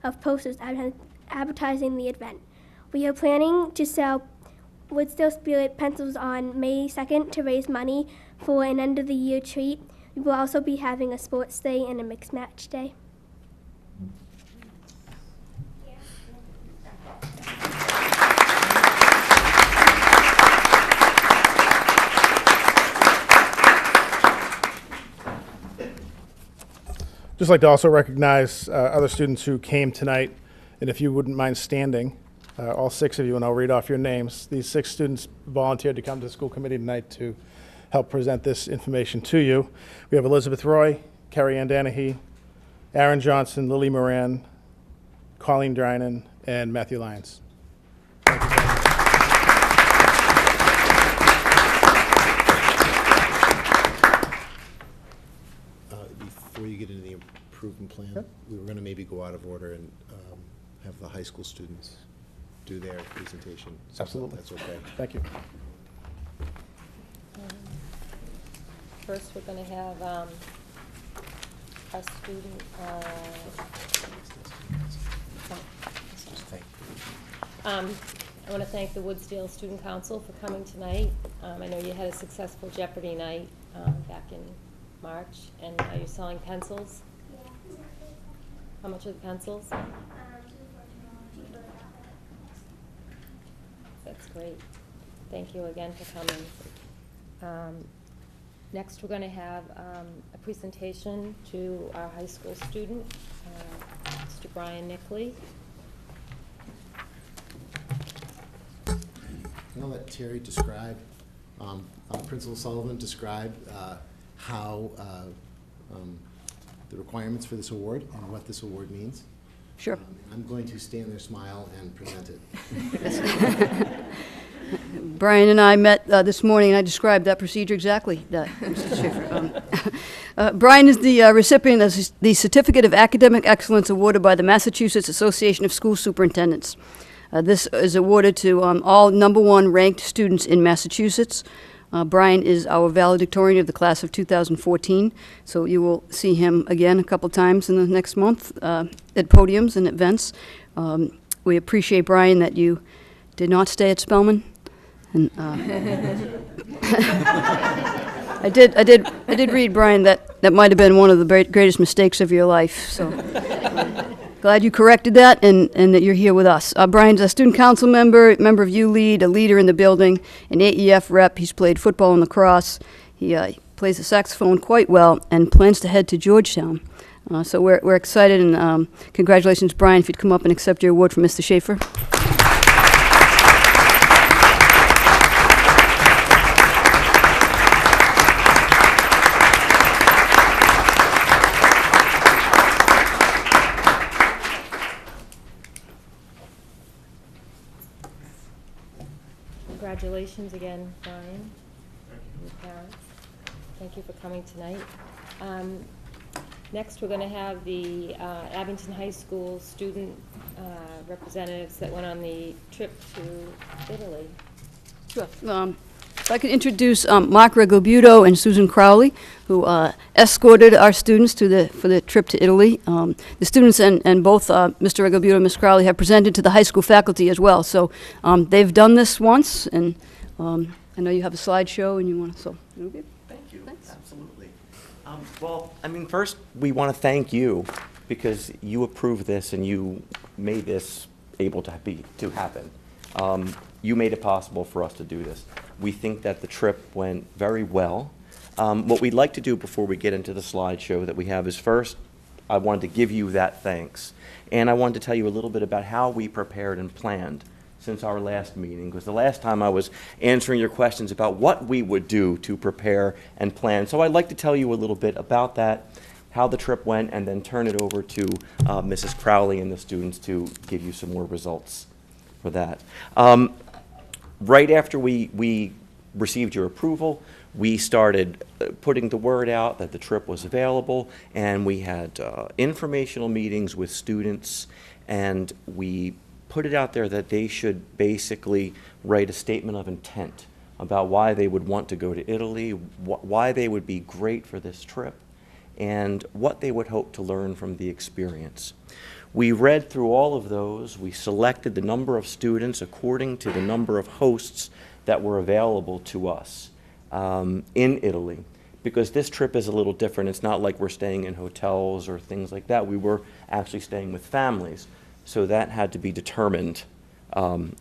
of posters advertising the event. We are planning to sell Woodstill Spirit pencils on May 2nd to raise money for an end-of-the-year treat. We will also be having a sports day and a mixed match day. Just like to also recognize other students who came tonight, and if you wouldn't mind standing, all 6 of you, and I'll read off your names. These 6 students volunteered to come to the school committee tonight to help present this information to you. We have Elizabeth Roy, Carrie Ann Danahy, Aaron Johnson, Lily Moran, Colleen Drinan, and Matthew Lyons. Thank you so much. Before you get into the improvement plan, Yep. we were going to maybe go out of order and have the high school students do their presentation. So Absolutely. That's okay. Thank you. First, we're going to have a student. I want to thank the Woodsdale Student Council for coming tonight. I know you had a successful Jeopardy night back in March, and now you're selling pencils. Yeah. How much are the pencils? That's great. Thank you again for coming. Next, we're going to have a presentation to our high school student, Mr. Brian Nickley. I'm going to let Terry describe, Principal Sullivan describe how the requirements for this award and what this award means. Sure. I'm going to stand there, smile, and present it. Brian and I met this morning, and I described that procedure exactly, Mr. Schaefer. Brian is the recipient of the Certificate of Academic Excellence awarded by the Massachusetts Association of School Superintendents. This is awarded to all #1 ranked students in Massachusetts. Brian is our valedictorian of the class of 2014, so you will see him again a couple times in the next month at podiums and events. We appreciate, Brian, that you did not stay at Spelman. And, I did read, Brian, that might have been one of the greatest mistakes of your life. So glad you corrected that and that you're here with us. Brian's a student council member of U-Lead, a leader in the building, an AEF rep. He's played football and lacrosse. He plays the saxophone quite well and plans to head to Georgetown. So we're excited, and congratulations, Brian, if you'd come up and accept your award from Mr. Schaefer. Congratulations again, Brian, and your parents. Thank you for coming tonight. Next, we're going to have the Abington High School student representatives that went on the trip to Italy. Sure. If I could introduce Mark Regobuto and Susan Crowley, who escorted our students for the trip to Italy. The students and both Mr. Regobuto and Ms. Crowley have presented to the high school faculty as well. So they've done this once, and I know you have a slideshow and you want to. So, okay. Thank you. Thanks. Absolutely. Well, I mean, first we want to thank you because you approved this and you made this able to happen. You made it possible for us to do this. We think that the trip went very well. What we'd like to do before we get into the slideshow that we have is first, I wanted to give you that thanks. And I wanted to tell you a little bit about how we prepared and planned since our last meeting, because the last time I was answering your questions about what we would do to prepare and plan. So I'd like to tell you a little bit about that, how the trip went, and then turn it over to Mrs. Crowley and the students to give you some more results for that. Right after we received your approval, we started putting the word out that the trip was available, and we had informational meetings with students, and we put it out there that they should basically write a statement of intent about why they would want to go to Italy, why they would be great for this trip, and what they would hope to learn from the experience. We read through all of those. We selected the number of students according to the number of hosts that were available to us in Italy, because this trip is a little different. It's not like we're staying in hotels or things like that. We were actually staying with families, so that had to be determined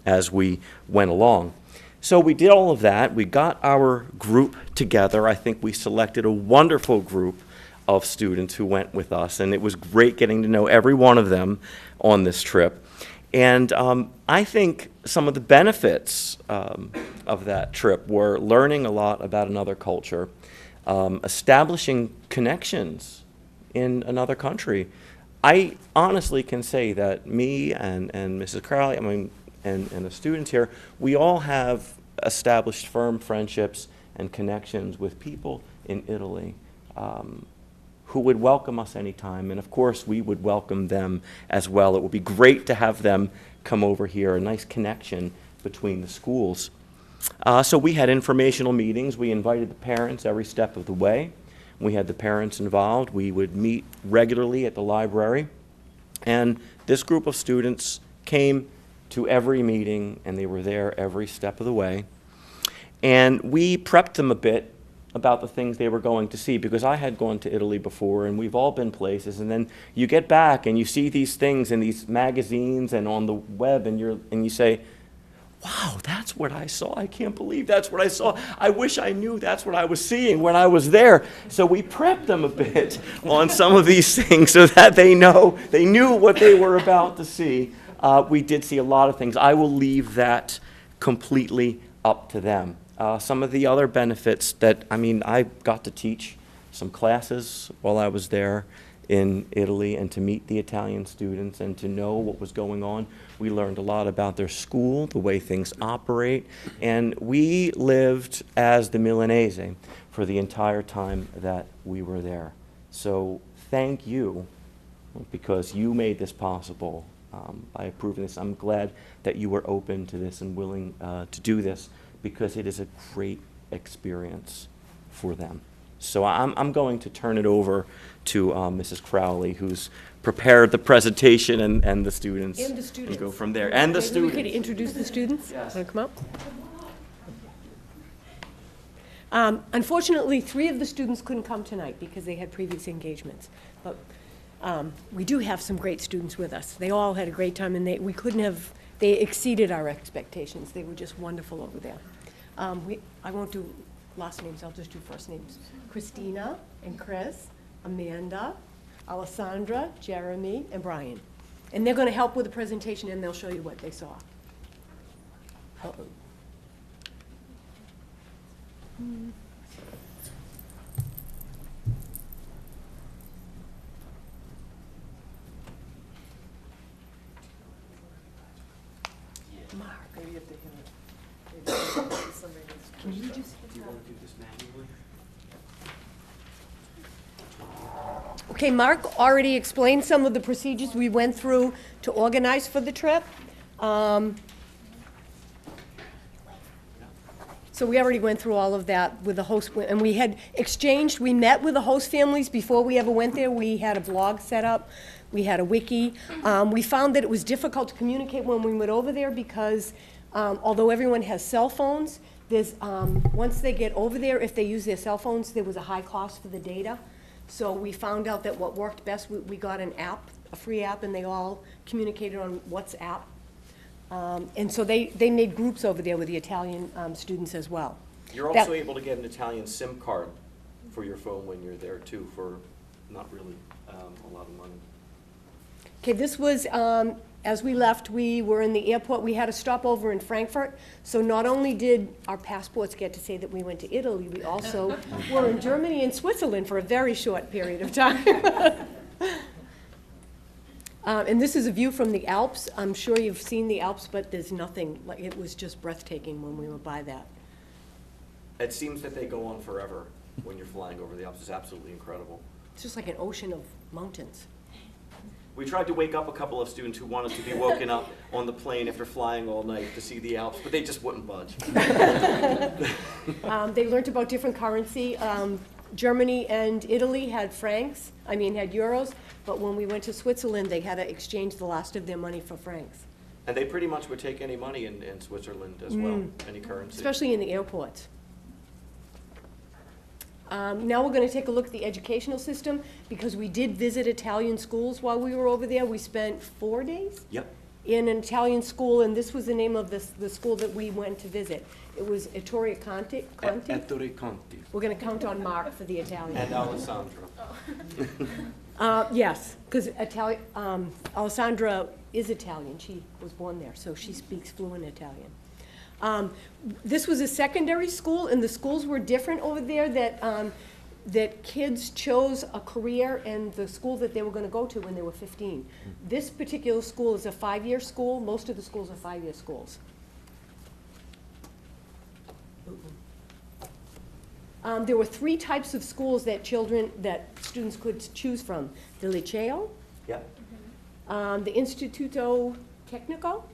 as we went along. So we did all of that. We got our group together. I think we selected a wonderful group of students who went with us, and it was great getting to know every one of them on this trip. And I think some of the benefits of that trip were learning a lot about another culture, establishing connections in another country. I honestly can say that me and Mrs. Crowley, and the students here, we all have established firm friendships and connections with people in Italy who would welcome us anytime, and of course we would welcome them as well. It would be great to have them come over here, a nice connection between the schools. So we had informational meetings. We invited the parents every step of the way. We had the parents involved. We would meet regularly at the library, and this group of students came to every meeting, and they were there every step of the way. And we prepped them a bit about the things they were going to see, because I had gone to Italy before, and we've all been places, and then you get back and you see these things in these magazines and on the web, and you say, wow, that's what I saw. I can't believe that's what I saw. I wish I knew that's what I was seeing when I was there. So we prepped them a bit on some of these things so that they knew what they were about to see. We did see a lot of things. I will leave that completely up to them. Some of the other benefits that, I got to teach some classes while I was there in Italy, and to meet the Italian students and to know what was going on. We learned a lot about their school, the way things operate, and we lived as the Milanese for the entire time that we were there. So thank you, because you made this possible. I approve of this. I'm glad that you were open to this and willing to do this, because it is a great experience for them. So I'm going to turn it over to Mrs. Crowley, who's prepared the presentation and the students. And the students. And go from there. And the students. We could introduce the students. Yes. Want to come up? Unfortunately, 3 of the students couldn't come tonight because they had previous engagements. But we do have some great students with us. They all had a great time, and they exceeded our expectations. They were just wonderful over there. I won't do last names, I'll just do first names. Christina and Chris, Amanda, Alessandra, Jeremy, and Brian. And they're going to help with the presentation, and they'll show you what they saw. Mark. Can you just hit that? Okay, Mark already explained some of the procedures we went through to organize for the trip. So we already went through all of that with the host, and we had exchanged, we met with the host families before we ever went there. We had a blog set up, we had a wiki. We found that it was difficult to communicate when we went over there because although everyone has cell phones, there's, once they get over there, if they use their cell phones, there was a high cost for the data. So we found out that what worked best, we got an app, a free app, and they all communicated on WhatsApp. And so they made groups over there with the Italian students as well. You're also able to get an Italian SIM card for your phone when you're there too, for not really a lot of money. Okay, this was, as we left, we were in the airport. We had a stopover in Frankfurt. So not only did our passports get to say that we went to Italy, we also were in Germany and Switzerland for a very short period of time. And this is a view from the Alps. I'm sure you've seen the Alps, but there's nothing, like, it was just breathtaking when we were by that. It seems that they go on forever when you're flying over the Alps. It's absolutely incredible. It's just like an ocean of mountains. We tried to wake up a couple of students who wanted to be woken up on the plane after flying all night to see the Alps, but they just wouldn't budge. They learned about different currency. Germany and Italy had francs, had euros, but when we went to Switzerland, they had to exchange the last of their money for francs, And they pretty much would take any money in Switzerland as well, any currency. especially in the airports. Now we're going to take a look at the educational system, because we did visit Italian schools while we were over there. We spent 4 days Yep. in an Italian school, and this was the name of the school that we went to visit. It was Ettore Conti. Ettore Conti. We're going to count on Mark for the Italian. And Alessandro. Yes, because Alessandra is Italian. She was born there, so she speaks fluent Italian. This was a secondary school, and the schools were different over there, that kids chose a career and the school that they were going to go to when they were 15. This particular school is a 5-year school. Most of the schools are 5-year schools. There were 3 types of schools that students could choose from: the Liceo, Yep. the Instituto Tecnico,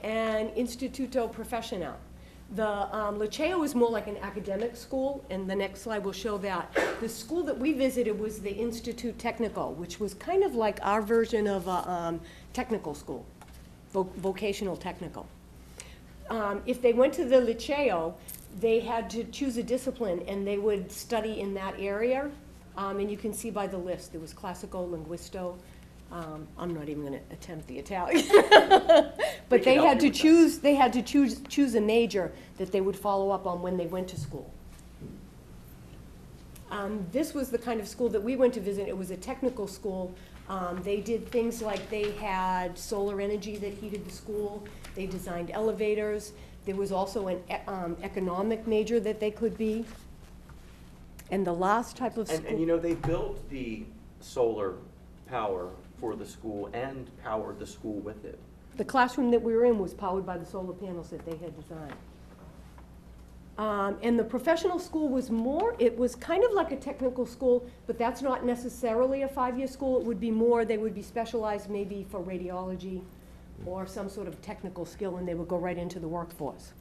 and Instituto Professional. The Liceo is more like an academic school, and the next slide will show that. The school that we visited was the Instituto Tecnico, which was kind of like our version of a technical school, vocational technical. If they went to the Liceo, they had to choose a discipline, and they would study in that area. And you can see by the list, there was classical, linguisto. I'm not even going to attempt the Italian. But they had to choose a major that they would follow up on when they went to school. This was the kind of school that we went to visit. It was a technical school. They did things like they had solar energy that heated the school. They designed elevators. There was also an economic major that they could be. And the last type of school. And you know, they built the solar power for the school and powered the school with it. The classroom that we were in was powered by the solar panels that they had designed. And the professional school was it was kind of like a technical school, but that's not necessarily a 5-year school. It would be more, they would be specialized maybe for radiology or some sort of technical skill, and they would go right into the workforce.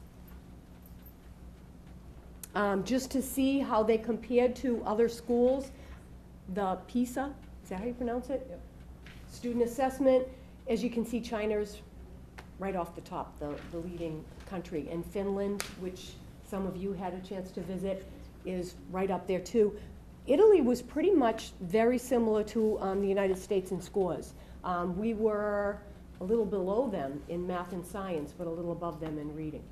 Just to see how they compared to other schools, the PISA, is that how you pronounce it? Yep. Student assessment, as you can see, China's right off the top, the leading country. And Finland, which some of you had a chance to visit, is right up there too. Italy was pretty much very similar to the United States in scores. We were a little below them in math and science, but a little above them in reading.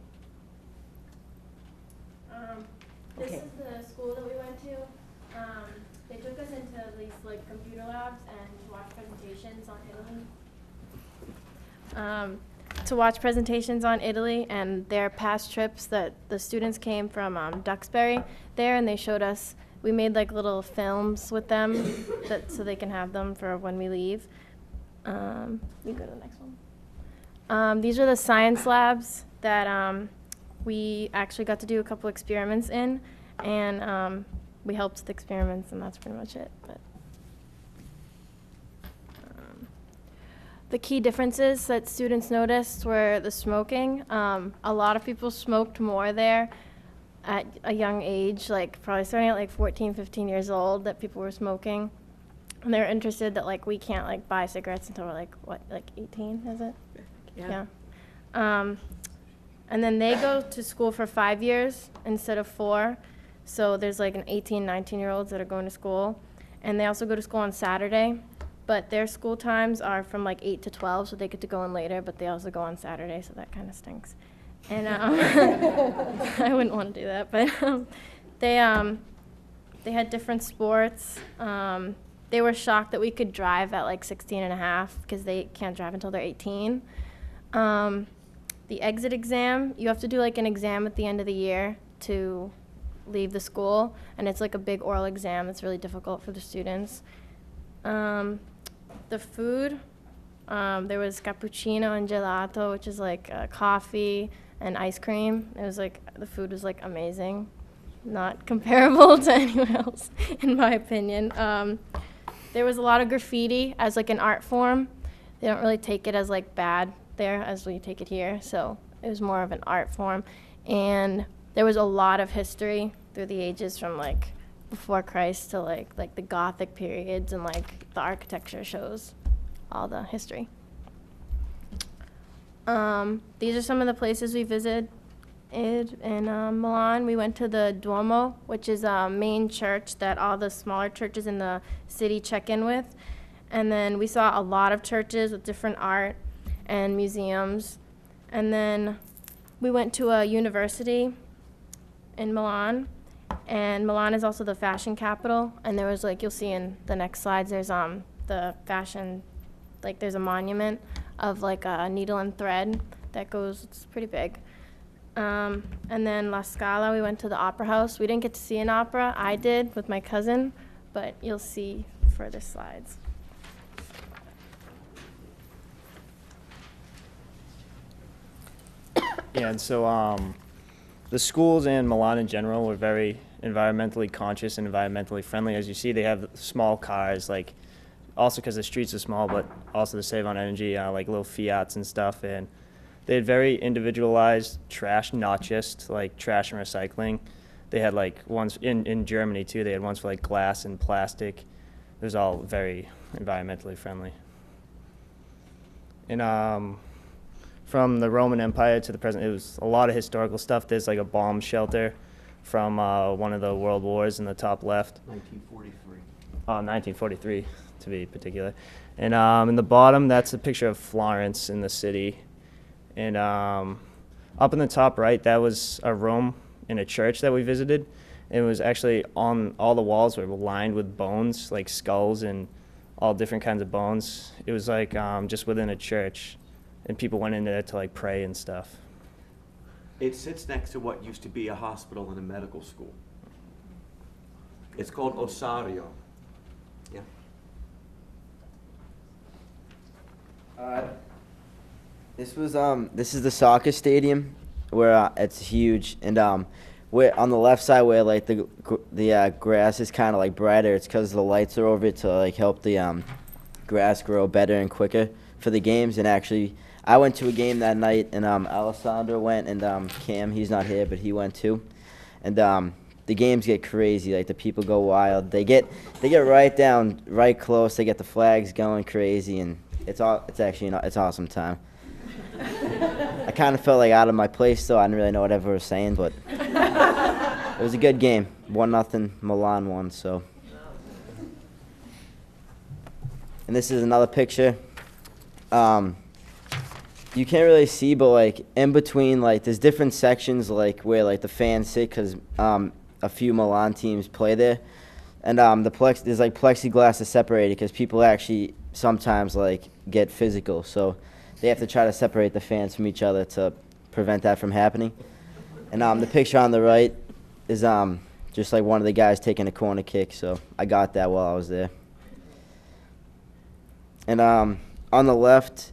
This Okay. is the school that we went to. They took us into these computer labs and to watch presentations on Italy. And their past trips that the students came from Duxbury there, and they showed us. We made little films with them so they can have them for when we leave. You go to the next one. These are the science labs that we actually got to do a couple experiments in, and we helped with the experiments, and that's pretty much it. But the key differences that students noticed were the smoking. A lot of people smoked more there at a young age, probably starting at 14, 15 years old, that people were smoking. And they're interested that we can't buy cigarettes until we're 18, is it? Yeah. And then they go to school for 5 years instead of 4. So there's an 18, 19-year-olds that are going to school. And they also go to school on Saturday. But their school times are from 8 to 12, so they get to go in later, but they also go on Saturday, so that kind of stinks. And I wouldn't want to do that, but they had different sports. They were shocked that we could drive at 16 and a half because they can't drive until they're 18. The exit exam, you have to do an exam at the end of the year to leave the school, and it's a big oral exam. It's really difficult for the students. The food, there was cappuccino and gelato, which is coffee and ice cream. It was the food was amazing, not comparable to anywhere else, in my opinion. There was a lot of graffiti as an art form. They don't really take it as bad there as we take it here, so it was more of an art form. And there was a lot of history through the ages from before Christ to like the Gothic periods, and like the architecture shows all the history. These are some of the places we visited in Milan. We went to the Duomo, which is a main church that all the smaller churches in the city check in with. And then we saw a lot of churches with different art and museums. And then we went to a university in Milan. And Milan is also the fashion capital. And there was, like, you'll see in the next slides, there's the fashion, like there's a monument of like a needle and thread that goes, it's pretty big. And then La Scala, we went to the opera house. We didn't get to see an opera. I did with my cousin, but you'll see further slides. Yeah, and so the schools in Milan in general were very environmentally conscious and environmentally friendly. As you see, they have small cars, like also because the streets are small, but also to save on energy, like little Fiats and stuff. And they had very individualized trash, not just like trash and recycling. They had like ones in Germany too. They had ones for like glass and plastic. It was all very environmentally friendly. And from the Roman Empire to the present, it was a lot of historical stuff. There's like a bomb shelter from one of the world wars in the top left. 1943. 1943 to be particular. And in the bottom, that's a picture of Florence in the city. And up in the top right, that was a room in a church that we visited. It was actually on all the walls were lined with bones, like skulls and all different kinds of bones. It was like just within a church, and people went in there to like pray and stuff. It sits next to what used to be a hospital and a medical school. It's called Osario. Yeah. This is the soccer stadium where it's huge, and where on the left side where like the grass is kind of like brighter, it's because the lights are over it to like help the grass grow better and quicker for the games. And actually, I went to a game that night, and Alessandro went, and Cam, he's not here, but he went too. And the games get crazy, like the people go wild. They get right close. They get the flags going crazy, and it's actually it's awesome time. I kind of felt like out of my place, though. I didn't really know what everyone was saying, but it was a good game. 1-0, Milan won. So, and this is another picture. You can't really see, but like in between, like there's different sections, like where like the fans sit, because a few Milan teams play there, and there's like plexiglass to separate it, because people actually sometimes like get physical, so they have to try to separate the fans from each other to prevent that from happening. And the picture on the right is just like one of the guys taking a corner kick, so I got that while I was there. And on the left,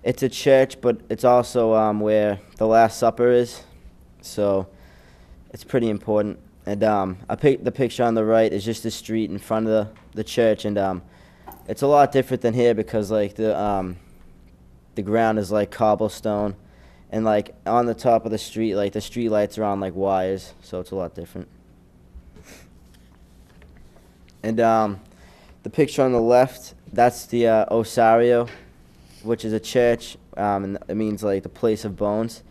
it's a church, but it's also where the Last Supper is, so it's pretty important. And the picture on the right is just the street in front of the church, and it's a lot different than here, because like the ground is like cobblestone, and like on the top of the street, like the street lights are on like wires, so it's a lot different. And the picture on the left, that's the Osario, which is a church, and it means like the place of bones.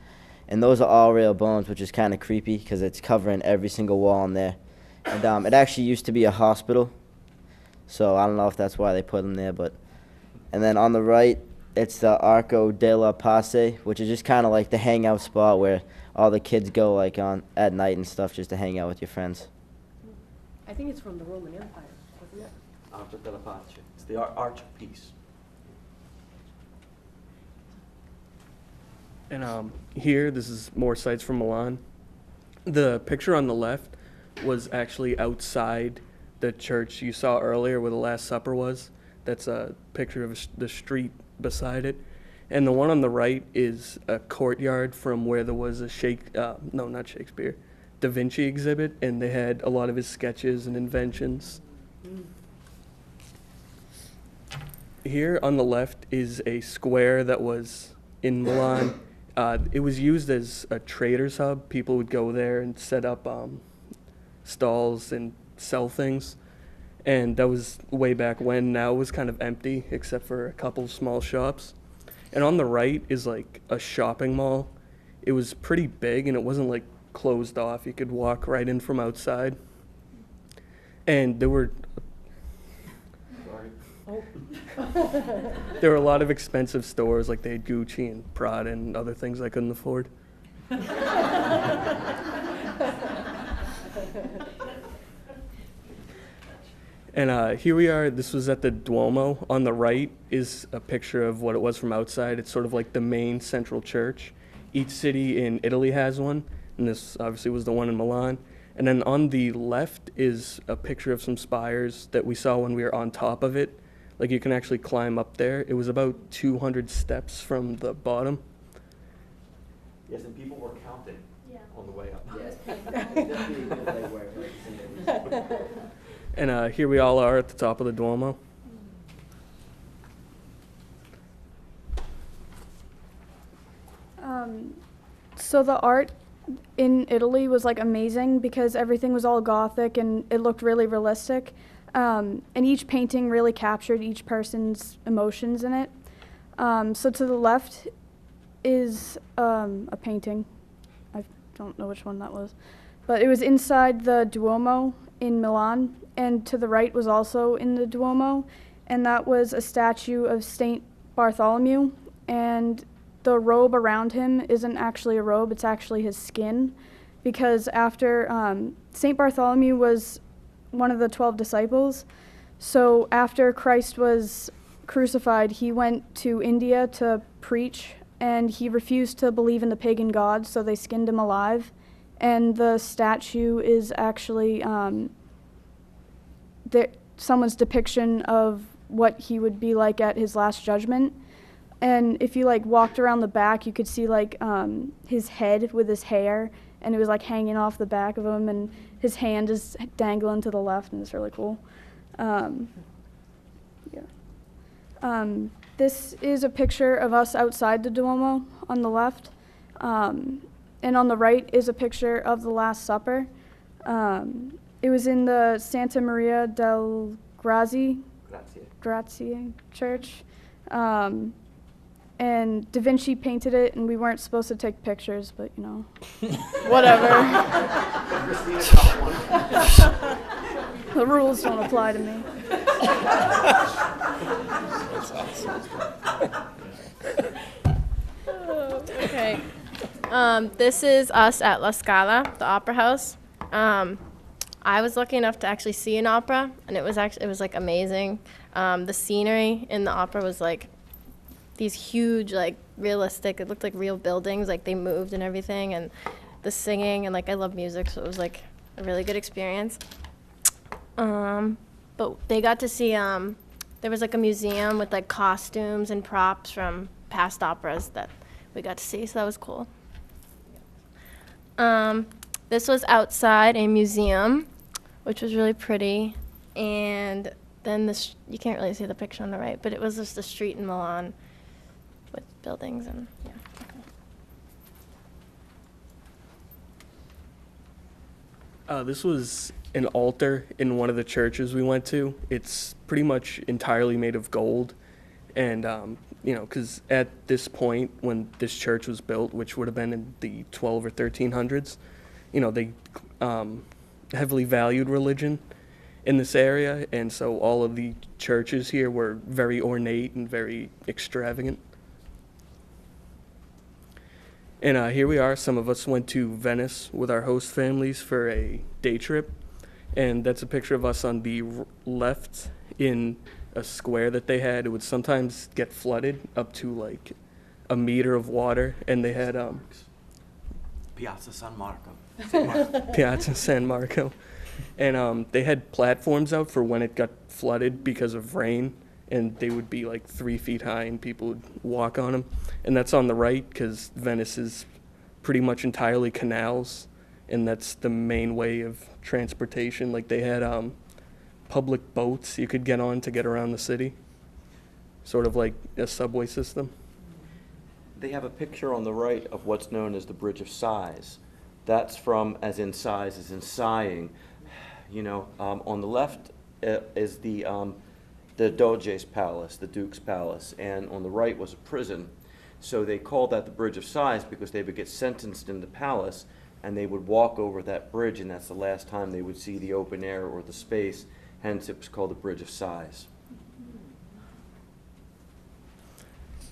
And those are all real bones, which is kind of creepy, because it's covering every single wall in there. And it actually used to be a hospital, so I don't know if that's why they put them there. But and then on the right, it's the Arco della Pace, which is just kind of like the hangout spot where all the kids go like at night and stuff, just to hang out with your friends. I think it's from the Roman Empire, wasn't it? Arco della Pace. It's the Arch of Peace. And here, this is more sights from Milan. The picture on the left was actually outside the church you saw earlier where the Last Supper was. That's a picture of the street beside it. And the one on the right is a courtyard from where there was a not Shakespeare, Da Vinci exhibit, and they had a lot of his sketches and inventions. Here on the left is a square that was in Milan. It was used as a trader's hub. People would go there and set up stalls and sell things. And that was way back when. Now it was kind of empty except for a couple small shops. And on the right is like a shopping mall. It was pretty big and it wasn't like closed off. You could walk right in from outside. And there were there were a lot of expensive stores, like they had Gucci and Prada and other things I couldn't afford. And here we are. This was at the Duomo. On the right is a picture of what it was from outside. It's sort of like the main central church. Each city in Italy has one, and this obviously was the one in Milan. And then on the left is a picture of some spires that we saw when we were on top of it. Like you can actually climb up there. It was about 200 steps from the bottom. Yes, and people were counting on the way up. And here we all are at the top of the Duomo. So the art in Italy was like amazing because everything was all Gothic and it looked really realistic. And each painting really captured each person's emotions in it. So to the left is a painting. I don't know which one that was. But it was inside the Duomo in Milan. And to the right was also in the Duomo. And that was a statue of Saint Bartholomew. And the robe around him isn't actually a robe, it's actually his skin. Because after Saint Bartholomew was one of the 12 disciples. So after Christ was crucified, he went to India to preach, and he refused to believe in the pagan gods, so they skinned him alive. And the statue is actually someone's depiction of what he would be like at his last judgment. And if you like walked around the back, you could see like his head with his hair, and it was like hanging off the back of him, and his hand is dangling to the left, and it's really cool. This is a picture of us outside the Duomo on the left, and on the right is a picture of the Last Supper. It was in the Santa Maria del Grazie church. And Da Vinci painted it, and we weren't supposed to take pictures, but you know, whatever. The rules don't apply to me. Okay. This is us at La Scala, the opera house. I was lucky enough to actually see an opera, and it was like amazing. The scenery in the opera was like these huge, like realistic, it looked like real buildings, like they moved and everything, and the singing, and like I love music, so it was like a really good experience. But they got to see, there was like a museum with like costumes and props from past operas that we got to see, so that was cool. This was outside a museum, which was really pretty, and then this, you can't really see the picture on the right, but it was just a street in Milan with buildings and This was an altar in one of the churches we went to. It's pretty much entirely made of gold. And, you know, because at this point when this church was built, which would have been in the 12 or 1300s, you know, they heavily valued religion in this area. And so all of the churches here were very ornate and very extravagant. And here we are. Some of us went to Venice with our host families for a day trip. And that's a picture of us on the left in a square that they had. It would sometimes get flooded up to like a meter of water. And they had Piazza San Marco. Piazza San Marco. And they had platforms out for when it got flooded because of rain. And they would be like 3 feet high and people would walk on them. And that's on the right because Venice is pretty much entirely canals. And that's the main way of transportation. Like they had public boats you could get on to get around the city. Sort of like a subway system. They have a picture on the right of what's known as the Bridge of Sighs. That's from, as in sighs, as in sighing. On the left is the Doge's Palace, the Duke's Palace, and on the right was a prison. So they called that the Bridge of Sighs because they would get sentenced in the palace, and they would walk over that bridge, and that's the last time they would see the open air or the space. Hence, it was called the Bridge of Sighs.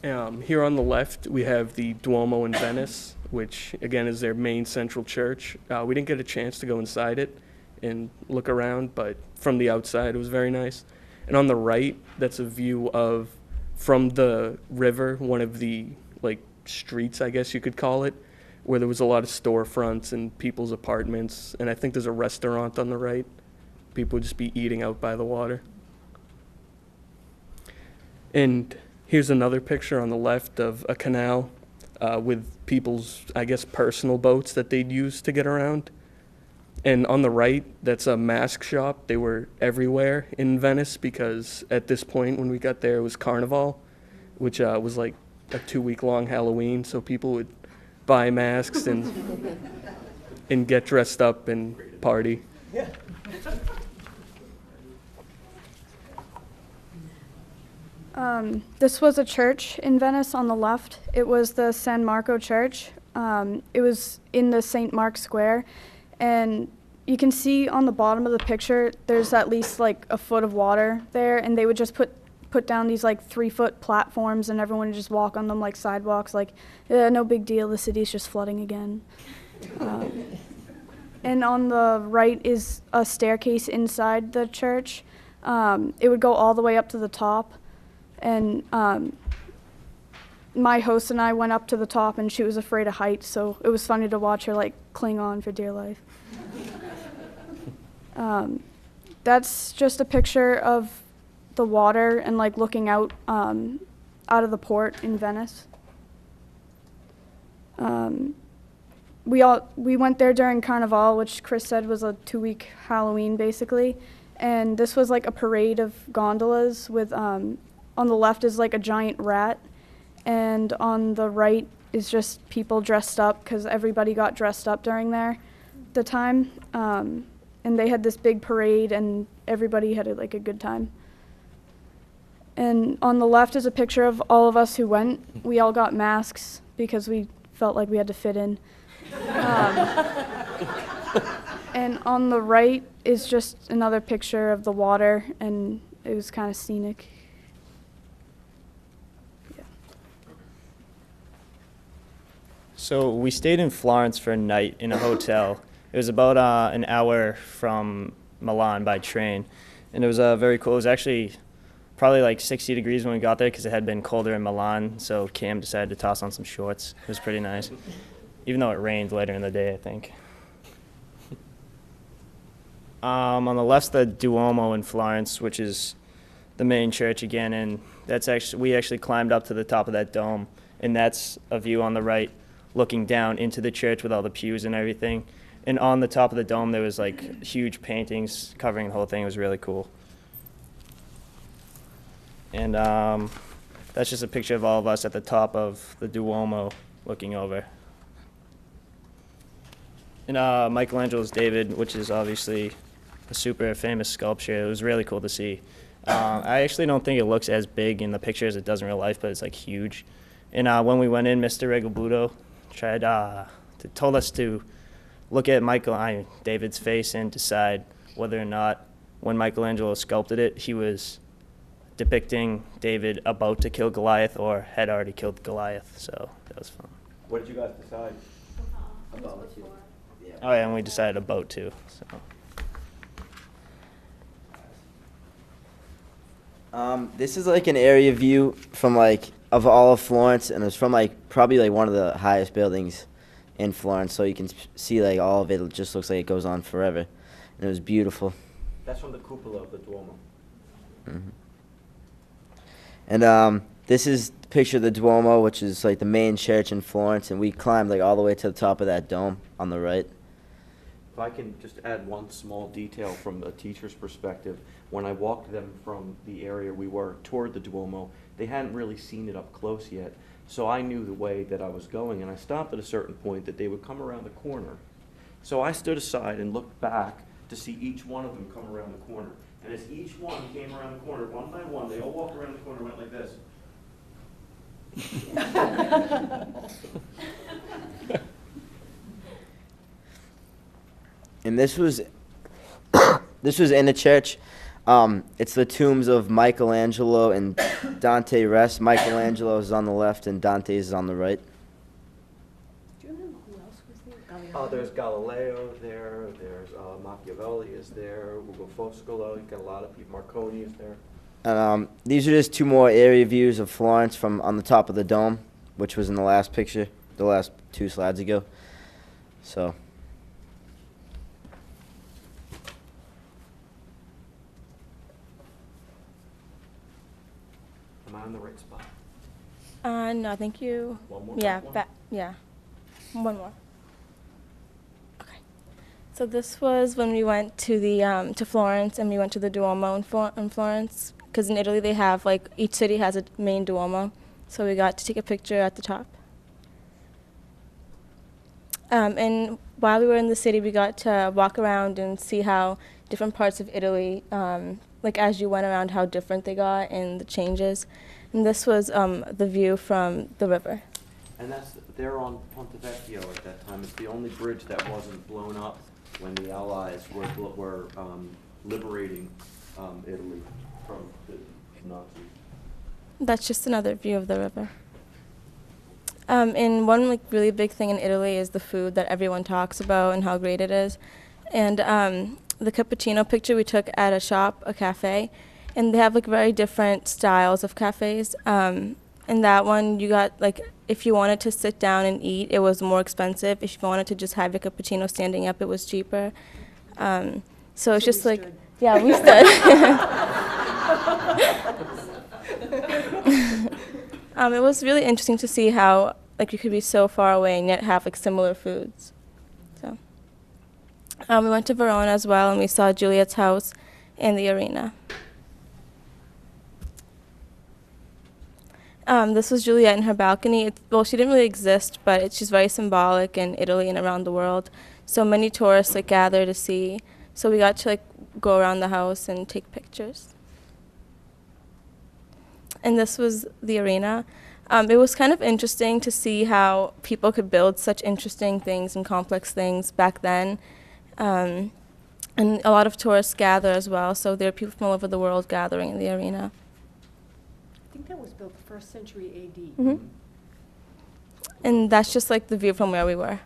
Here on the left, we have the Duomo in Venice, which, again, is their main central church. We didn't get a chance to go inside it and look around, but from the outside, it was very nice. And on the right, that's a view of, from the river, one of the, streets, I guess you could call it, where there was a lot of storefronts and people's apartments. And I think there's a restaurant on the right. People would just be eating out by the water. And here's another picture on the left of a canal with people's, I guess, personal boats that they'd use to get around. And on the right, that's a mask shop. They were everywhere in Venice because at this point when we got there, it was Carnival, which was like a 2-week-long Halloween. So people would buy masks and get dressed up and party. Yeah. This was a church in Venice on the left. It was the San Marco Church. It was in the St. Mark Square. And you can see on the bottom of the picture, there's at least a foot of water there. And they would just put down these 3-foot platforms and everyone would just walk on them like sidewalks. No big deal, the city's just flooding again. And on the right is a staircase inside the church. It would go all the way up to the top. And my host and I went up to the top, and she was afraid of heights, so it was funny to watch her cling on for dear life. That's just a picture of the water and looking out of the port in Venice. We went there during Carnival, which Chris said was a 2-week Halloween basically, and this was a parade of gondolas with. On the left is a giant rat, and on the right is just people dressed up because everybody got dressed up during the time. And they had this big parade, and everybody had a good time. And on the left is a picture of all of us who went. We all got masks because we felt like we had to fit in. And on the right is just another picture of the water, and it was kind of scenic. So we stayed in Florence for a night in a hotel. It was about an hour from Milan by train, and it was very cool. It was actually probably 60 degrees when we got there because it had been colder in Milan, so Cam decided to toss on some shorts. It was pretty nice, even though it rained later in the day, I think. On the left's the Duomo in Florence, which is the main church again, and we actually climbed up to the top of that dome, and that's a view on the right, looking down into the church with all the pews and everything. And on the top of the dome, there was huge paintings covering the whole thing. It was really cool. And that's just a picture of all of us at the top of the Duomo looking over. And Michelangelo's David, which is obviously a super famous sculpture. It was really cool to see. I actually don't think it looks as big in the picture as it does in real life, but it's huge. And when we went in, Mr. Regalbuto told us to look at David's face and decide whether or not when Michelangelo sculpted it, he was depicting David about to kill Goliath or had already killed Goliath. So that was fun. What did you guys decide? About to. Yeah. Oh yeah, and we decided a boat too. So. This is an area view from of all of Florence, and it's from probably one of the highest buildings in Florence, so you can see all of it. It just looks like it goes on forever, and it was beautiful. That's from the cupola of the Duomo. Mm-hmm. And this is the picture of the Duomo, which is the main church in Florence, and we climbed all the way to the top of that dome on the right. If I can just add one small detail from a teacher's perspective, when I walked them from the area we were toward the Duomo, they hadn't really seen it up close yet, so I knew the way that I was going, and I stopped at a certain point that they would come around the corner. So I stood aside and looked back to see each one of them come around the corner. And as each one came around the corner, one by one, they all walked around the corner and went like this. And this was in a church. It's the tombs of Michelangelo and Dante Rest. Michelangelo is on the left and Dante is on the right. Do you remember who else was there? There's Galileo there, there's Machiavelli is there, Ugo Foscolo, you've got a lot of people, Marconi is there. And these are just two more area views of Florence from on the top of the dome, which was in the last picture, the last 2 slides ago. So. Am I on the right spot? No, thank you. One more? Yeah, One? yeah. One more. Okay. So this was when we went to the to Florence, and we went to the Duomo in Florence, because in Italy they have, like, each city has a main Duomo. So we got to take a picture at the top. And while we were in the city, we got to walk around and see how different parts of Italy, like as you went around, how different they got and the changes. And this was the view from the river. And they're on Ponte Vecchio at that time. It's the only bridge that wasn't blown up when the Allies were liberating Italy from the Nazis. That's just another view of the river. And one really big thing in Italy is the food that everyone talks about and how great it is. And the cappuccino picture we took at a cafe, and they have very different styles of cafes. In that one, you got if you wanted to sit down and eat, it was more expensive. If you wanted to just have your cappuccino standing up, it was cheaper. So it's just yeah, we stood. It was really interesting to see how you could be so far away and yet have similar foods. So we went to Verona as well, and we saw Juliet's house and the arena. This was Juliet in her balcony. Well, she didn't really exist, but she's very symbolic in Italy and around the world. So many tourists gather to see. So we got to go around the house and take pictures. And this was the arena. It was kind of interesting to see how people could build such interesting things and complex things back then. And a lot of tourists gather as well, so there are people from all over the world gathering in the arena. I think that was built the 1st century AD. Mm-hmm. And that's just the view from where we were.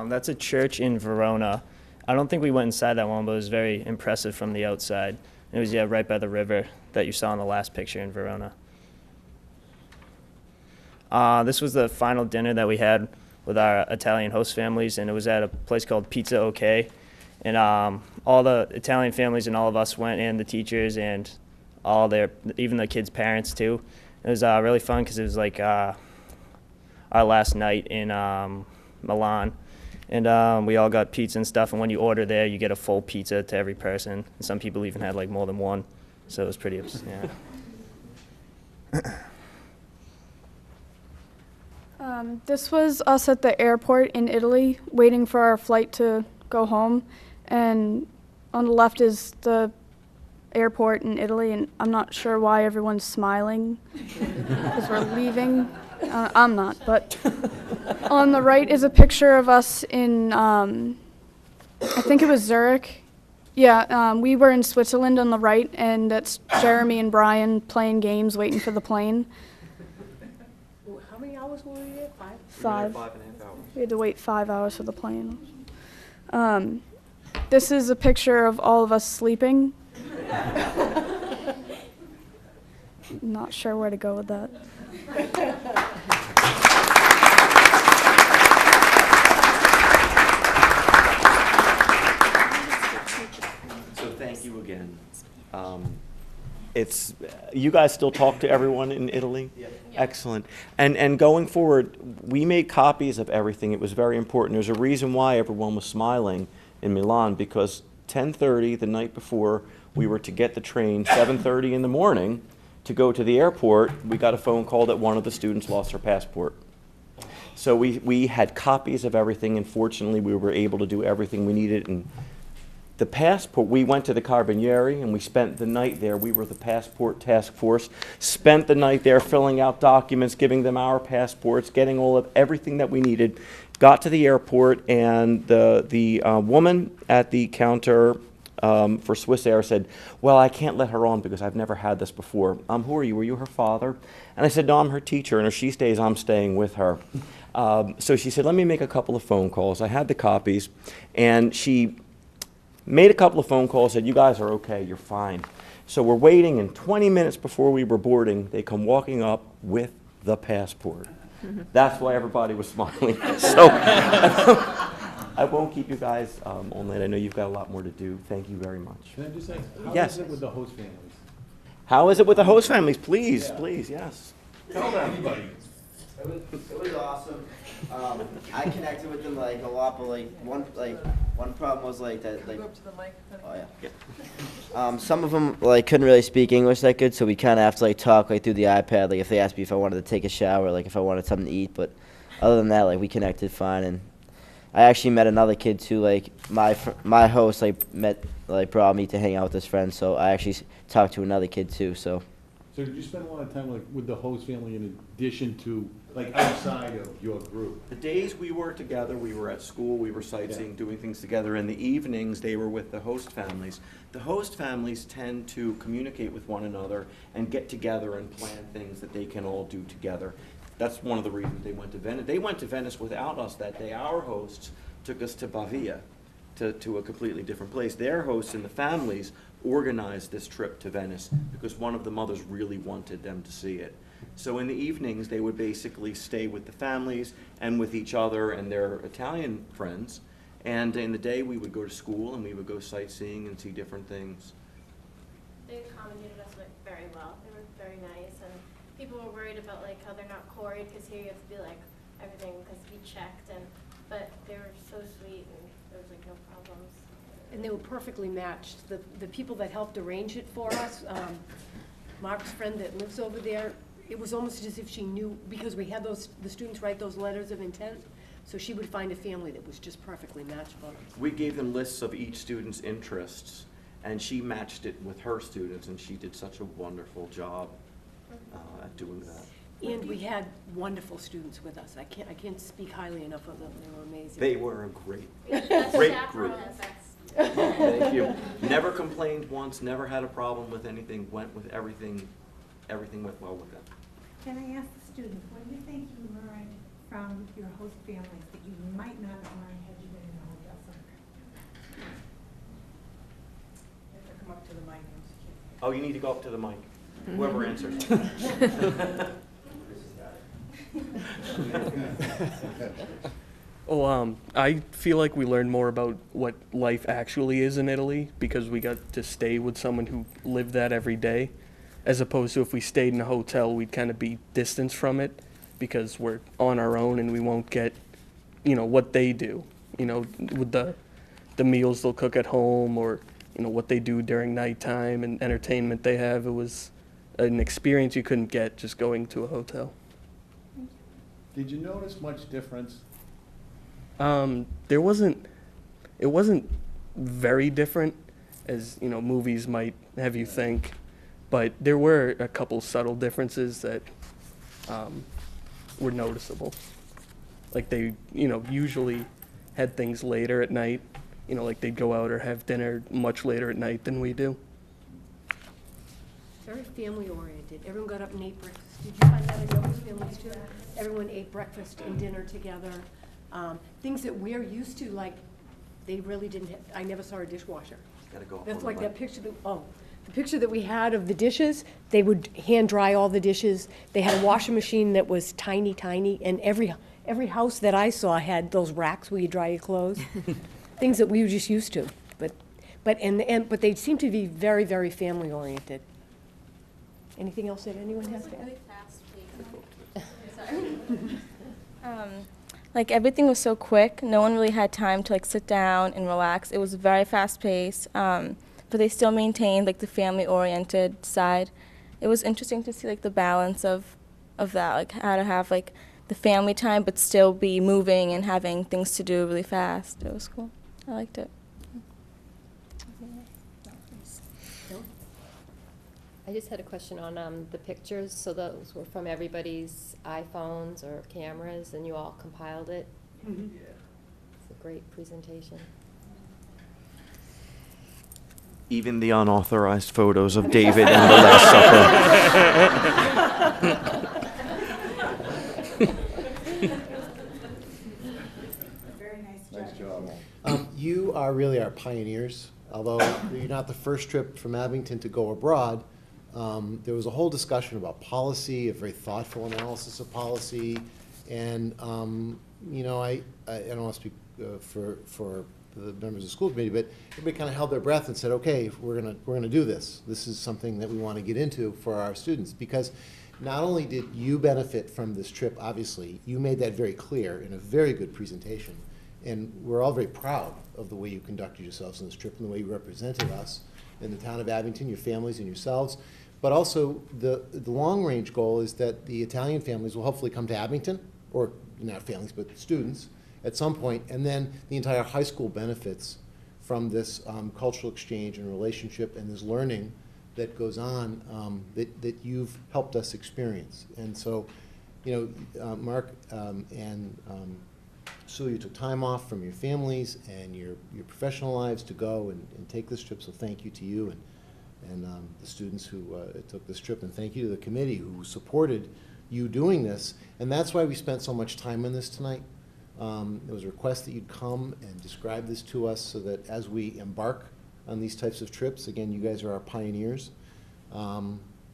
That's a church in Verona. I don't think we went inside that one, but it was very impressive from the outside. It was, right by the river that you saw in the last picture in Verona. This was the final dinner that we had with our Italian host families, and it was at a place called Pizza OK. And all the Italian families and all of us went in, the teachers and even the kids' parents too. It was really fun because it was our last night in Milan. And we all got pizza and stuff, and when you order there, you get a full pizza to every person. And some people even had more than one, so it was pretty, This was us at the airport in Italy, waiting for our flight to go home. And on the left is the airport in Italy, and I'm not sure why everyone's smiling because we're leaving. I'm not, but on the right is a picture of us in, I think it was Zurich. Yeah, we were in Switzerland on the right, and that's Jeremy and Brian playing games, waiting for the plane. How many hours were we there? 5? 5. 5.5 hours. We had to wait 5 hours for the plane. This is a picture of all of us sleeping. Not sure where to go with that. So thank you again. You guys still talk to everyone in Italy? Yeah. Excellent. And going forward, we made copies of everything. It was very important. There's a reason why everyone was smiling in Milan, because 10:30 the night before, we were to get the train 7:30 in the morning to go to the airport, we got a phone call that one of the students lost her passport. So we had copies of everything, and fortunately we were able to do everything we needed. And the passport, we went to the Carabinieri and we spent the night there. We were the passport task force, spent the night there filling out documents, giving them our passports, getting all of everything that we needed. Got to the airport, and the woman at the counter for Swiss Air said, well, I can't let her on because I've never had this before. Who are you? Were you her father? And I said, no, I'm her teacher, and if she stays, I'm staying with her. So she said, let me make a couple of phone calls. I had the copies, and she made a couple of phone calls, said, you guys are okay, you're fine. So we're waiting, and 20 minutes before we were boarding, they come walking up with the passport. That's why everybody was smiling. So I won't keep you guys all night. I know you've got a lot more to do. Thank you very much. Can I just ask, how Yes. is it with the host families? How is it with the host families? Please, please, yes. Tell everybody. It was awesome. I connected with them like a lot, but one problem was like that. Like, oh yeah. Some of them like couldn't really speak English that good, so we kind of have to like talk like through the iPad. Like if they asked me if I wanted to take a shower, like if I wanted something to eat. But other than that, like we connected fine. And I actually met another kid too. Like my host brought me to hang out with his friends, so I actually talked to another kid too. So did you spend a lot of time like with the host family in addition to like outside of your group? The days we were together, we were at school, we were sightseeing, doing things together. In the evenings, they were with the host families. The host families tend to communicate with one another and get together and plan things that they can all do together. That's one of the reasons they went to Venice. They went to Venice without us that day. Our hosts took us to Pavia, to a completely different place. Their hosts and the families organized this trip to Venice because one of the mothers really wanted them to see it. So in the evenings, they would basically stay with the families and with each other and their Italian friends. And in the day, we would go to school and we would go sightseeing and see different things. They accommodated us very well. They were very nice, and people were worried about like how they're not quarried because here you have to be like everything has to be checked, but they were so sweet and there was like no problems. And they were perfectly matched. The people that helped arrange it for us, Mark's friend that lives over there, it was almost as if she knew, because we had the students write those letters of intent, so she would find a family that was just perfectly matchable. We gave them lists of each student's interests, and she matched it with her students, and she did such a wonderful job at doing that. And we had wonderful students with us. I can't speak highly enough of them. They were amazing. They were a great group. Thank you. Never complained once, never had a problem with anything, went with everything went well with them. Can I ask the students, what do you think you learned from your host families that you might not have learned had you been in a hotel center? You have to come up to the mic. Oh, you need to go up to the mic. Whoever answers. I feel like we learned more about what life actually is in Italy because we got to stay with someone who lived that every day, as opposed to if we stayed in a hotel, we'd kind of be distanced from it because we're on our own and we won't get, what they do, with the meals they'll cook at home or, what they do during nighttime and entertainment they have. It was an experience you couldn't get just going to a hotel. Did you notice much difference? It wasn't very different as, movies might have you think, but there were a couple subtle differences that were noticeable. Like they, usually had things later at night, like they'd go out or have dinner much later at night than we do. Very family oriented. Everyone got up and ate breakfast. Did you find that in your families too? Everyone ate breakfast and dinner together. Things that we're used to, like they really didn't have, I never saw a dishwasher. Gotta go up That's on like the that mic. picture the picture that we had of the dishes, they would hand dry all the dishes. They had a washing machine that was tiny, tiny, and every house that I saw had those racks where you dry your clothes. Things that we were just used to. But they seem to be very, very family oriented. Anything else that anyone has to add? Like everything was so quick. No one really had time to like sit down and relax. It was very fast paced, but they still maintained like the family oriented side. it was interesting to see like the balance of that, like how to have like the family time but still be moving and having things to do really fast. It was cool. I liked it. I just had a question on the pictures. So those were from everybody's iPhones or cameras, and you all compiled it? Mm-hmm. It's a great presentation. Even the unauthorized photos of David and the Last Supper. Very Nice job. You are really our pioneers. Although you're not the first trip from Abington to go abroad, there was a whole discussion about policy, a very thoughtful analysis of policy, and you know, I don't want to speak for the members of the school committee, but everybody kind of held their breath and said, okay, we're gonna do this. This is something that we want to get into for our students, because not only did you benefit from this trip, obviously, you made that very clear in a very good presentation, and we're all very proud of the way you conducted yourselves on this trip and the way you represented us in the town of Abington, your families and yourselves. But also, the long-range goal is that the Italian families will hopefully come to Abington, or not families, but students, at some point, and then the entire high school benefits from this cultural exchange and relationship and this learning that goes on that you've helped us experience. And so, you know, Mark and Sue, you took time off from your families and your professional lives to go and take this trip, so thank you to you and the students who took this trip, and thank you to the committee who supported you doing this. And that's why we spent so much time on this tonight. There was a request that you'd come and describe this to us so that as we embark on these types of trips, again, you guys are our pioneers,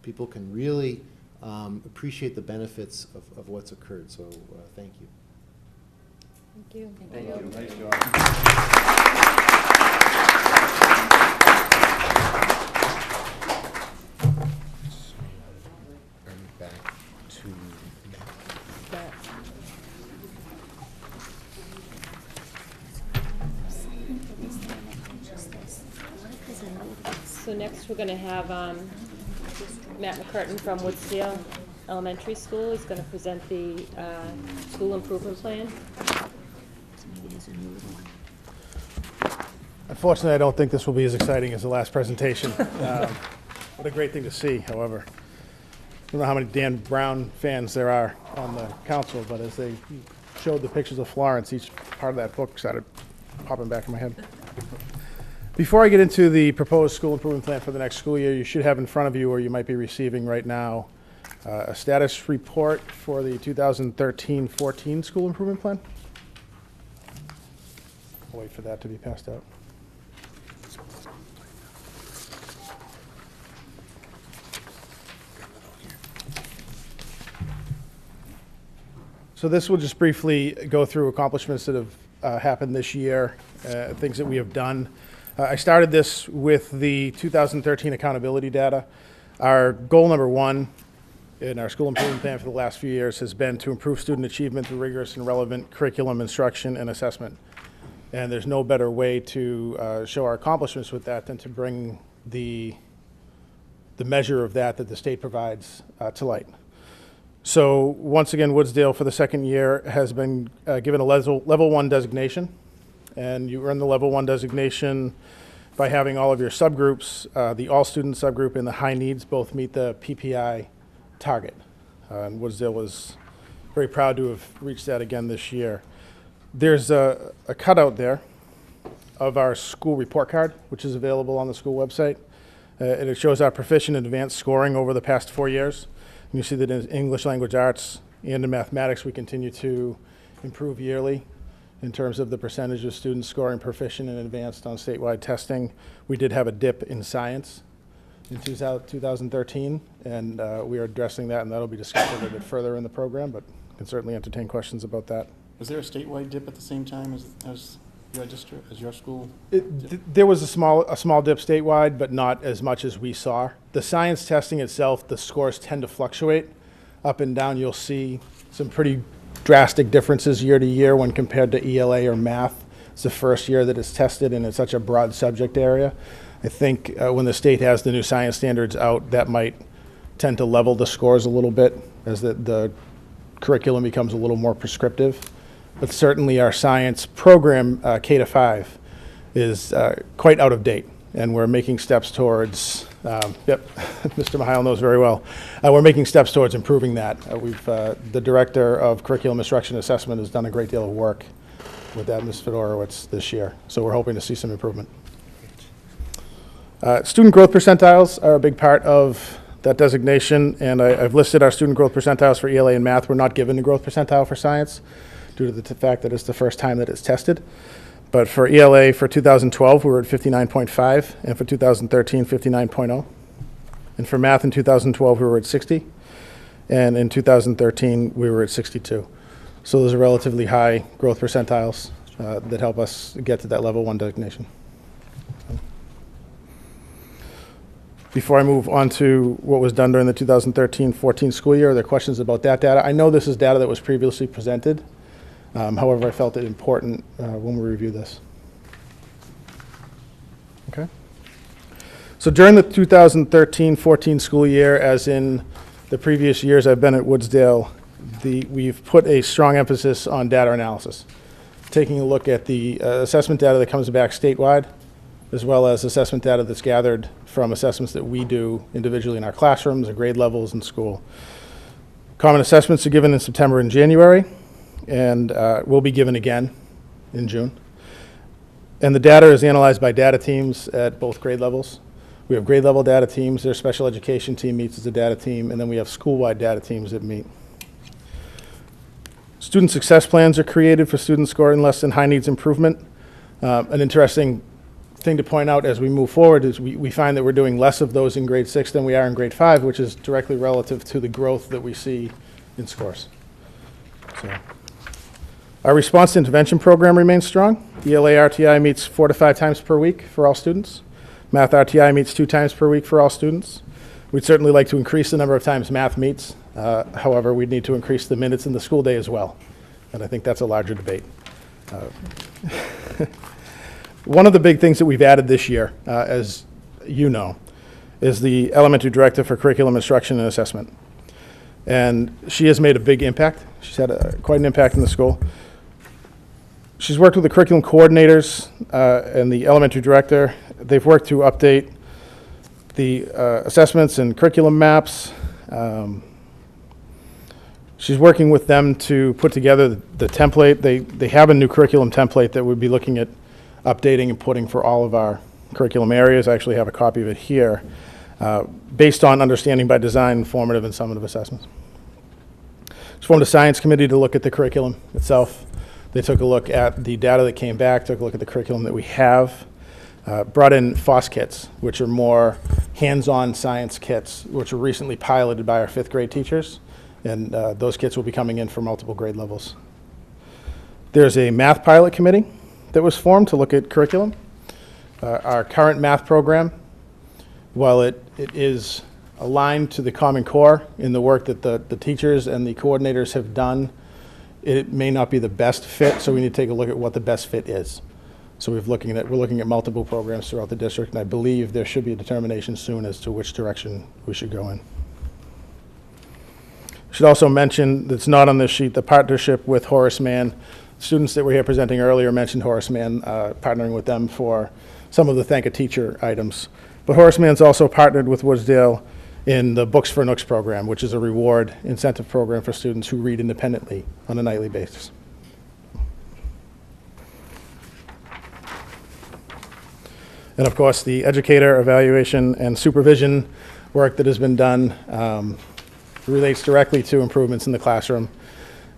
people can really appreciate the benefits of what's occurred. So thank you. Thank you. Thank you. Nice job. Back to So next we're going to have Matt McCurtain from Woodsdale Elementary School. He's going to present the school improvement plan. Unfortunately, I don't think this will be as exciting as the last presentation. What a great thing to see, however. I don't know how many Dan Brown fans there are on the council, but as they showed the pictures of Florence, each part of that book started popping back in my head. Before I get into the proposed school improvement plan for the next school year, you should have in front of you, or you might be receiving right now, a status report for the 2013-14 school improvement plan. I'll wait for that to be passed out. So this will just briefly go through accomplishments that have happened this year, things that we have done. I started this with the 2013 accountability data. Our goal number one in our school improvement plan for the last few years has been to improve student achievement through rigorous and relevant curriculum, instruction, and assessment. And there's no better way to show our accomplishments with that than to bring the measure of that the state provides to light. So once again, Woodsdale for the second year has been given a level 1 designation, and you earn the level 1 designation by having all of your subgroups, the all student subgroup and the high needs, both meet the PPI target. And Woodsdale was very proud to have reached that again this year. There's a cutout there of our school report card, which is available on the school website. And it shows our proficient and advanced scoring over the past 4 years. And you see that in English language arts and in mathematics, we continue to improve yearly in terms of the percentage of students scoring proficient and advanced on statewide testing. We did have a dip in science in 2013, and we are addressing that, and that'll be discussed a little bit further in the program, but can certainly entertain questions about that. Was there a statewide dip at the same time as your district, as your school? There was a small dip statewide, but not as much as we saw. The science testing itself, the scores tend to fluctuate up and down. You'll see some pretty drastic differences year to year when compared to ELA or math. It's the first year that it's tested, and it's such a broad subject area. I think when the state has the new science standards out, that might tend to level the scores a little bit as the curriculum becomes a little more prescriptive. But certainly our science program, K-5, is quite out of date, and we're making steps towards, yep, Mr. Mihail knows very well. We're making steps towards improving that. The Director of Curriculum Instruction Assessment has done a great deal of work with that, Ms. Fedorowicz, this year, so we're hoping to see some improvement. Student growth percentiles are a big part of that designation, and I've listed our student growth percentiles for ELA and math. We're not given a growth percentile for science due to the fact that it's the first time that it's tested. But for ELA for 2012, we were at 59.5, and for 2013, 59.0. And for math in 2012, we were at 60, and in 2013, we were at 62. So those are relatively high growth percentiles that help us get to that level 1 designation. Before I move on to what was done during the 2013-14 school year, are there questions about that data? I know this is data that was previously presented. However, I felt it important when we review this. Okay. So during the 2013-14 school year, as in the previous years I've been at Woodsdale, we've put a strong emphasis on data analysis, taking a look at the assessment data that comes back statewide, as well as assessment data that's gathered from assessments that we do individually in our classrooms and grade levels in school. Common assessments are given in September and January, and will be given again in June. And the data is analyzed by data teams at both grade levels. We have grade level data teams, their special education team meets as a data team, and then we have school-wide data teams that meet. Student success plans are created for students scoring less than high needs improvement. An interesting thing to point out as we move forward is we find that we're doing less of those in grade 6 than we are in grade 5, which is directly relative to the growth that we see in scores. So, our response to intervention program remains strong. ELA RTI meets 4 to 5 times per week for all students. Math RTI meets 2 times per week for all students. We'd certainly like to increase the number of times math meets. However, we'd need to increase the minutes in the school day as well. And I think that's a larger debate. One of the big things that we've added this year, as you know, is the elementary director for curriculum instruction and assessment. And she has made a big impact. She's had quite an impact in the school. She's worked with the curriculum coordinators and the elementary director. They've worked to update the assessments and curriculum maps. She's working with them to put together the template. They have a new curriculum template that we'd be looking at updating and putting for all of our curriculum areas. I actually have a copy of it here, based on understanding by design, formative, and summative assessments. She formed a science committee to look at the curriculum itself. They took a look at the data that came back, took a look at the curriculum that we have, brought in FOSS kits, which are more hands-on science kits, which were recently piloted by our 5th grade teachers, and those kits will be coming in for multiple grade levels. There's a math pilot committee that was formed to look at curriculum. Our current math program, while it is aligned to the Common Core in the work that the teachers and the coordinators have done, it may not be the best fit, so we need to take a look at what the best fit is. So we're looking at multiple programs throughout the district, and I believe there should be a determination soon as to which direction we should go in. I should also mention, that's not on this sheet, the partnership with Horace Mann. Students that were here presenting earlier mentioned Horace Mann, partnering with them for some of the Thank a Teacher items. But Horace Mann's also partnered with Woodsdale in the Books for Nooks program, which is a reward incentive program for students who read independently on a nightly basis. And of course, the educator evaluation and supervision work that has been done relates directly to improvements in the classroom.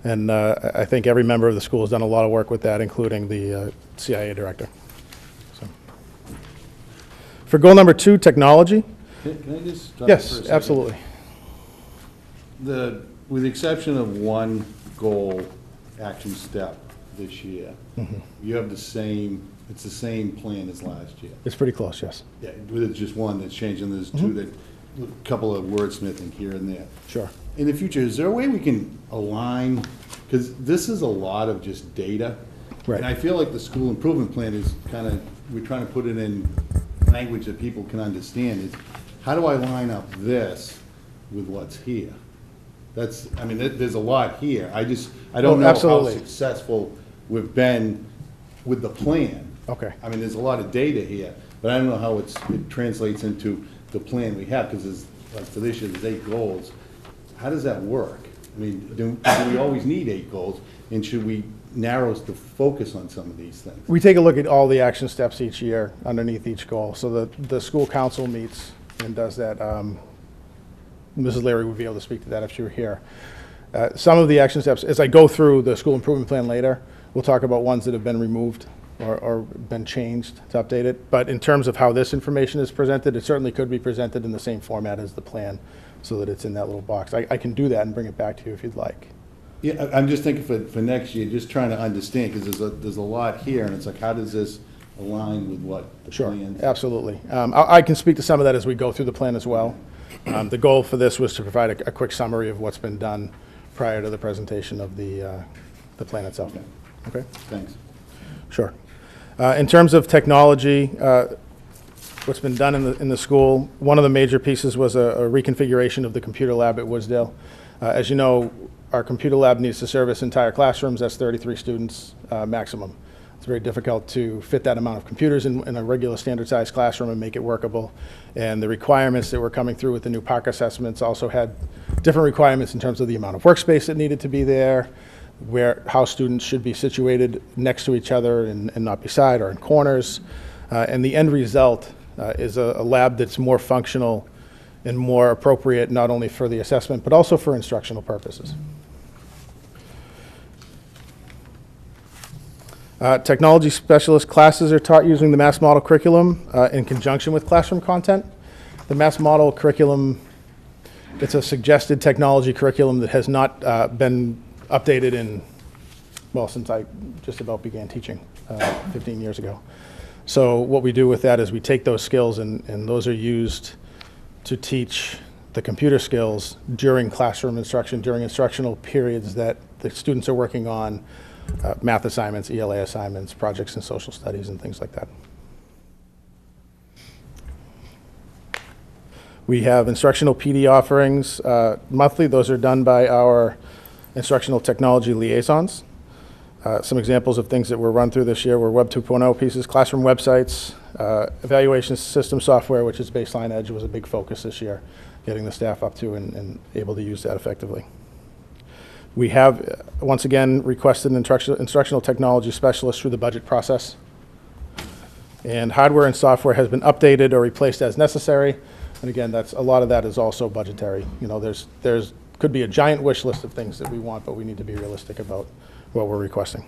And I think every member of the school has done a lot of work with that, including the CIA director. So. For goal number 2, technology. Can I just stop for a Yes, second? absolutely. With the exception of one goal action step this year, you have it's the same plan as last year. It's pretty close, yes. Yeah, with just one that's changing, there's two that, a couple of wordsmithing here and there. Sure. In the future, is there a way we can align, because this is a lot of just data. Right. And I feel like the school improvement plan is kind of, we're trying to put it in language that people can understand. How do I line up this with what's here. That's, I mean, there's a lot here. I don't know how absolutely. successful we've been with the plan. Okay. I mean, there's a lot of data here, but I don't know how it translates into the plan we have, because there's, like for this year, there's 8 goals. How does that work? I mean, do we always need 8 goals, and should we narrow the focus on some of these things? We take a look at all the action steps each year underneath each goal. So the school council meets and does that. Mrs. Leary would be able to speak to that if she were here. Some of the action steps, as I go through the school improvement plan later, we'll talk about ones that have been removed or been changed to update it. But in terms of how this information is presented, it certainly could be presented in the same format as the plan so that it's in that little box. I can do that and bring it back to you if you'd like. Yeah, I'm just thinking for next year, just trying to understand, because there's a lot here, and it's like, how does this align with what the plan? Sure, absolutely. I can speak to some of that as we go through the plan as well. The goal for this was to provide a quick summary of what's been done prior to the presentation of the plan itself. Okay? Thanks. Sure. In terms of technology, what's been done in the school, one of the major pieces was a reconfiguration of the computer lab at Woodsdale. As you know, our computer lab needs to service entire classrooms. That's 33 students maximum. It's very difficult to fit that amount of computers in a regular standard sized classroom and make it workable. And the requirements that were coming through with the new PARC assessments also had different requirements in terms of the amount of workspace that needed to be there, how students should be situated next to each other and not beside or in corners. And the end result is a lab that's more functional and more appropriate not only for the assessment but also for instructional purposes. Technology specialist classes are taught using the Mass Model curriculum in conjunction with classroom content. The Mass Model curriculum, it's a suggested technology curriculum that has not been updated since I just about began teaching 15 years ago. So what we do with that is we take those skills and those are used to teach the computer skills during classroom instruction, during instructional periods that the students are working on math assignments, ELA assignments, projects in social studies, and things like that. We have instructional PD offerings monthly. Those are done by our instructional technology liaisons. Some examples of things that were run through this year were Web 2.0 pieces, classroom websites, evaluation system software, which is Baseline Edge, was a big focus this year, getting the staff up to and able to use that effectively. We have, once again, requested an instructional technology specialist through the budget process. And hardware and software has been updated or replaced as necessary. And again, a lot of that is also budgetary. You know, there's could be a giant wish list of things that we want, but we need to be realistic about what we're requesting.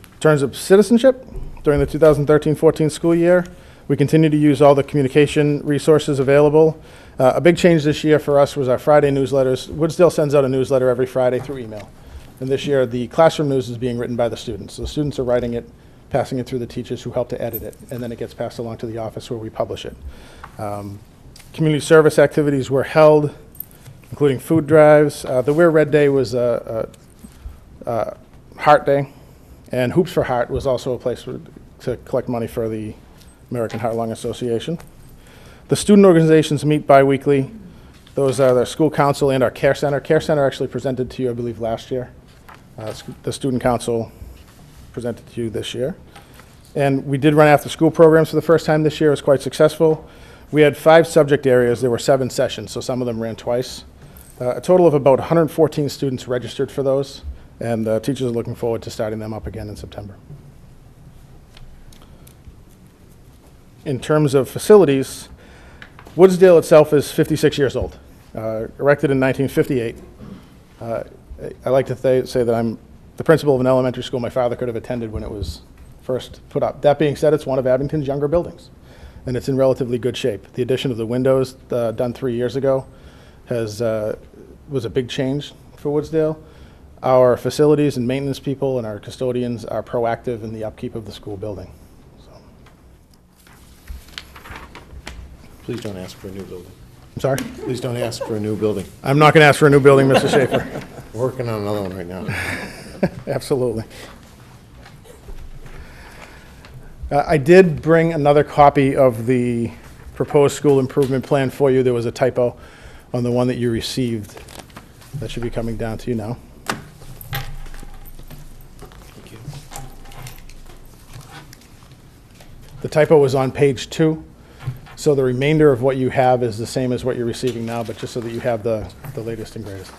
In terms of citizenship, during the 2013-14 school year, we continue to use all the communication resources available. A big change this year for us was our Friday newsletters. Woodsdale sends out a newsletter every Friday through email. And this year, the classroom news is being written by the students. So the students are writing it, passing it through the teachers who help to edit it, and then it gets passed along to the office where we publish it. Community service activities were held, including food drives. The Wear Red Day was Heart Day, and Hoops for Heart was also a place to collect money for the American Heart Lung Association. The student organizations meet bi-weekly. Those are the school council and our care center. Care center actually presented to you, I believe, last year. The student council presented to you this year. And we did run after school programs for the first time this year. It was quite successful. We had 5 subject areas. There were 7 sessions, so some of them ran twice. A total of about 114 students registered for those, and teachers are looking forward to starting them up again in September. In terms of facilities, Woodsdale itself is 56 years old, erected in 1958. I like to say that I'm the principal of an elementary school my father could have attended when it was first put up. That being said, it's one of Abington's younger buildings, and it's in relatively good shape. The addition of the windows done 3 years ago was a big change for Woodsdale. Our facilities and maintenance people and our custodians are proactive in the upkeep of the school building. Please don't ask for a new building. I'm sorry? Please don't ask for a new building. I'm not going to ask for a new building, Mr. Schaefer. We're working on another one right now. Absolutely. I did bring another copy of the proposed school improvement plan for you. There was a typo on the one that you received. That should be coming down to you now. Thank you. The typo was on page 2. So the remainder of what you have is the same as what you're receiving now, but just so that you have the latest and greatest.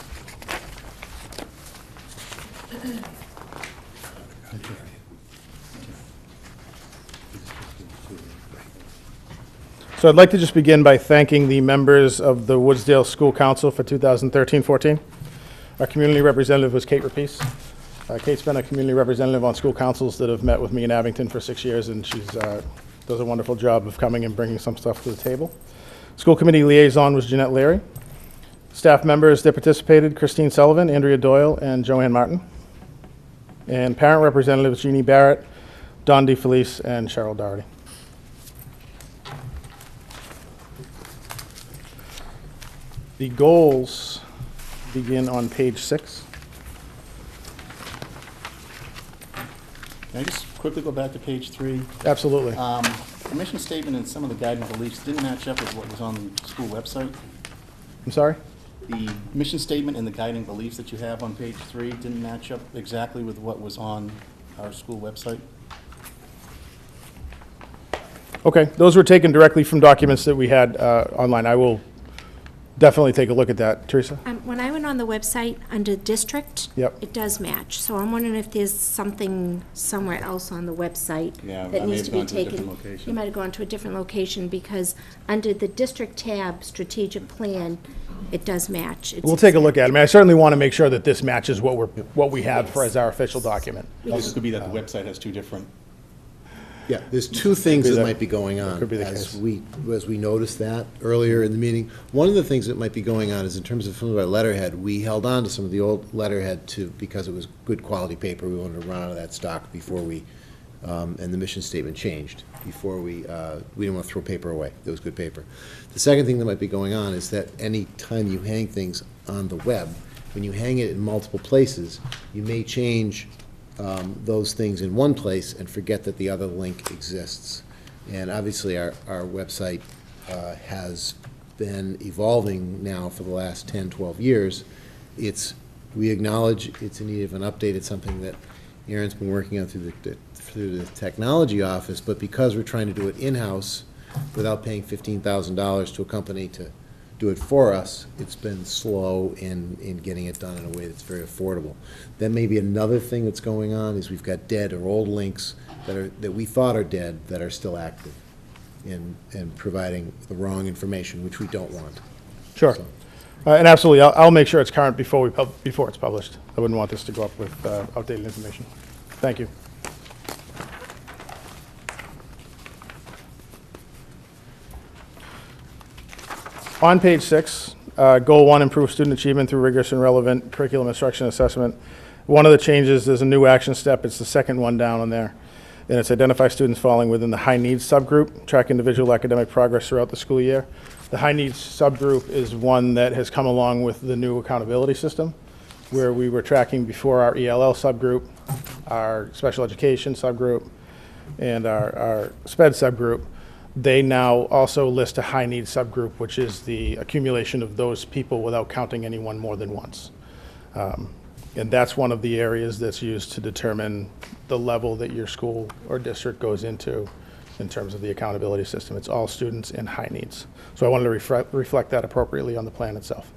So I'd like to just begin by thanking the members of the Woodsdale School Council for 2013-14. Our community representative was Kate Rapice. Kate's been a community representative on school councils that have met with me in Abington for 6 years, and she's does a wonderful job of coming and bringing some stuff to the table. School committee liaison was Jeanette Leary. Staff members that participated, Christine Sullivan, Andrea Doyle, and Joanne Martin. And parent representatives, Jeannie Barrett, Don DeFelice, and Cheryl Doherty. The goals begin on page 6. Can I just quickly go back to page 3? Absolutely. The mission statement and some of the guiding beliefs didn't match up with what was on the school website. I'm sorry? The mission statement and the guiding beliefs that you have on page 3 didn't match up exactly with what was on our school website. Okay, those were taken directly from documents that we had online. I will definitely take a look at that. Teresa? When I went on the website under district, Yep. it does match. So I'm wondering if there's something somewhere else on the website Yeah, I that may needs have to be gone to a taken. different location. You might have gone to a different location because under the district tab, strategic plan, it does match. It's We'll take a look at it. I mean, I certainly want to make sure that this matches what we have for as our official document. Also, it could be that the website has two different. Yeah, there's two things Could be that that- might be going on. could be the as case. we noticed that earlier in the meeting. One of the things that might be going on is in terms of some of our letterhead, we held on to some of the old letterhead because it was good quality paper. We wanted to run out of that stock before we, and the mission statement changed. Before we didn't want to throw paper away. It was good paper. The second thing that might be going on is that any time you hang things on the web, when you hang it in multiple places, you may change those things in one place and forget that the other link exists. And obviously, our website has been evolving now for the last 10, 12 years. We acknowledge it's in need of an update. It's something that Aaron's been working on through the technology office, but because we're trying to do it in-house without paying $15,000 to a company to do it for us, it's been slow in getting it done in a way that's very affordable. Then maybe another thing that's going on is we've got dead or old links that we thought are dead that are still active and providing the wrong information, which we don't want. Sure. So- And absolutely, I'll make sure it's current before it's published. I wouldn't want this to go up with outdated information. Thank you. On page 6, Goal 1, improve student achievement through rigorous and relevant curriculum instruction assessment. One of the changes, there's a new action step. It's the second one down on there. And it's identify students falling within the high needs subgroup, track individual academic progress throughout the school year. The high needs subgroup is one that has come along with the new accountability system, where we were tracking before our ELL subgroup, our special education subgroup, and our SPED subgroup. They now also list a high needs subgroup, which is the accumulation of those people without counting anyone more than once. And that's one of the areas that's used to determine the level that your school or district goes into in terms of the accountability system. It's all students in high needs. So I wanted to reflect that appropriately on the plan itself.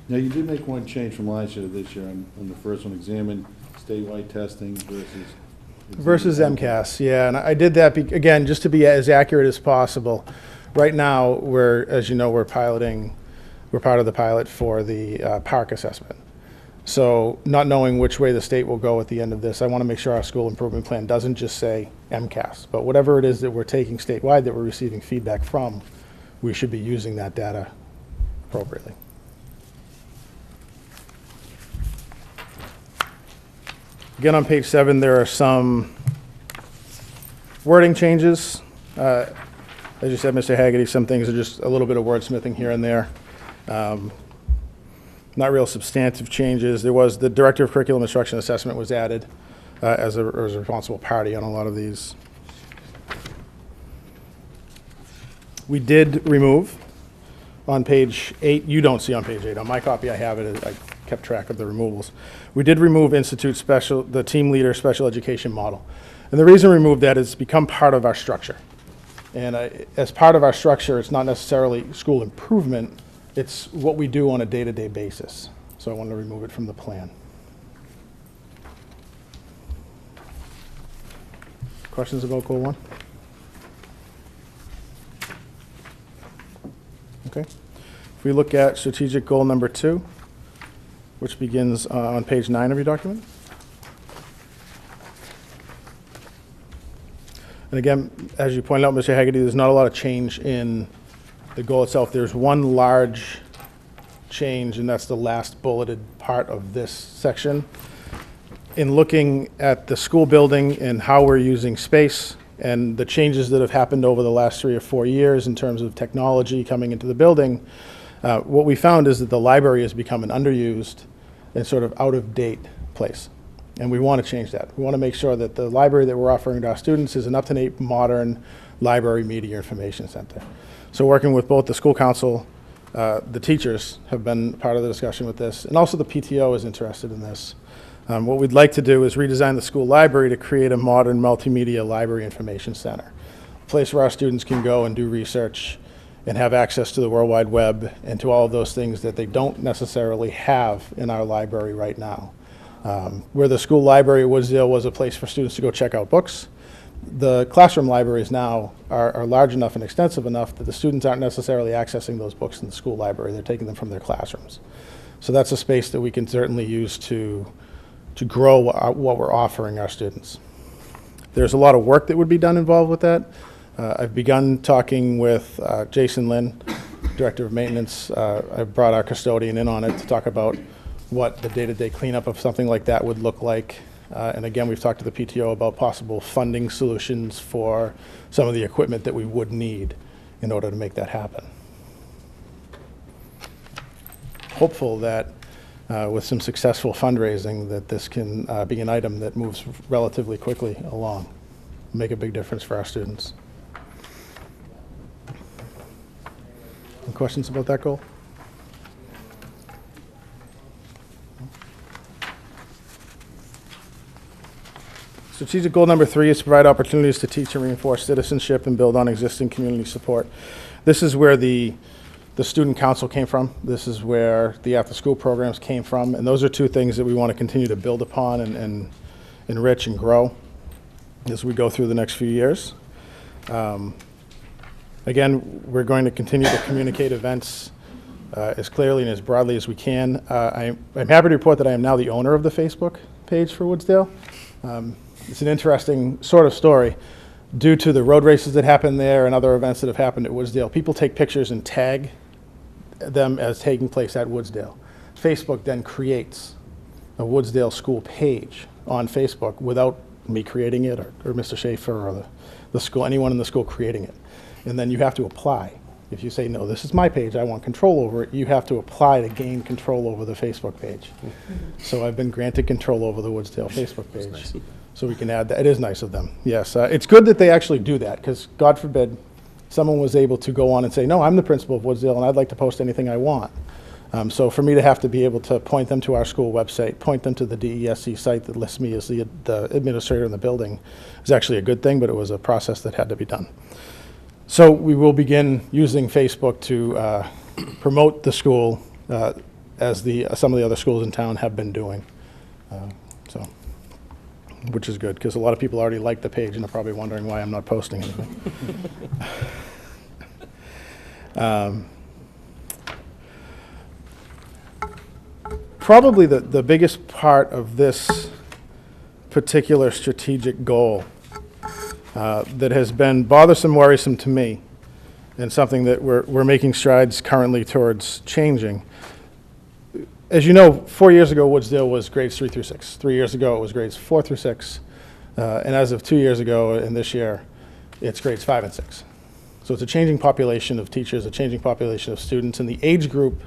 Now, you did make one change from last year to this year on the first one, examine statewide testing Versus MCAS, yeah, and I did that, again, just to be as accurate as possible. Right now, as you know, we're part of the pilot for the park assessment. So not knowing which way the state will go at the end of this, I want to make sure our school improvement plan doesn't just say MCAS, but whatever it is that we're taking statewide that we're receiving feedback from, we should be using that data appropriately. Again, on page 7, there are some wording changes. As you said, Mr. Hagerty, some things are just a little bit of wordsmithing here and there. Not real substantive changes. There was the Director of Curriculum Instruction Assessment was added as a responsible party on a lot of these. We did remove on page 8, you don't see on page 8, on my copy I have it, I kept track of the removals. We did remove the team leader special education model. And the reason we removed that is it's become part of our structure. And as part of our structure, it's not necessarily school improvement, it's what we do on a day-to-day basis. So I wanted to remove it from the plan. Questions about goal 1? Okay. If we look at strategic goal number 2, which begins on page 9 of your document. And again, as you pointed out, Mr. Haggerty, there's not a lot of change in the goal itself. There's one large change, and that's the last bulleted part of this section. In looking at the school building and how we're using space and the changes that have happened over the last 3 or 4 years in terms of technology coming into the building, what we found is that the library has become an underused and sort of out-of-date place. And we want to change that. We want to make sure that the library that we're offering to our students is an up-to-date, modern library media information center. So working with both the school council, the teachers have been part of the discussion with this, and also the PTO is interested in this. What we'd like to do is redesign the school library to create a modern multimedia library information center, a place where our students can go and do research and have access to the World Wide Web and to all of those things that they don't necessarily have in our library right now. Where the school library at Woodsdale was a place for students to go check out books, the classroom libraries now are large enough and extensive enough that the students aren't necessarily accessing those books in the school library. They're taking them from their classrooms. So that's a space that we can certainly use to grow what we're offering our students. There's a lot of work that would be done involved with that. I've begun talking with Jason Lynn, Director of Maintenance. I've brought our custodian in on it to talk about what the day-to-day cleanup of something like that would look like. And again, we've talked to the PTO about possible funding solutions for some of the equipment that we would need in order to make that happen. Hopeful that with some successful fundraising that this can be an item that moves relatively quickly along, make a big difference for our students. Any questions about that goal? Strategic goal number 3 is to provide opportunities to teach and reinforce citizenship and build on existing community support. This is where the student council came from. This is where the after-school programs came from. And those are 2 things that we want to continue to build upon and enrich and grow as we go through the next few years. Again, we're going to continue to communicate events as clearly and as broadly as we can. I'm happy to report that I am now the owner of the Facebook page for Woodsdale. It's an interesting sort of story. Due to the road races that happen there and other events that have happened at Woodsdale, people take pictures and tag them as taking place at Woodsdale. Facebook then creates a Woodsdale school page on Facebook without me creating it or Mr. Schaefer or the school, anyone in the school creating it. And then you have to apply. If you say, no, this is my page, I want control over it, you have to apply to gain control over the Facebook page. So I've been granted control over the Woodsdale Facebook page. Nice. So we can add that. It is nice of them, yes. It's good that they actually do that, because God forbid someone was able to go on and say, no, I'm the principal of Woodsdale and I'd like to post anything I want. So for me to have to be able to point them to our school website, point them to the DESC site that lists me as the administrator in the building is actually a good thing, but it was a process that had to be done. So we will begin using Facebook to promote the school as some of the other schools in town have been doing. Which is good, because a lot of people already like the page and are probably wondering why I'm not posting anything. Probably the biggest part of this particular strategic goal that has been bothersome, worrisome to me, and something that we're making strides currently towards changing. As you know, 4 years ago, Woodsdale was grades 3 through 6. 3 years ago, it was grades 4 through 6. And as of 2 years ago and this year, it's grades 5 and 6. So it's a changing population of teachers, a changing population of students, and the age group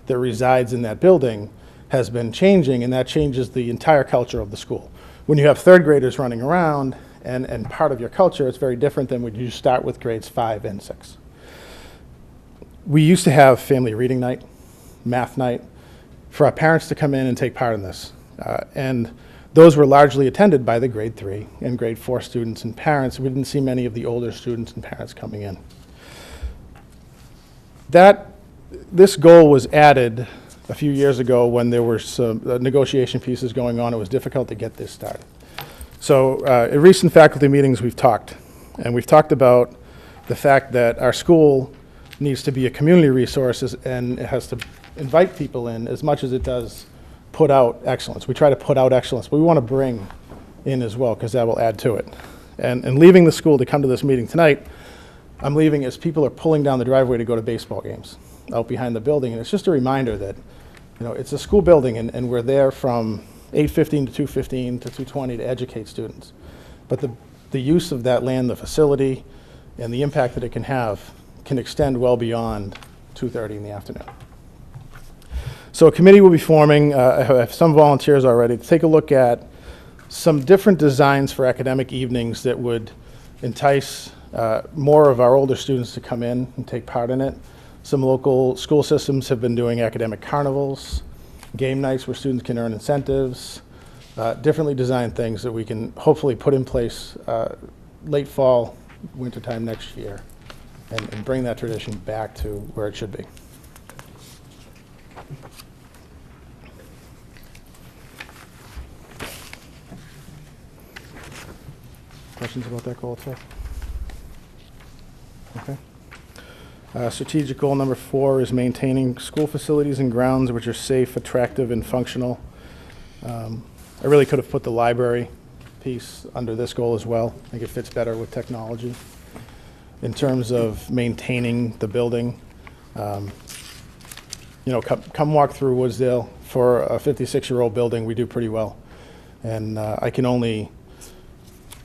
that resides in that building has been changing, and that changes the entire culture of the school. When you have third graders running around and part of your culture, it's very different than when you start with grades 5 and 6. We used to have family reading night, math night, for our parents to come in and take part in this. And those were largely attended by the grade 3 and grade 4 students and parents. We didn't see many of the older students and parents coming in. This goal was added a few years ago when there were some negotiation pieces going on. It was difficult to get this started. So at recent faculty meetings, we've talked about the fact that our school needs to be a community resource and it has to invite people in as much as it does put out excellence. We try to put out excellence, but we want to bring in as well because that will add to it. And leaving the school to come to this meeting tonight, I'm leaving as people are pulling down the driveway to go to baseball games out behind the building. And it's just a reminder that, it's a school building and we're there from 8:15 to 2:15 to 2:20 to educate students. But the use of that land, the facility, and the impact that it can have can extend well beyond 2:30 in the afternoon. So a committee will be forming. I have some volunteers already to take a look at some different designs for academic evenings that would entice more of our older students to come in and take part in it. Some local school systems have been doing academic carnivals, game nights where students can earn incentives, differently designed things that we can hopefully put in place late fall, wintertime next year, and bring that tradition back to where it should be. Questions about that goal itself? Okay. Strategic goal number 4 is maintaining school facilities and grounds which are safe, attractive, and functional. I really could have put the library piece under this goal as well. I think it fits better with technology. In terms of maintaining the building, come walk through Woodsdale. For a 56-year-old building, we do pretty well. And I can only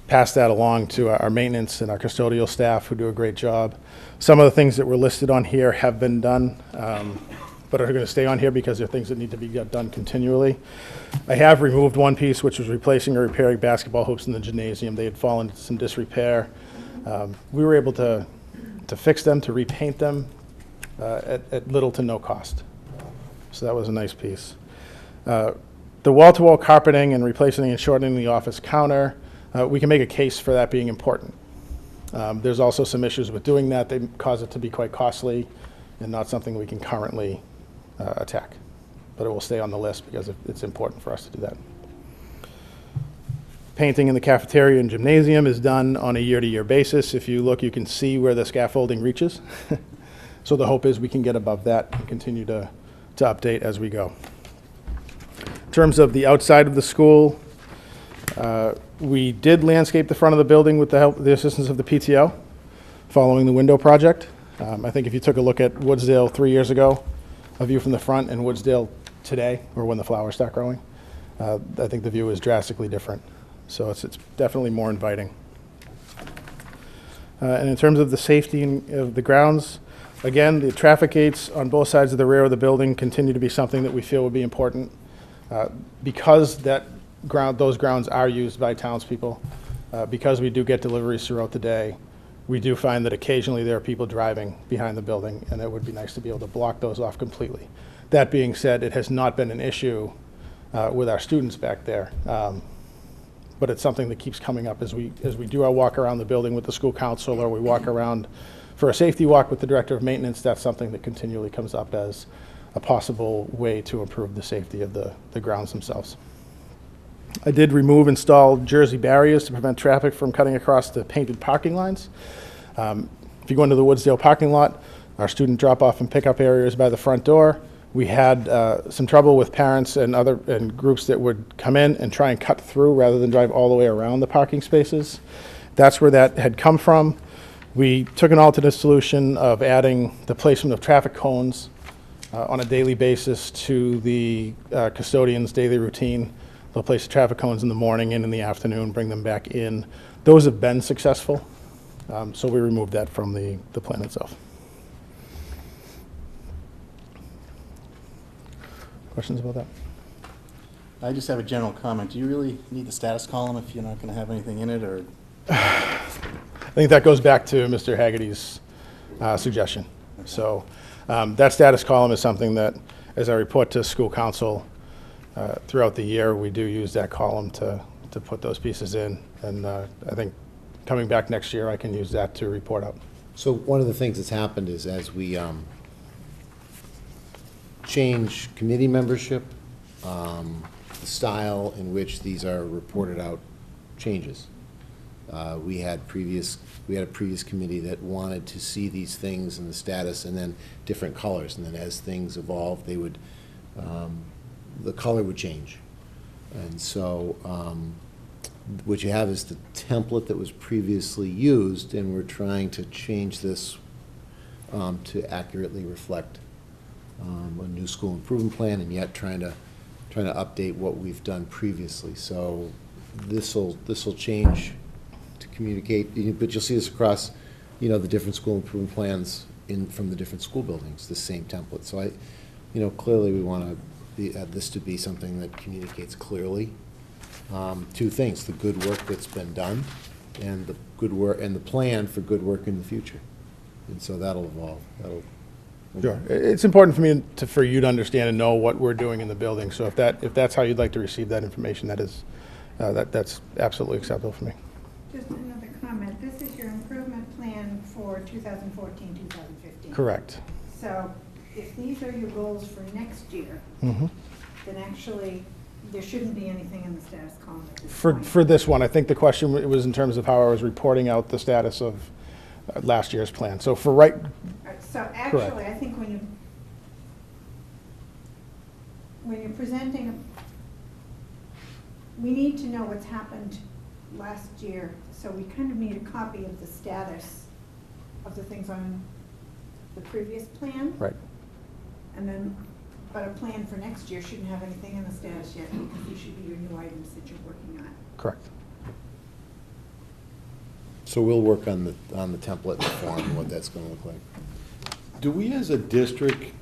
pass that along to our maintenance and our custodial staff who do a great job. Some of the things that were listed on here have been done, but are going to stay on here because they're things that need to be done continually. I have removed one piece, which was replacing or repairing basketball hoops in the gymnasium. They had fallen into some disrepair. We were able to fix them, to repaint them at little to no cost. So that was a nice piece. The wall-to-wall carpeting and replacing and shortening the office counter, we can make a case for that being important. There's also some issues with doing that. They cause it to be quite costly and not something we can currently attack. But it will stay on the list because it's important for us to do that. Painting in the cafeteria and gymnasium is done on a year-to-year basis. If you look, you can see where the scaffolding reaches. So the hope is we can get above that and continue to update as we go. In terms of the outside of the school, we did landscape the front of the building with the assistance of the PTO following the window project. I think if you took a look at Woodsdale 3 years ago, a view from the front, and Woodsdale today, or when the flowers start growing, I think the view is drastically different. So it's definitely more inviting. And in terms of the safety of the grounds, again, the traffic gates on both sides of the rear of the building continue to be something that we feel would be important. Because those grounds are used by townspeople, because we do get deliveries throughout the day, we do find that occasionally there are people driving behind the building, and it would be nice to be able to block those off completely. That being said, it has not been an issue with our students back there, but it's something that keeps coming up as we do our walk around the building with the school council, or we walk around for a safety walk with the director of maintenance. That's something that continually comes up as a possible way to improve the safety of the grounds themselves. I did install jersey barriers to prevent traffic from cutting across the painted parking lines. If you go into the Woodsdale parking lot, our student drop-off and pickup areas by the front door, we had some trouble with parents and groups that would come in and try and cut through rather than drive all the way around the parking spaces. That's where that had come from. We took an alternate solution of adding the placement of traffic cones on a daily basis to the custodian's daily routine. They'll place the traffic cones in the morning and in the afternoon, bring them back in. Those have been successful, so we removed that from the plan itself. Questions about that? I just have a general comment. Do you really need the status column if you're not going to have anything in it, or? I think that goes back to Mr. Haggerty's suggestion. So that status column is something that, as I report to school council throughout the year, we do use that column to put those pieces in. And I think coming back next year, I can use that to report out. So one of the things that's happened is as we change committee membership, the style in which these are reported out changes. We had a previous committee that wanted to see these things in the status and then different colors, and then as things evolved, they would, the color would change. And so what you have is the template that was previously used, and we're trying to change this to accurately reflect a new school improvement plan, and yet trying to update what we've done previously. So this'll change to communicate, but you'll see this across, the different school improvement plans from the different school buildings, the same template. So clearly we want this to be something that communicates clearly. Two things: the good work that's been done, and the good work and the plan for good work in the future. And so that'll evolve. Sure. It's important for you to understand and know what we're doing in the building. So if that's how you'd like to receive that information, that's absolutely acceptable for me. Just another comment. This is your improvement plan for 2014, 2015. Correct. So if these are your goals for next year, Mm-hmm. then actually there shouldn't be anything in the status column at this For point. for this one, I think the question was in terms of how I was reporting out the status of last year's plan. So for right. So actually, Correct. I think when you're presenting, we need to know what's happened last year. So we kind of need a copy of the status of the things on the previous plan. Right. And then, but a plan for next year shouldn't have anything in the status yet, because these should be your new items that you're working on. Correct. So we'll work on the template and the form and what that's going to look like. Do we as a district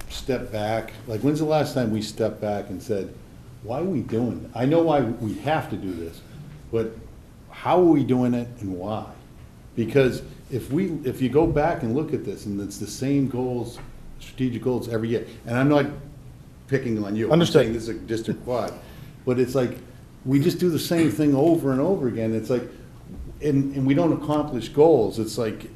step back? Like, when's the last time we stepped back and said, why are we doing it? I know why we have to do this, but how are we doing it and why? Because if you go back and look at this, and it's the same goals, strategic goals every year, and I'm not picking on you. Understood. I'm saying this is a district quad, but it's like, we just do the same thing over and over again. It's like, and we don't accomplish goals. It's like,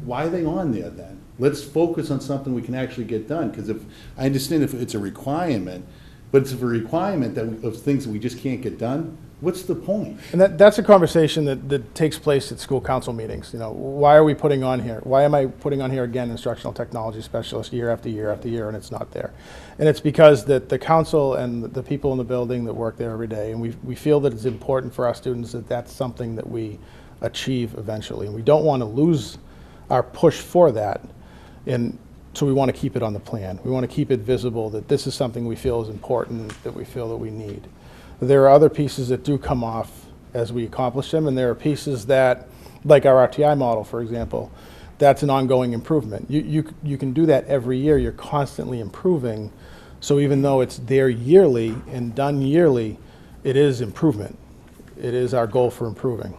why are they on there then? Let's focus on something we can actually get done, because I understand if it's a requirement, but it's a requirement of things that we just can't get done, what's the point? And that's a conversation that takes place at school council meetings. Why are we putting on here? Why am I putting on here again instructional technology specialist year after year after year, and it's not there? And it's because that the council and the people in the building that work there every day, and we feel that it's important for our students that that's something that we achieve eventually. And we don't want to lose our push for that. And so we want to keep it on the plan. We want to keep it visible that this is something we feel is important, that we feel that we need. There are other pieces that do come off as we accomplish them, and there are pieces that, like our RTI model, for example, that's an ongoing improvement. You can do that every year. You're constantly improving. So even though it's there yearly and done yearly, it is improvement. It is our goal for improving.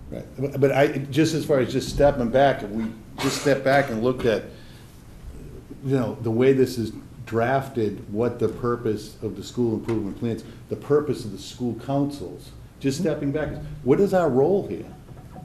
Right. But just as far as just stepping back, if we just step back and looked at, the way this is drafted, what the purpose of the school improvement plans, the purpose of the school councils, just stepping back, what is our role here?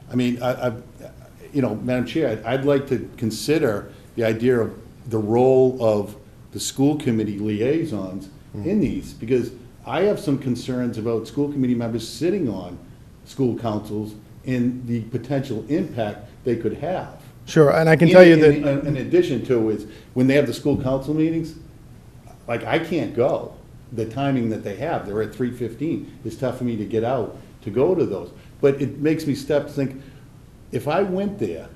I mean, Madam Chair, I'd like to consider the idea of the role of the school committee liaisons in these, because I have some concerns about school committee members sitting on school councils and the potential impact they could have. Sure, and I can tell you that. In addition to is, when they have the school council meetings, like, I can't go. The timing that they have, they're at 3:15. It's tough for me to get out to go to those. But it makes me step to think, if I went there,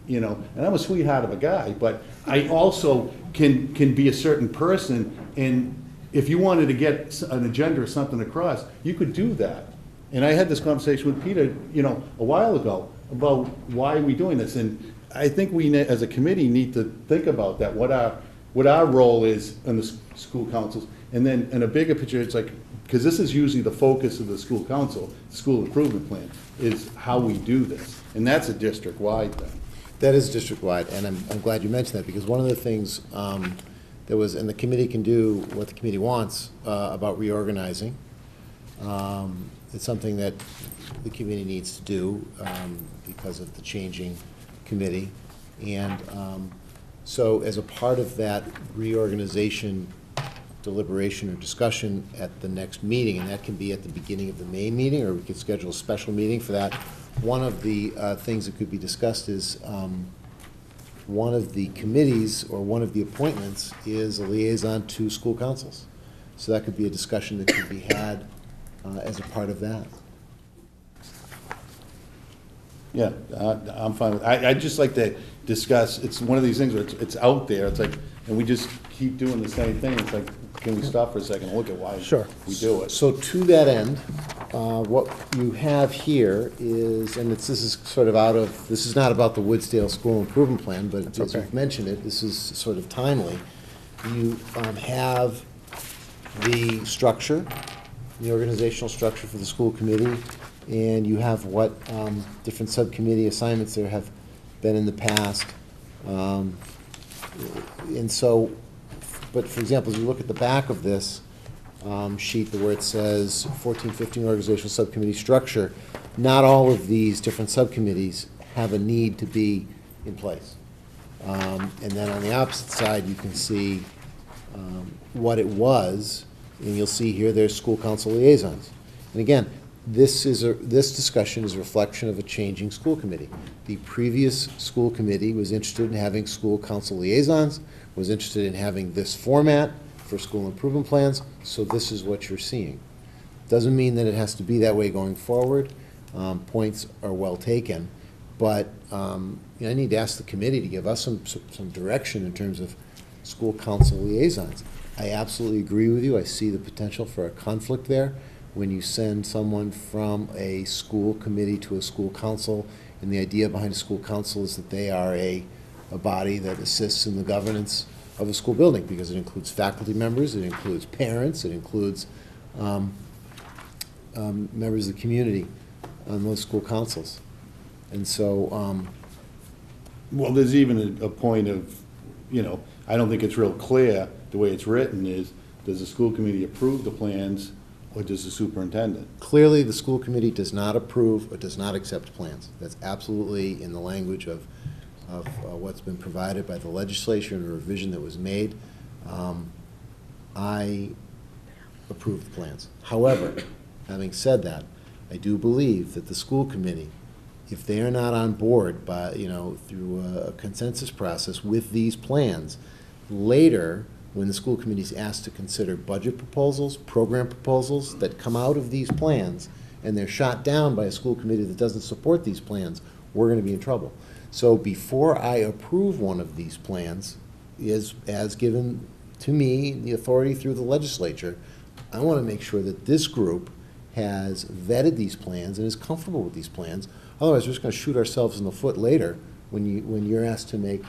and I'm a sweetheart of a guy, but I also can be a certain person, and if you wanted to get an agenda or something across, you could do that. And I had this conversation with Peter, a while ago, about why are we doing this? And I think we, as a committee, need to think about that, what our role is in the school councils, And then in a bigger picture, it's like, because this is usually the focus of the school council, school improvement plan, is how we do this. And that's a district-wide thing. That is district-wide, and I'm glad you mentioned that, because one of the things that was, and the committee can do what the committee wants about reorganizing. It's something that the committee needs to do because of the changing committee. And so as a part of that reorganization deliberation or discussion at the next meeting, and that can be at the beginning of the May meeting, or we could schedule a special meeting for that. One of the things that could be discussed is one of the committees or one of the appointments is a liaison to school councils. So that could be a discussion that could be had as a part of that. Yeah, I'm fine with, I'd just like to discuss, it's one of these things where it's out there, it's like, and we just keep doing the same thing, it's like, can we stop for a second and look at why Sure. we do it? So to that end, what you have here is, and this is sort of out of, this is not about the Woodsdale School Improvement Plan, but as okay. you've mentioned it, this is sort of timely. You have the structure, the organizational structure for the school committee, and you have what different subcommittee assignments there have been in the past. And so, but for example, as you look at the back of this sheet where it says 14-15 organizational subcommittee structure, not all of these different subcommittees have a need to be in place. And then on the opposite side, you can see what it was, and you'll see here there's school council liaisons. And again, this discussion is a reflection of a changing school committee. The previous school committee was interested in having school council liaisons, was interested in having this format for school improvement plans, so this is what you're seeing. Doesn't mean that it has to be that way going forward. Points are well taken, but I need to ask the committee to give us some direction in terms of school council liaisons. I absolutely agree with you. I see the potential for a conflict there when you send someone from a school committee to a school council, and the idea behind a school council is that they are a body that assists in the governance of a school building, because it includes faculty members, it includes parents, it includes members of the community on those school councils. And so, Well, there's even a point of, I don't think it's real clear, the way it's written is, does the school committee approve the plans, or does the superintendent? clearly, the school committee does not approve or does not accept plans. That's absolutely in the language of what's been provided by the legislature and a revision that was made. I approve the plans. However, having said that, I do believe that the school committee, if they are not on board by, through a consensus process with these plans, later, when the school committee is asked to consider budget proposals, program proposals that come out of these plans, and they're shot down by a school committee that doesn't support these plans, we're going to be in trouble. So before I approve one of these plans, as given to me the authority through the legislature, I want to make sure that this group has vetted these plans and is comfortable with these plans. Otherwise, we're just going to shoot ourselves in the foot later when you're asked to make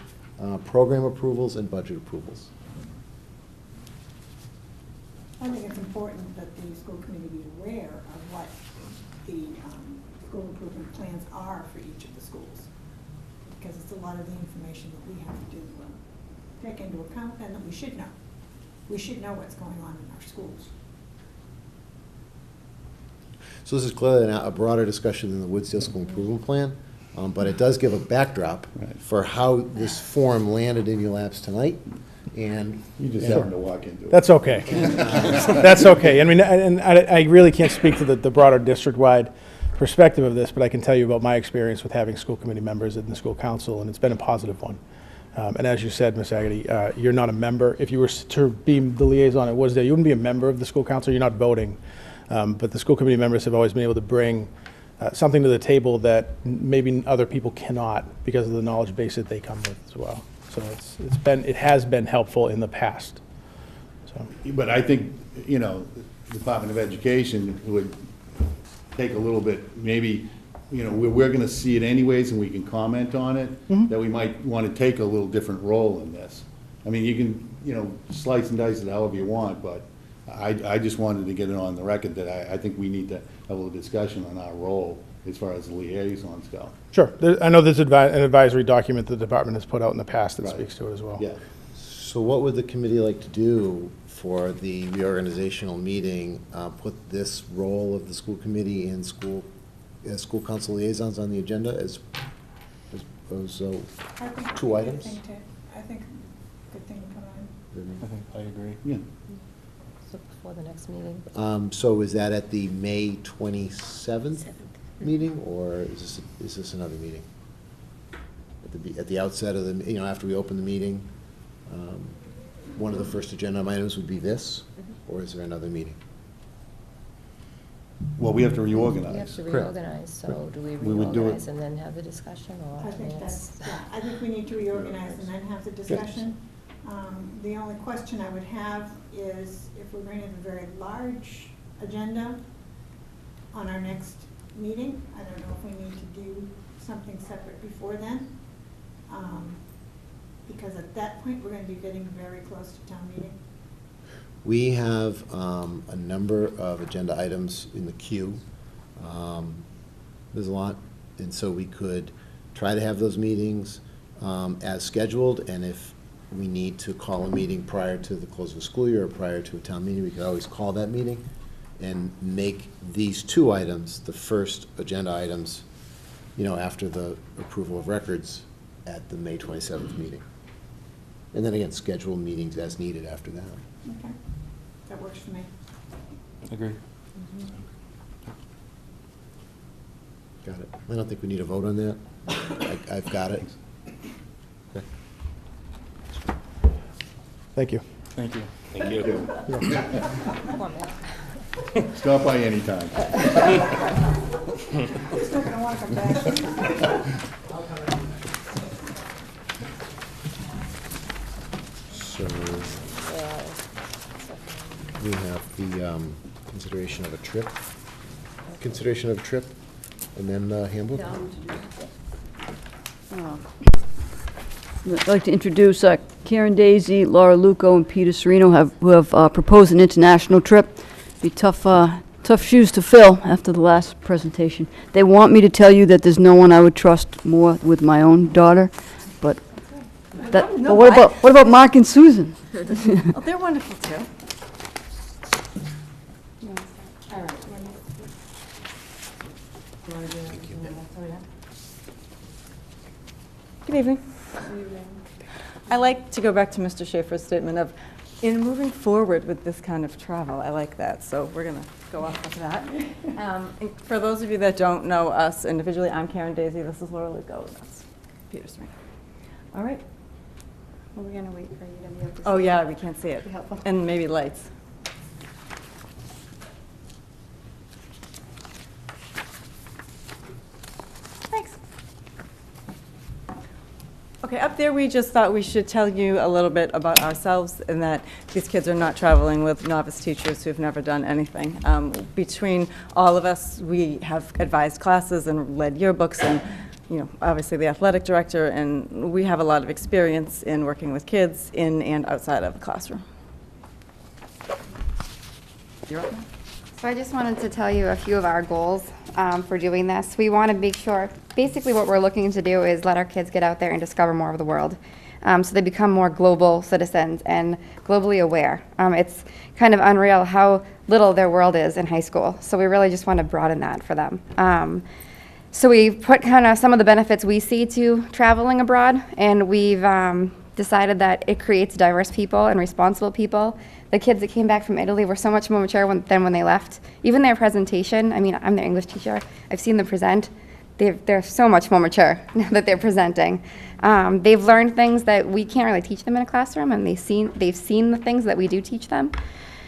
program approvals and budget approvals. I think it's important that the school committee be aware of what the school improvement plans are for each of the schools, because it's a lot of the information that we have to take into account and that we should know. We should know what's going on in our schools. So this is clearly a broader discussion than the Woodsdale School Improvement Plan, but it does give a backdrop for how this form landed in your laps tonight. And You just happen to walk into it. That's okay. That's okay. I mean, and I really can't speak to the broader district-wide perspective of this, but I can tell you about my experience with having school committee members in the school council, and it's been a positive one. And as you said, Ms. Agati, you're not a member. If you were to be the liaison at Woodsdale, you wouldn't be a member of the school council. You're not voting. But the school committee members have always been able to bring something to the table that maybe other people cannot because of the knowledge base that they come with as well. So it has been helpful in the past. So. But I think, the Department of Education would take a little bit, maybe, we're gonna see it anyways and we can comment on it, that we might wanna take a little different role in this. I mean, you can, slice and dice it however you want, but I just wanted to get it on the record that I think we need to have a little discussion on our role as far as the liaisons go. Sure. I know there's an advisory document the department has put out in the past that Right. speaks to it as well. Yeah. So what would the committee like to do for the reorganizational meeting? Put this role of the school committee and school council liaisons on the agenda as those I think two it's a good items? thing I think good thing to put on. I agree. Yeah. So before the next meeting. So is that at the May 27th meeting, or is this another meeting? At the outset of the, after we open the meeting, one of the first agenda items would be this, or is there another meeting? Well, we have to reorganize. We have to Correct. reorganize, so do we We would do it- reorganize and then have the discussion, or? I think it's- I think we need to reorganize and then have the discussion. The only question I would have is if we're going to have a very large agenda on our next meeting, I don't know if we need to do something separate before then. Because at that point, we're going to be getting very close to town meeting. We have a number of agenda items in the queue. There's a lot, and so we could try to have those meetings as scheduled, and if we need to call a meeting prior to the close of the school year or prior to a town meeting, we could always call that meeting and make these two items the first agenda items, after the approval of records at the May 27th meeting. And then again, schedule meetings as needed after that. Okay, that works for me. Agree. Got it. I don't think we need a vote on that. I've got it. Okay. Thank you. Thank you. Thank you. Come on, Matt. Stop by anytime. He's not gonna wanna come back. So we have the consideration of a trip, and then handbook. I'd like to introduce Karen Daisy, Laura Luco, and Peter Serino who have proposed an international trip. Be tough shoes to fill after the last presentation. They want me to tell you that there's no one I would trust more with my own daughter, but but what about Mark and Susan? Oh, they're wonderful too. All right. Good evening. I like to go back to Mr. Schaefer's statement of, in moving forward with this kind of travel, I like that, so we're going to go off of that. And for those of you that don't know us individually, I'm Karen Daisy, this is Laura Luco, and that's Peter Smith. All right. Are we going to wait for you to be able to see? Oh, yeah, we can't see it. Be helpful. And maybe lights. Thanks. Okay, up there, we just thought we should tell you a little bit about ourselves and that these kids are not traveling with novice teachers who've never done anything. Between all of us, we have advised classes and led yearbooks and, obviously the athletic director, and we have a lot of experience in working with kids in and outside of the classroom. You're up. So I just wanted to tell you a few of our goals for doing this. We want to make sure, basically what we're looking to do is let our kids get out there and discover more of the world. So they become more global citizens and globally aware. It's kind of unreal how little their world is in high school. So we really just want to broaden that for them. So we put kind of some of the benefits we see to traveling abroad, and we've decided that it creates diverse people and responsible people. The kids that came back from Italy were so much more mature than when they left. Even their presentation, I mean, I'm their English teacher. I've seen them present. They're so much more mature now that they're presenting. They've learned things that we can't really teach them in a classroom, and they've seen the things that we do teach them.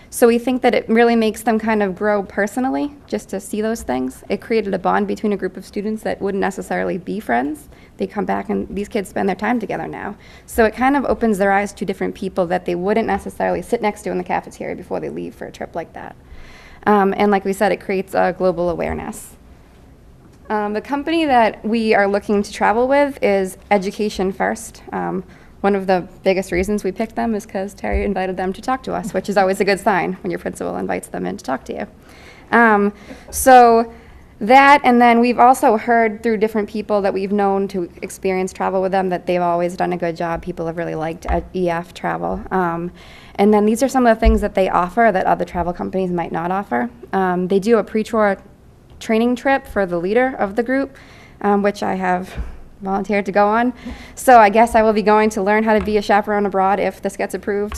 So we think that it really makes them kind of grow personally, just to see those things. It created a bond between a group of students that wouldn't necessarily be friends. They come back and these kids spend their time together now. So it kind of opens their eyes to different people that they wouldn't necessarily sit next to in the cafeteria before they leave for a trip like that. And like we said, it creates a global awareness. The company that we are looking to travel with is Education First. one of the biggest reasons we picked them is because Terry invited them to talk to us, which is always a good sign when your principal invites them in to talk to you. So that, and then we've also heard through different people that we've known to experience travel with them that they've always done a good job. People have really liked EF travel. And then these are some of the things that they offer that other travel companies might not offer. They do a pre-tour training trip for the leader of the group, which I have volunteered to go on. So I guess I will be going to learn how to be a chaperone abroad if this gets approved.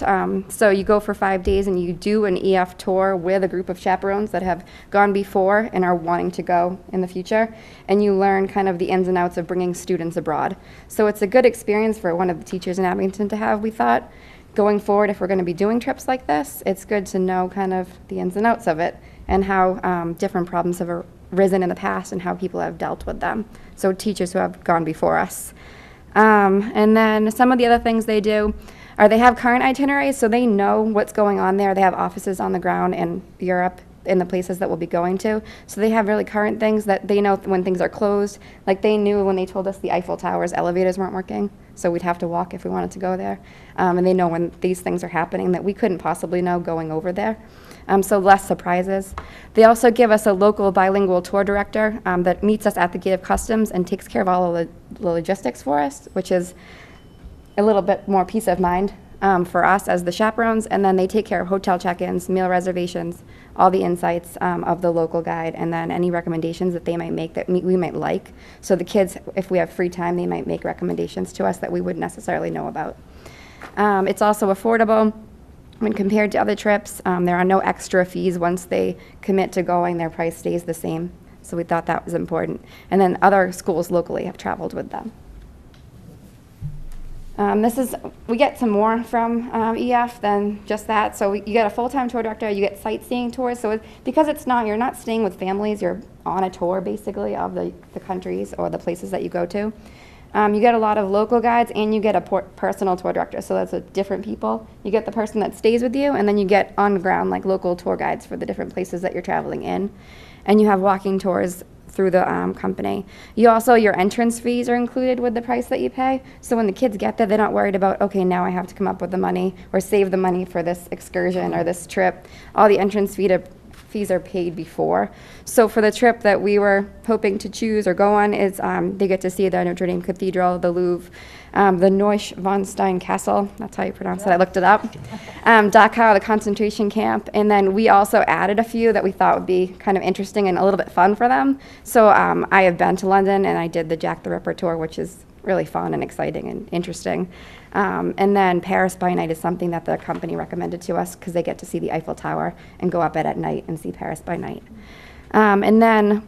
So you go for 5 days and you do an EF tour with a group of chaperones that have gone before and are wanting to go in the future. And you learn kind of the ins and outs of bringing students abroad. So it's a good experience for one of the teachers in Abington to have, we thought. Going forward, if we're going to be doing trips like this, it's good to know kind of the ins and outs of it and how different problems have arisen in the past and how people have dealt with them. So teachers who have gone before us. And then some of the other things they do are they have current itineraries, so they know what's going on there. They have offices on the ground in Europe in the places that we'll be going to. So they have really current things that they know when things are closed. Like they knew when they told us the Eiffel Tower's elevators weren't working, so we'd have to walk if we wanted to go there. And they know when these things are happening that we couldn't possibly know going over there. So less surprises. They also give us a local bilingual tour director that meets us at the gate of customs and takes care of all of the logistics for us, which is a little bit more peace of mind for us as the chaperones. And then they take care of hotel check-ins, meal reservations, all the insights of the local guide, and then any recommendations that they might make that we might like. So the kids, if we have free time, they might make recommendations to us that we wouldn't necessarily know about. It's also affordable. When compared to other trips, there are no extra fees. Once they commit to going, their price stays the same. So we thought that was important. And then other schools locally have traveled with them. We get some more from EF than just that. So you get a full-time tour director, you get sightseeing tours. So because you're not staying with families, you're on a tour basically of the countries or the places that you go to. You get a lot of local guides and you get a personal tour director. So that's with different people. You get the person that stays with you, and then you get on the ground like local tour guides for the different places that you're traveling in. And you have walking tours through the company. Your entrance fees are included with the price that you pay. So when the kids get there, they're not worried about, okay, now I have to come up with the money or save the money for this excursion or this trip. All the entrance fees are paid before. So for the trip that we were hoping to choose or go on is they get to see the Notre Dame Cathedral, the Louvre, the Neuschwanstein Castle, that's how you pronounce it, I looked it up, Dachau, the concentration camp, and then we also added a few that we thought would be kind of interesting and a little bit fun for them. So I have been to London and I did the Jack the Ripper tour, which is really fun and exciting and interesting. And then Paris by night is something that the company recommended to us because they get to see the Eiffel Tower and go up it at night and see Paris by night. And then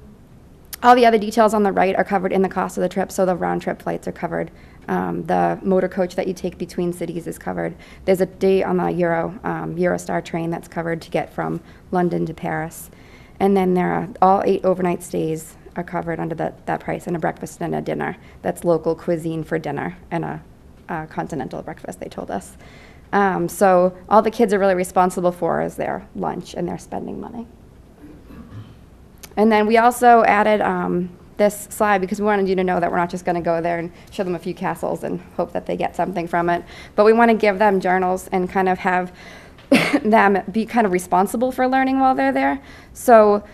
all the other details on the right are covered in the cost of the trip, so the round trip flights are covered. The motor coach that you take between cities is covered. There's a day on the Eurostar train that's covered to get from London to Paris. And then there are all 8 overnight stays are covered under that price, and a breakfast and a dinner. That's local cuisine for dinner and a continental breakfast, they told us. So all the kids are really responsible for is their lunch and their spending money. And then we also added this slide because we wanted you to know that we're not just going to go there and show them a few castles and hope that they get something from it. But we want to give them journals and kind of have them be kind of responsible for learning while they're there. So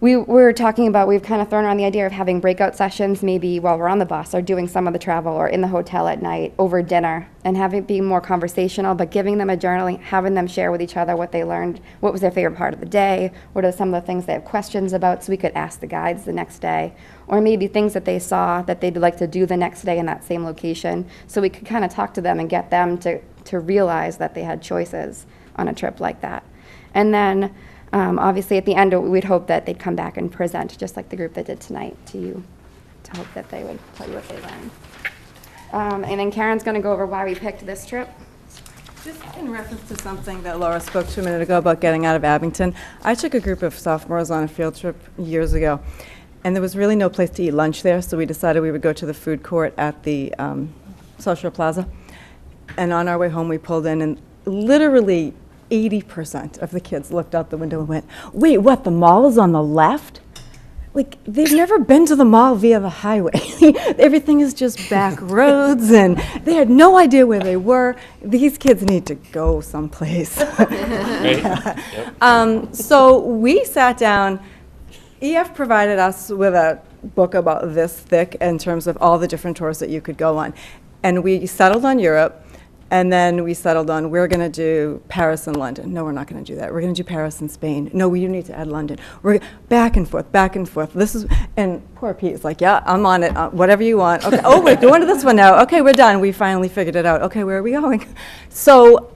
we're talking about, we've kind of thrown around the idea of having breakout sessions maybe while we're on the bus or doing some of the travel or in the hotel at night over dinner and having it be more conversational, but giving them a journaling, having them share with each other what they learned, what was their favorite part of the day, what are some of the things they have questions about so we could ask the guides the next day, or maybe things that they saw that they'd like to do the next day in that same location so we could kind of talk to them and get them to realize that they had choices on a trip like that. And then obviously, at the end, we'd hope that they'd come back and present, just like the group that did tonight, to you, to hope that they would tell you what they learned. And then Karen's going to go over why we picked this trip. Just in reference to something that Laura spoke to a minute ago about getting out of Abington, I took a group of sophomores on a field trip years ago, and there was really no place to eat lunch there, so we decided we would go to the food court at the Social Plaza. And on our way home, we pulled in, and literally 80% of the kids looked out the window and went, "Wait, what, the mall is on the left?" like, they've never been to the mall via the highway. Everything is just back roads, and they had no idea where they were. These kids need to go someplace. So we sat down. EF provided us with a book about this thick in terms of all the different tours that you could go on. And we settled on Europe. And then we settled on, we're going to do Paris and London. No, we're not going to do that. We're going to do Paris and Spain. No, you need to add London. We're back and forth, back and forth. This is, and poor Pete is like, yeah, I'm on it, whatever you want. Okay, oh, we're going to this one now. Okay, we're done. We finally figured it out. Okay, where are we going? So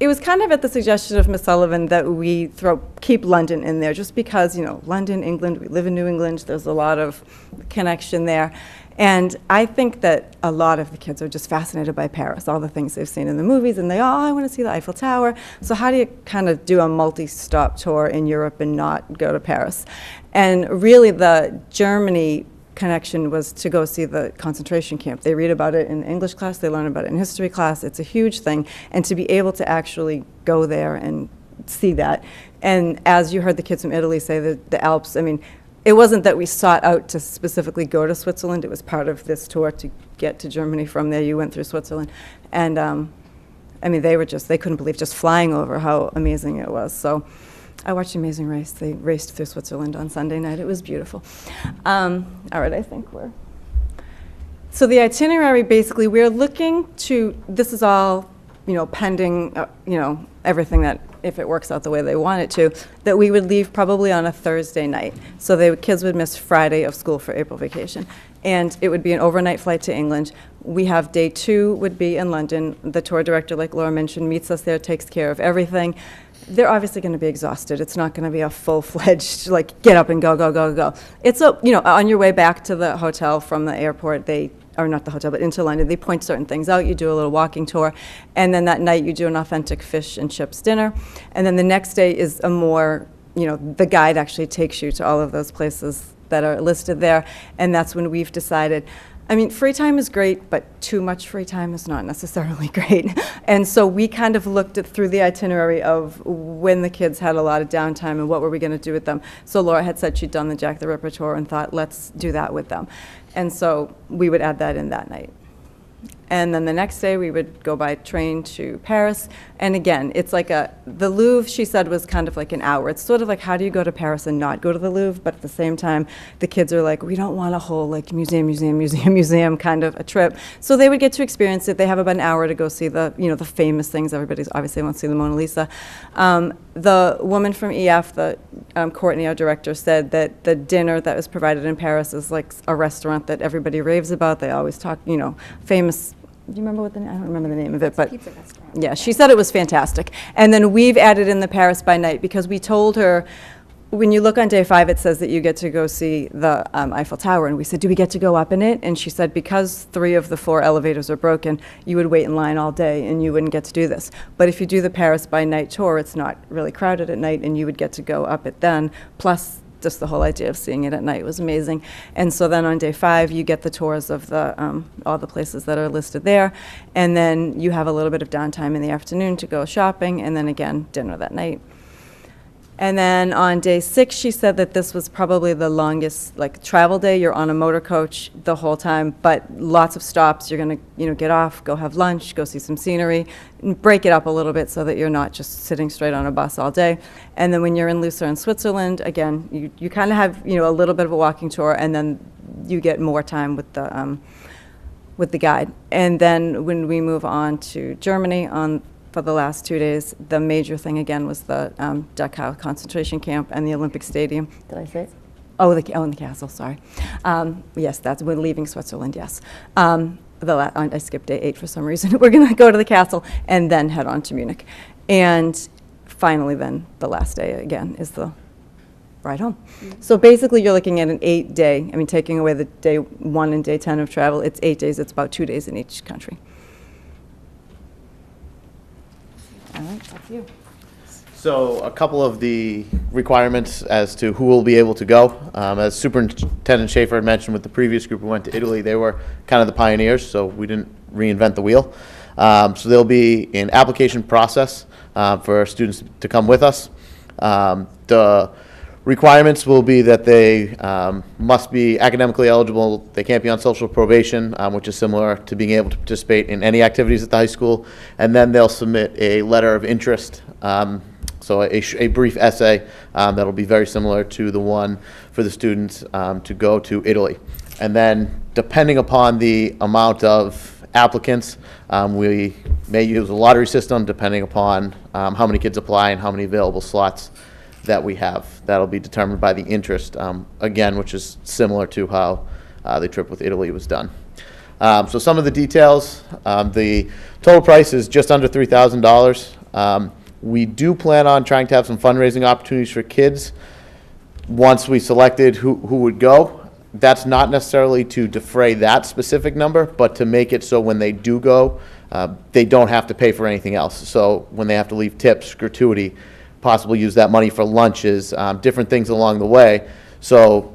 it was kind of at the suggestion of Miss Sullivan that we keep London in there, just because, you know, London, England, we live in New England. There's a lot of connection there. And I think that a lot of the kids are just fascinated by Paris, all the things they've seen in the movies, and I want to see the Eiffel Tower. So how do you kind of do a multi-stop tour in Europe and not go to Paris? And really the Germany connection was to go see the concentration camp. They read about it in English class, they learn about it in history class. It's a huge thing. And to be able to actually go there and see that. And as you heard the kids from Italy say, the Alps, I mean, it wasn't that we sought out to specifically go to Switzerland. It was part of this tour to get to Germany. From there, you went through Switzerland. And I mean, they couldn't believe just flying over how amazing it was. So I watched Amazing Race. They raced through Switzerland on Sunday night. It was beautiful. All right, I think we're. So the itinerary, basically, we're looking to, this is all, you know, pending, you know, everything that, if it works out the way they want it to, that we would leave probably on a Thursday night. So kids would miss Friday of school for April vacation. And it would be an overnight flight to England. We have day 2 would be in London. The tour director, like Laura mentioned, meets us there, takes care of everything. They're obviously going to be exhausted. It's not going to be a full-fledged, like, get up and go, go, go, go. It's you know, on your way back to the hotel from the airport, or not the hotel, but into London, they point certain things out. You do a little walking tour, and then that night you do an authentic fish and chips dinner. And then the next day is a more, you know, the guide actually takes you to all of those places that are listed there, and that's when we've decided, I mean, free time is great, but too much free time is not necessarily great. And so we kind of looked through the itinerary of when the kids had a lot of downtime and what were we going to do with them. So Laura had said she'd done the Jack the Ripper tour and thought, let's do that with them. And so we would add that in that night. And then the next day we would go by train to Paris. And again, it's like the Louvre, she said, was kind of like an hour. It's sort of like, how do you go to Paris and not go to the Louvre? But at the same time, the kids are like, we don't want a whole like museum kind of a trip. So they would get to experience it. They have about an hour to go see the, you know, the famous things. Everybody's obviously wants to see the Mona Lisa. The woman from EF, Courtney, our director, said that the dinner that was provided in Paris is like a restaurant that everybody raves about. They always talk, you know, famous. Do you remember what I don't remember the name of it, but Pizza restaurant. Yeah, she said it was fantastic. And then we've added in the Paris by night because we told her, when you look on day 5, it says that you get to go see the Eiffel Tower. And we said, do we get to go up in it? And she said, because 3 of the 4 elevators are broken, you would wait in line all day and you wouldn't get to do this. But if you do the Paris by night tour, it's not really crowded at night and you would get to go up it then. Plus, just the whole idea of seeing it at night was amazing. And so then on day 5, you get the tours of all the places that are listed there. And then you have a little bit of downtime in the afternoon to go shopping, and then again, dinner that night. And then on day 6, she said that this was probably the longest like travel day. You're on a motor coach the whole time, but lots of stops. You're going to, you know, get off, go have lunch, go see some scenery, and break it up a little bit so that you're not just sitting straight on a bus all day. And then when you're in Lucerne, Switzerland, again, you kind of have, you know, a little bit of a walking tour, and then you get more time with the guide. And then when we move on to Germany for the last 2 days, the major thing again was the Dachau concentration camp and the Olympic Stadium. Did I say it? Oh, in the castle, sorry. Yes, we're leaving Switzerland, yes. I skipped day 8 for some reason. We're going to go to the castle and then head on to Munich. And finally then, the last day again is the ride home. Mm-hmm. So basically you're looking at an 8-day, I mean, taking away the day 1 and day 10 of travel, it's 8 days. It's about 2 days in each country. All right, that's you. So a couple of the requirements as to who will be able to go. As Superintendent Schaefer had mentioned with the previous group who went to Italy, they were kind of the pioneers, so we didn't reinvent the wheel. So there'll be an application process for students to come with us. The Requirements will be that they must be academically eligible, they can't be on social probation, which is similar to being able to participate in any activities at the high school, and then they'll submit a letter of interest, so a brief essay that'll be very similar to the one for the students to go to Italy. And then, depending upon the amount of applicants, we may use a lottery system depending upon how many kids apply and how many available slots that we have. That'll be determined by the interest, again, which is similar to how the trip with Italy was done. So some of the details, the total price is just under $3,000. We do plan on trying to have some fundraising opportunities for kids once we selected who would go. That's not necessarily to defray that specific number, but to make it so when they do go, they don't have to pay for anything else. So when they have to leave tips, gratuity, possibly use that money for lunches, different things along the way. So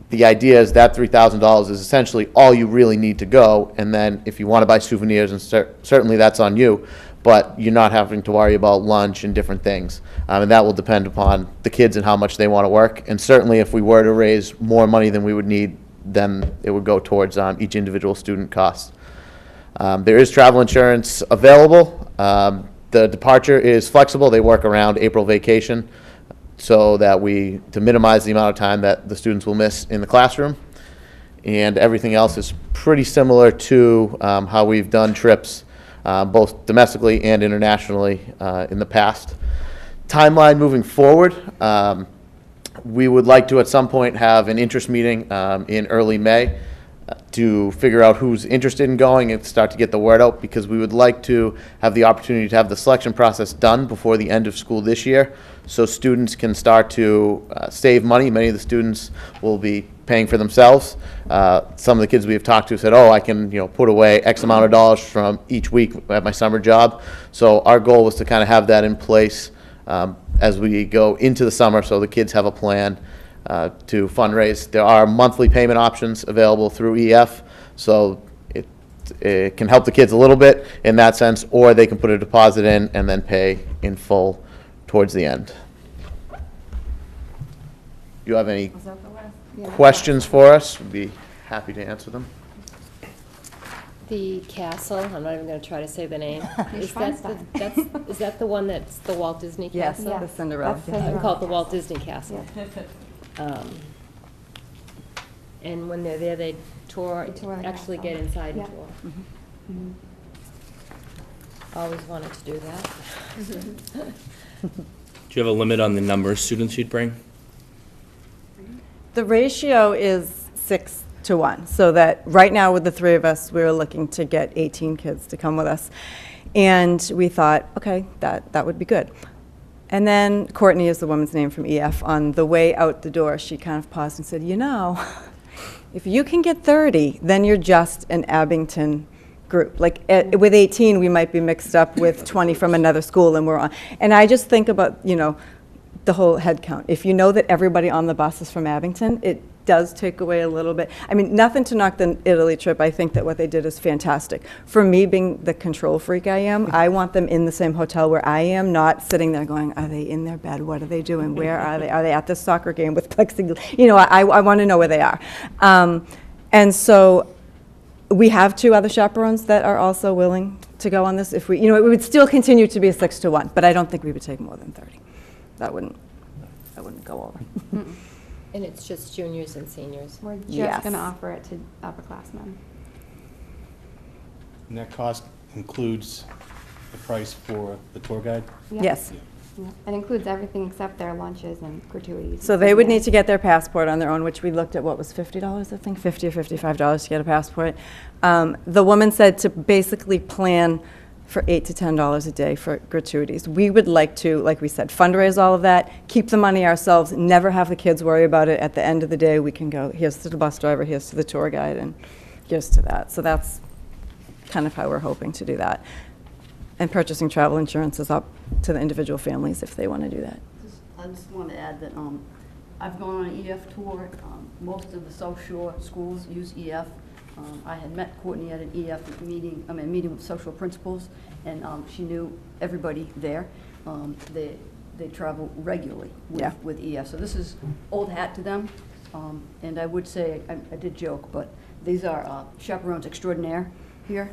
the idea is that $3,000 is essentially all you really need to go, and then if you want to buy souvenirs, and certainly that's on you, but you're not having to worry about lunch and different things. And that will depend upon the kids and how much they want to work. And certainly if we were to raise more money than we would need, then it would go towards each individual student cost. There is travel insurance available. The departure is flexible. They work around April vacation so that to minimize the amount of time that the students will miss in the classroom. And everything else is pretty similar to how we've done trips both domestically and internationally in the past. Timeline moving forward, we would like to at some point have an interest meeting in early May to figure out who's interested in going and start to get the word out, because we would like to have the opportunity to have the selection process done before the end of school this year, so students can start to save money. Many of the students will be paying for themselves. Some of the kids we have talked to said, oh, I can put away X amount of dollars from each week at my summer job. So our goal was to kind of have that in place as we go into the summer, so the kids have a plan to fundraise. There are monthly payment options available through EF, so it can help the kids a little bit in that sense, or they can put a deposit in and then pay in full towards the end. Do you have any questions for us? We'd be happy to answer them. The castle, I'm not even going to try to say the name. Is that the one that's the Walt Disney Yes, Castle? the Cinderella. I call it the Walt Disney Castle. And when they're there, they actually get inside and tour. Mm-hmm. Always wanted to do that. Do you have a limit on the number of students you'd bring? The ratio is 6 to 1, so that right now with the three of us, we were looking to get 18 kids to come with us. And we thought, okay, that would be good. And then Courtney is the woman's name from EF. On the way out the door, she kind of paused and said, if you can get 30, then you're just an Abington group. Like with 18, we might be mixed up with 20 from another school, and we're on. And I just think about, the whole head count. If you know that everybody on the bus is from Abington, it does take away a little bit. I mean, nothing to knock the Italy trip. I think that what they did is fantastic. For me, being the control freak I am, I want them in the same hotel where I am, not sitting there going, are they in their bed? What are they doing? Where are they? Are they at this soccer game with plexiglass? I want to know where they are. And so we have 2 other chaperones that are also willing to go on this. If we, it would still continue to be a 6 to 1, but I don't think we would take more than 30. That wouldn't go over. And it's just juniors and seniors. We're just going to offer it to upperclassmen. And that cost includes the price for the tour guide? Yep. Yes. Yep. It includes everything except their lunches and gratuities. So they would need to get their passport on their own, which we looked at, what was $50, I think, $50 or $55 to get a passport. The woman said to basically plan for $8 to $10 a day for gratuities. We would like to, like we said, fundraise all of that, keep the money ourselves, never have the kids worry about it. At the end of the day, we can go, here's to the bus driver, here's to the tour guide, and here's to that. So that's kind of how we're hoping to do that. And purchasing travel insurance is up to the individual families if they want to do that. I just want to add that I've gone on an EF tour. Most of the South Shore schools use EF. I had met Courtney at an EF meeting, meeting with social principals, and she knew everybody there. they travel regularly with, Yeah. with EF. So this is old hat to them. And I would say, I did joke, but these are chaperones extraordinaire here.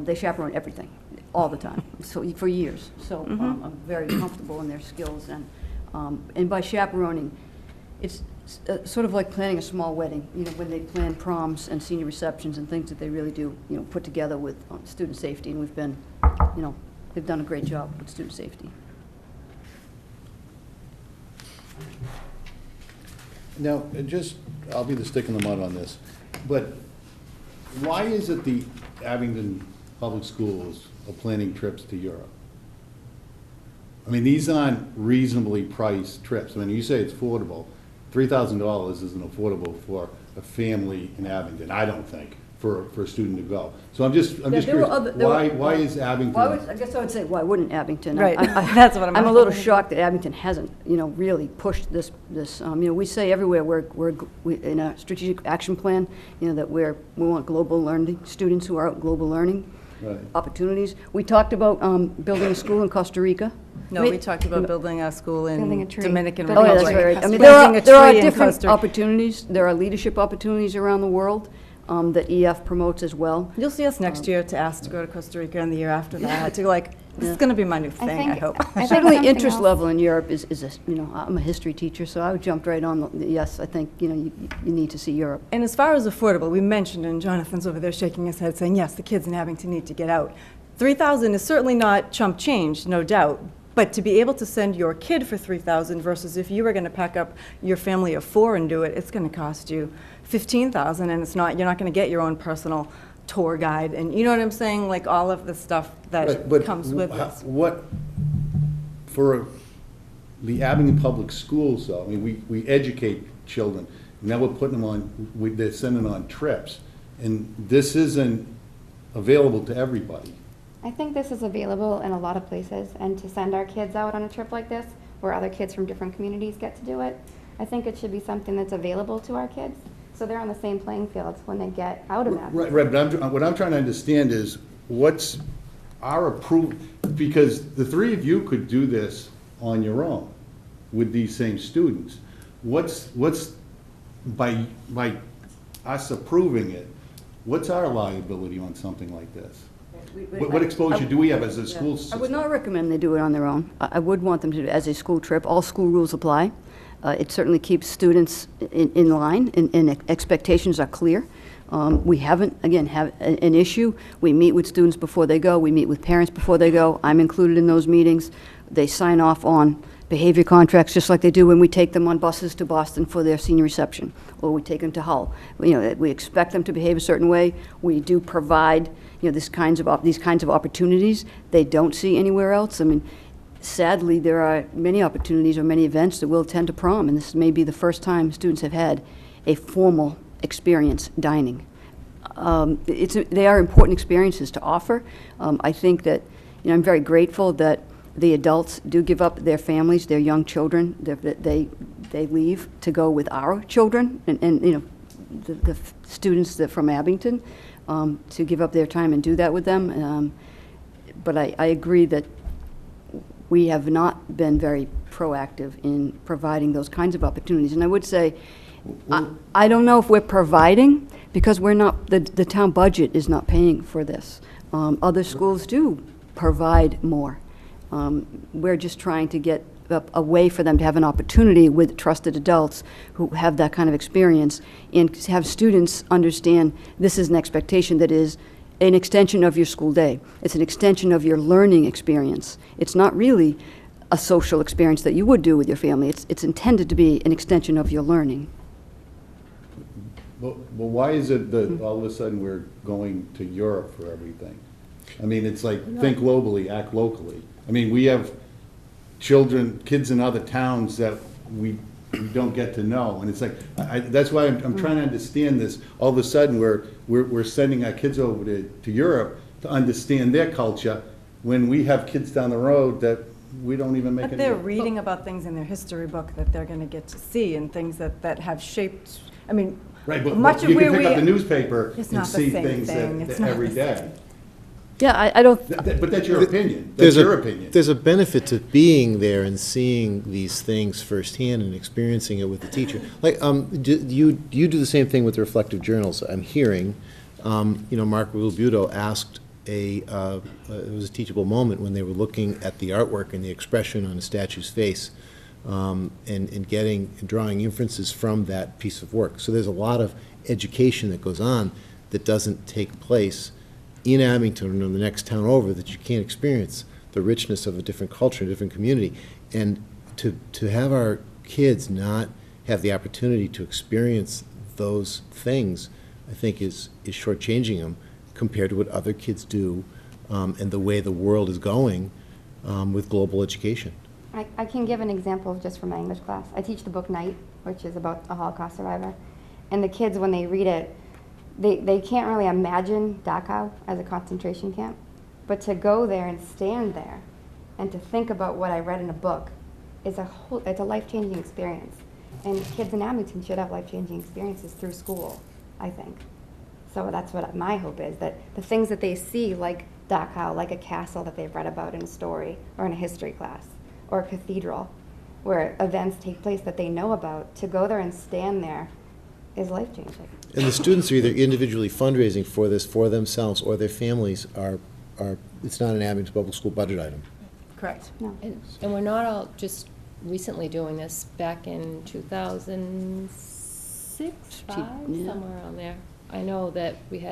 They chaperone everything, all the time, so for years. So I'm very comfortable in their skills. And by chaperoning, it's sort of like planning a small wedding, you know, when they plan proms and senior receptions and things that they really do, you know, put together with student safety. And we've been, you know, they've done a great job with student safety. Now, I'll be the stick in the mud on this, but why is it the Abington Public Schools are planning trips to Europe? I mean, these aren't reasonably priced trips. I mean, you say it's affordable. $3,000 isn't affordable for a family in Abington, I don't think, for a student to go. So I'm just curious, why is Abington? I guess I would say, why wouldn't Abington? Right. That's what I'm a little asking. shocked that Abington hasn't, you know, really pushed this, you know, we say everywhere we in a strategic action plan, you know, that we want global learning, students who are out global learning opportunities. We talked about building a school in Costa Rica. No, we talked about building a school in Building a tree. Dominican Oh, Republic. yeah, that's right. I mean, Planting a there are tree in different Costa Rica. opportunities. There are leadership opportunities around the world that EF promotes as well. You'll see us next year to ask to go to Costa Rica, and the year after that to this is going to be my new thing, I hope. Certainly, interest level in Europe is you know, I'm a history teacher, so I jumped right on yes, I think, you know, you need to see Europe. And as far as affordable, we mentioned, and Jonathan's over there shaking his head saying, yes, the kids in Abington need to get out. $3,000 is certainly not chump change, no doubt. But to be able to send your kid for $3,000 versus if you were going to pack up your family of 4 and do it, it's going to cost you $15,000, and you're not going to get your own personal tour guide, and you know what I'm saying, like all of the stuff that comes with this. What, for the Abington Public Schools, though, I mean, we educate children, and now we're putting them on, they're sending on trips, and this isn't available to everybody. I think this is available in a lot of places, and to send our kids out on a trip like this, where other kids from different communities get to do it, I think it should be something that's available to our kids, so they're on the same playing field when they get out of that. Right, but what I'm trying to understand is, what's our approval, because the three of you could do this on your own with these same students. What's by us approving it, what's our liability on something like this? What exposure do we have as a school system? I would not recommend they do it on their own. I would want them to do it as a school trip. All school rules apply. It certainly keeps students in line, and expectations are clear. We haven't, again, have an issue. We meet with students before they go. We meet with parents before they go. I'm included in those meetings. They sign off on behavior contracts just like they do when we take them on buses to Boston for their senior reception, or we take them to Hull. You know, we expect them to behave a certain way. We do provide, you know, these kinds of opportunities they don't see anywhere else. I mean, sadly, there are many opportunities or many events that will attend to prom, and this may be the first time students have had a formal experience dining. They are important experiences to offer. I think that, you know, I'm very grateful that the adults do give up their families, their young children, they leave to go with our children, and you know, the students from Abington, to give up their time and do that with them. But I agree that we have not been very proactive in providing those kinds of opportunities. And I would say, I don't know if we're providing, because we're not, the town budget is not paying for this. Other schools do provide more. We're just trying to get a way for them to have an opportunity with trusted adults who have that kind of experience, and have students understand this is an expectation that is an extension of your school day. It's an extension of your learning experience. It's not really a social experience that you would do with your family. It's intended to be an extension of your learning. Well, why is it that all of a sudden we're going to Europe for everything? I mean, it's like, think globally, act locally. I mean, we have kids in other towns that we don't get to know, and it's like, that's why I'm trying to understand this. All of a sudden, we're sending our kids over to Europe to understand their culture, when we have kids down the road that we don't even make. But they're reading about things in their history book that they're going to get to see, and things that have shaped, I mean, right, but much of you where can pick we up the newspaper it's and not the see same things thing. that It's not every the day. same. Yeah, I don't, But that's your opinion. That's your opinion. There's a benefit to being there and seeing these things firsthand and experiencing it with the teacher. Like, do you do the same thing with the reflective journals? I'm hearing, Mark Rubuto asked it was a teachable moment when they were looking at the artwork and the expression on a statue's face, and drawing inferences from that piece of work. So there's a lot of education that goes on that doesn't take place in Abington or the next town over, that you can't experience the richness of a different culture, a different community. And to have our kids not have the opportunity to experience those things, I think is shortchanging them compared to what other kids do, and the way the world is going with global education. I can give an example just from my English class. I teach the book Night, which is about a Holocaust survivor. And the kids, when they read it, they can't really imagine Dachau as a concentration camp. But to go there and stand there and to think about what I read in a book it's a life-changing experience. And kids in Abington should have life-changing experiences through school, I think. So that's what my hope is, that the things that they see, like Dachau, like a castle that they've read about in a story or in a history class, or a cathedral, where events take place that they know about, to go there and stand there is life-changing. And the students are either individually fundraising for this for themselves, or their families are it's not an Abington Public School budget item. Correct. No. And we're not all just recently doing this. Back in 2006, 5, somewhere around there. I know that we've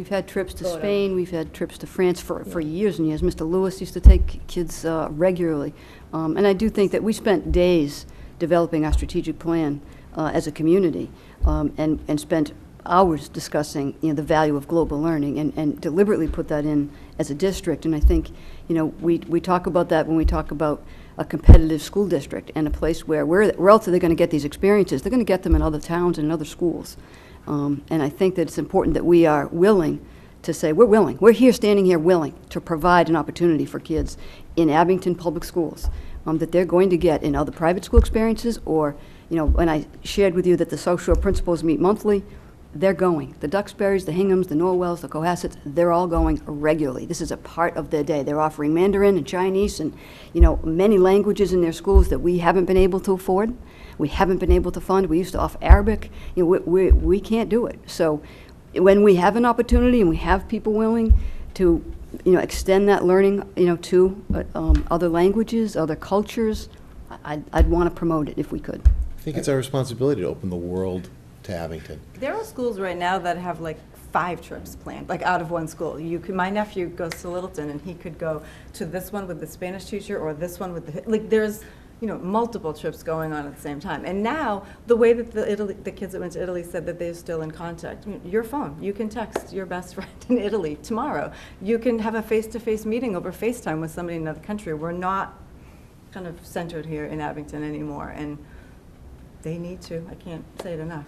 had trips to Spain, we've had trips to France for years and years. Mr. Lewis used to take kids regularly. And I do think that we spent days developing our strategic plan as a community, and spent hours discussing the value of global learning, and deliberately put that in as a district. And I think we talk about that when we talk about a competitive school district and a place where else are they going to get these experiences? They're going to get them in other towns and in other schools. And I think that it's important that we are willing to say, we're willing. We're here, standing here, willing to provide an opportunity for kids in Abington Public Schools that they're going to get in other private school experiences, or, when I shared with you that the South Shore principals meet monthly, they're going. The Duxburys, the Hinghams, the Norwells, the Cohassets, they're all going regularly. This is a part of their day. They're offering Mandarin and Chinese and, many languages in their schools that we haven't been able to afford. We haven't been able to fund. We used to offer Arabic. We can't do it. So when we have an opportunity and we have people willing to, extend that learning, to other languages, other cultures, I'd want to promote it if we could. I think it's our responsibility to open the world to Abington. There are schools right now that have like 5 trips planned, like out of one school. My nephew goes to Littleton, and he could go to this one with the Spanish teacher, or this one with there's multiple trips going on at the same time. And now, the way that the kids that went to Italy said that they're still in contact. Your phone, you can text your best friend in Italy tomorrow. You can have a face-to-face meeting over FaceTime with somebody in another country. We're not kind of centered here in Abington anymore, and they need to, I can't say it enough,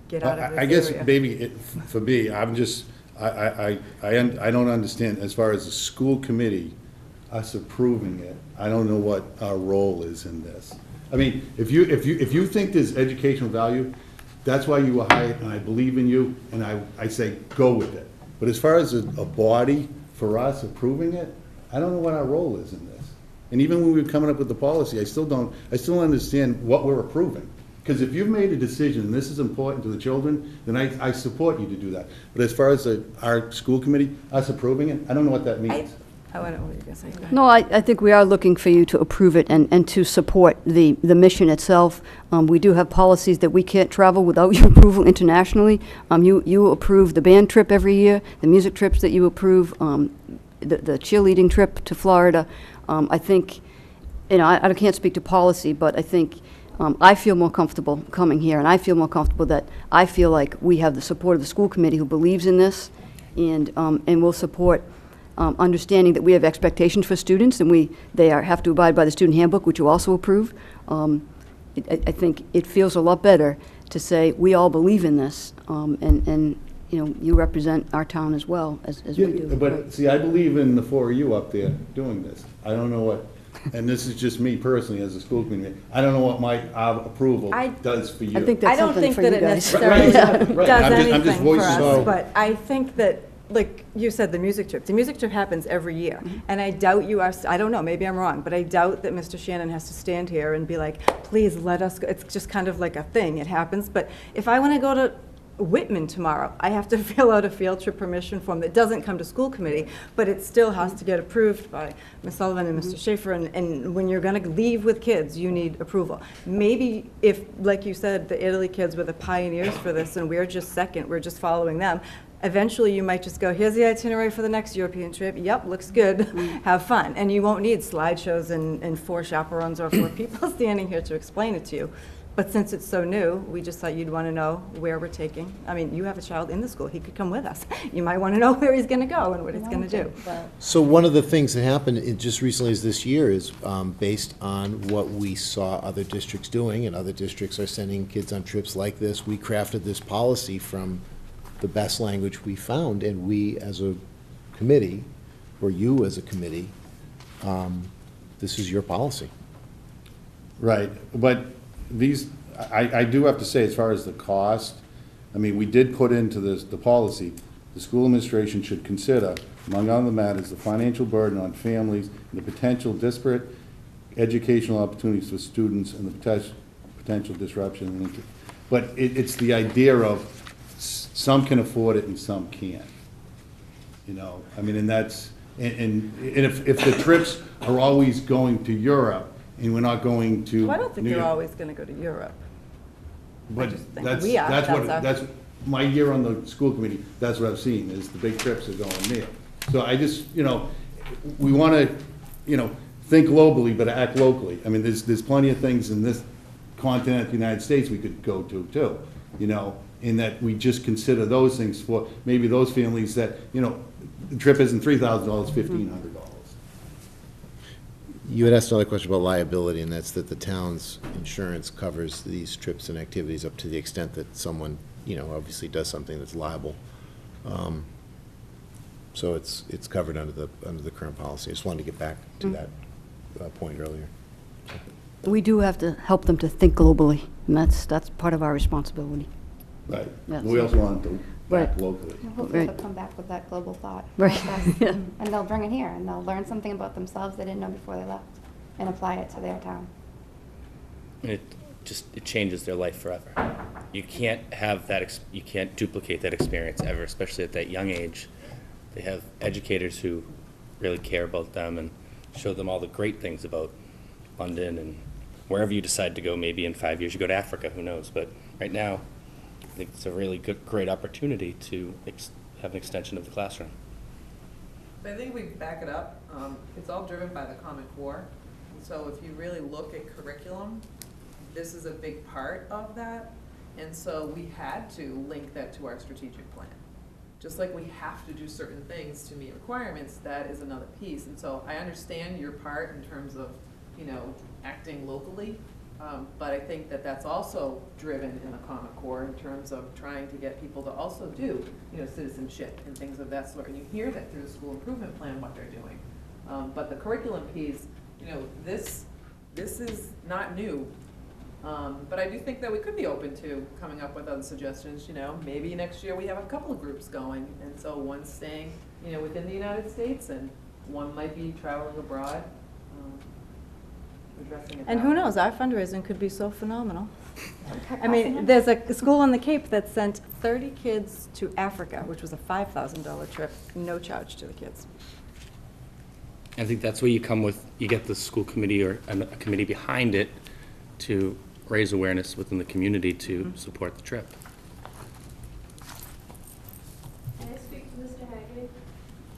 get out of this I guess area. maybe for me, I'm just, I don't understand, as far as the school committee, us approving it, I don't know what our role is in this. I mean, if you think there's educational value, that's why you were hired, and I believe in you, and I say, go with it. But as far as a body for us approving it, I don't know what our role is in this. And even when we were coming up with the policy, I still don't understand what we're approving. Because if you've made a decision, and this is important to the children, then I support you to do that. But as far as our school committee, us approving it, I don't know what that means. I don't know what you're going to say. Go ahead. No, I think we are looking for you to approve it and to support the mission itself. We do have policies that we can't travel without your approval internationally. You approve the band trip every year, the music trips that you approve, the cheerleading trip to Florida. I think, I can't speak to policy, but I think I feel more comfortable coming here, and I feel more comfortable that I feel like we have the support of the school committee who believes in this, and will support understanding that we have expectations for students, and they have to abide by the student handbook, which you also approve. I think it feels a lot better to say we all believe in this, and you represent our town as well as we do. But see, I believe in the 4 of you up there doing this. I don't know what, and this is just me personally as a school committee, I don't know what my approval does for you. I think that's I don't something think for that you it guys. necessarily Right. does I'm just anything for voicing us, so- but I think that like you said, the music trip. The music trip happens every year. And I doubt you are, I don't know, maybe I'm wrong, but I doubt that Mr. Shannon has to stand here and be like, please let us go. It's just kind of like a thing. It happens. But if I want to go to Whitman tomorrow, I have to fill out a field trip permission form that doesn't come to school committee, but it still has to get approved by Ms. Sullivan and Mr. Schaefer, and when you're going to leave with kids, you need approval. Maybe if, like you said, the Italy kids were the pioneers for this, and we're just second, we're just following them, eventually you might just go, here's the itinerary for the next European trip, yep, looks good, have fun. And you won't need slideshows and 4 chaperones or 4 people standing here to explain it to you. But since it's so new, we just thought you'd want to know where we're taking. I mean, you have a child in the school. He could come with us. You might want to know where he's going to go and what he's going to do. So one of the things that happened just recently is this year is based on what we saw other districts doing, and other districts are sending kids on trips like this. We crafted this policy from the best language we found, and we as a committee, or you as a committee, this is your policy. Right, but these, I do have to say, as far as the cost, I mean, we did put into this, the policy, the school administration should consider, among other matters, the financial burden on families and the potential disparate educational opportunities for students and the potential disruption. But it's the idea of some can afford it and some can't. You know, I mean, and that's, and if the trips are always going to Europe, and we're not going to. Well, I don't think New you're York. always going to go to Europe. But that's we are. That's my year on the school committee. That's what I've seen is the big trips are going there. So I just, you know, we want to, you know, think globally but act locally. I mean, there's plenty of things in this continent of the United States we could go to too. You know, in that we just consider those things for maybe those families that, you know, the trip isn't $3,000, $1,500. You had asked another question about liability, and that's that the town's insurance covers these trips and activities up to the extent that someone, you know, obviously does something that's liable. So it's covered under the current policy. I just wanted to get back to that point earlier. We do have to help them to think globally, and that's part of our responsibility. Right. Yes. We also want them to act locally. And hopefully they'll come back with that global thought. Right. process, and they'll bring it here, and they'll learn something about themselves they didn't know before they left, and apply it to their town. It changes their life forever. You can't have that, you can't duplicate that experience ever, especially at that young age. They have educators who really care about them and show them all the great things about London and wherever you decide to go. Maybe in 5 years you go to Africa, who knows? But right now, I think it's a really great opportunity to have an extension of the classroom. I think we back it up. It's all driven by the Common Core. And so if you really look at curriculum, this is a big part of that. And so we had to link that to our strategic plan. Just like we have to do certain things to meet requirements, that is another piece. And so I understand your part in terms of, you know, acting locally. But I think that that's also driven in the Common Core in terms of trying to get people to also do, you know, citizenship and things of that sort. And you hear that through the school improvement plan, what they're doing. But the curriculum piece, you know, this is not new. But I do think that we could be open to coming up with other suggestions. You know, maybe next year we have a couple of groups going, and so one's staying, you know, within the United States, and one might be traveling abroad. And who knows, our fundraising could be so phenomenal. I mean, there's a school on the Cape that sent 30 kids to Africa, which was a $5,000 trip, no charge to the kids. I think that's where you come with, you get the school committee or a committee behind it to raise awareness within the community to support the trip. Can I speak to Mr. Hagley?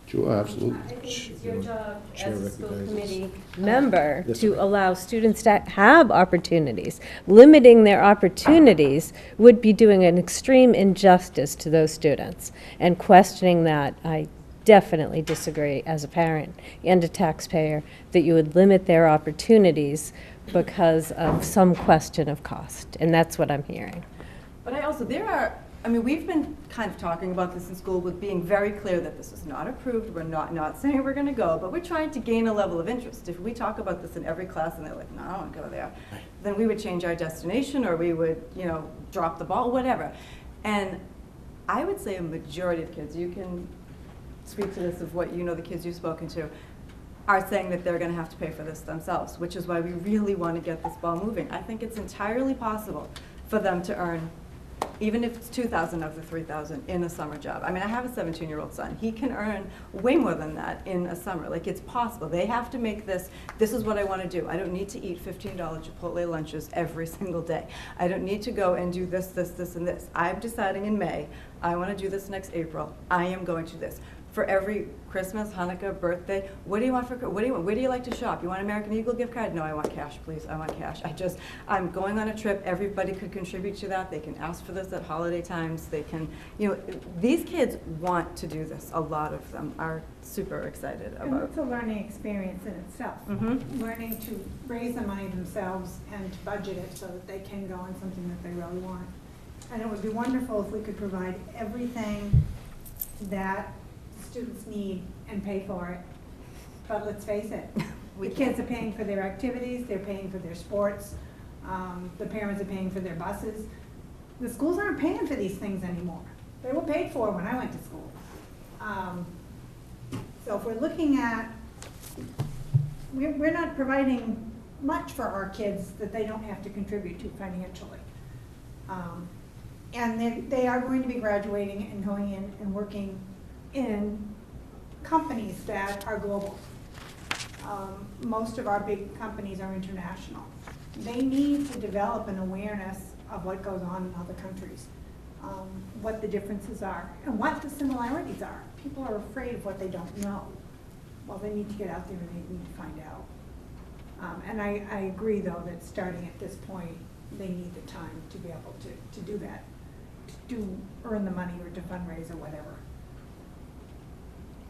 Sure, absolutely. I think it's your job Chair as a school recognizes. committee member Yes, to ma'am. allow students to have opportunities. Limiting their opportunities would be doing an extreme injustice to those students. And questioning that, I definitely disagree as a parent and a taxpayer that you would limit their opportunities because of some question of cost. And that's what I'm hearing. But I also, I mean, we've been kind of talking about this in school with being very clear that this is not approved. We're not saying we're going to go, but we're trying to gain a level of interest. If we talk about this in every class and they're like, no, I don't want to go there, then we would change our destination, or we would, you know, drop the ball, whatever. And I would say a majority of kids, you can speak to this of what you know the kids you've spoken to, are saying that they're going to have to pay for this themselves, which is why we really want to get this ball moving. I think it's entirely possible for them to earn, even if it's $2,000 of the $3,000 in a summer job. I mean, I have a 17-year-old son. He can earn way more than that in a summer. Like, it's possible. They have to make this is what I want to do. I don't need to eat $15 Chipotle lunches every single day. I don't need to go and do this, this, this, and this. I'm deciding in May, I want to do this next April. I am going to this. For every Christmas, Hanukkah, birthday, what do you want for, where do you like to shop? You want American Eagle gift card? No, I want cash, please, I want cash. I'm going on a trip, everybody could contribute to that. They can ask for this at holiday times. They can, these kids want to do this. A lot of them are super excited about it. And it's a learning experience in itself. Learning to raise the money themselves and to budget it so that they can go on something that they really want. And it would be wonderful if we could provide everything that students need and pay for it. But let's face it, the kids are paying for their activities, they're paying for their sports, the parents are paying for their buses. The schools aren't paying for these things anymore. They were paid for when I went to school. So if we're looking at, we're not providing much for our kids that they don't have to contribute to financially. And they are going to be graduating and going in and working in companies that are global. Most of our big companies are international. They need to develop an awareness of what goes on in other countries, what the differences are, and what the similarities are. People are afraid of what they don't know. Well, they need to get out there and they need to find out. And I agree, though, that starting at this point, they need the time to be able to do that, to earn the money or to fundraise or whatever.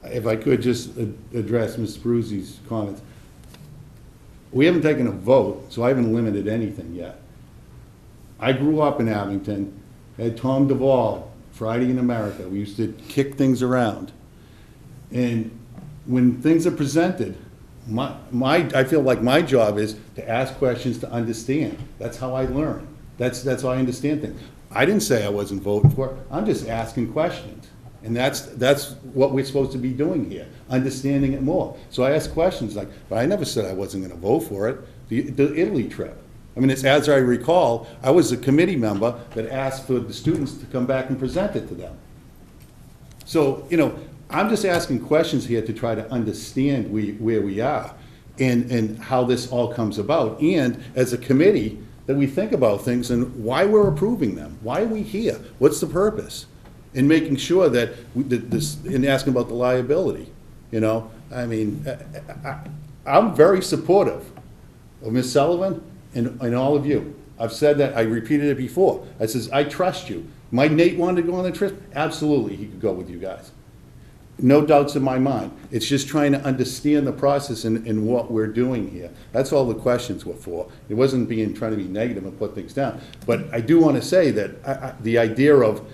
If I could just address Ms. Bruzzie's comments. We haven't taken a vote, so I haven't limited anything yet. I grew up in Abington, had Tom Duvall, Friday in America. We used to kick things around. And when things are presented, I feel like my job is to ask questions to understand. That's how I learn. That's how I understand things. I didn't say I wasn't voting for it. I'm just asking questions. And that's what we're supposed to be doing here, understanding it more. So I ask questions like, but I never said I wasn't going to vote for it. The Italy trip. I mean, it's, as I recall, I was a committee member that asked for the students to come back and present it to them. So, I'm just asking questions here to try to understand where we are and how this all comes about. And as a committee, that we think about things and why we're approving them. Why are we here? What's the purpose? And making sure that, and asking about the liability, I mean, I'm very supportive of Ms. Sullivan and all of you. I've said that, I repeated it before. I says, I trust you. My Nate wanted to go on the trip? Absolutely, he could go with you guys. No doubts in my mind. It's just trying to understand the process and what we're doing here. That's all the questions were for. It wasn't trying to be negative and put things down. But I do want to say that the idea of,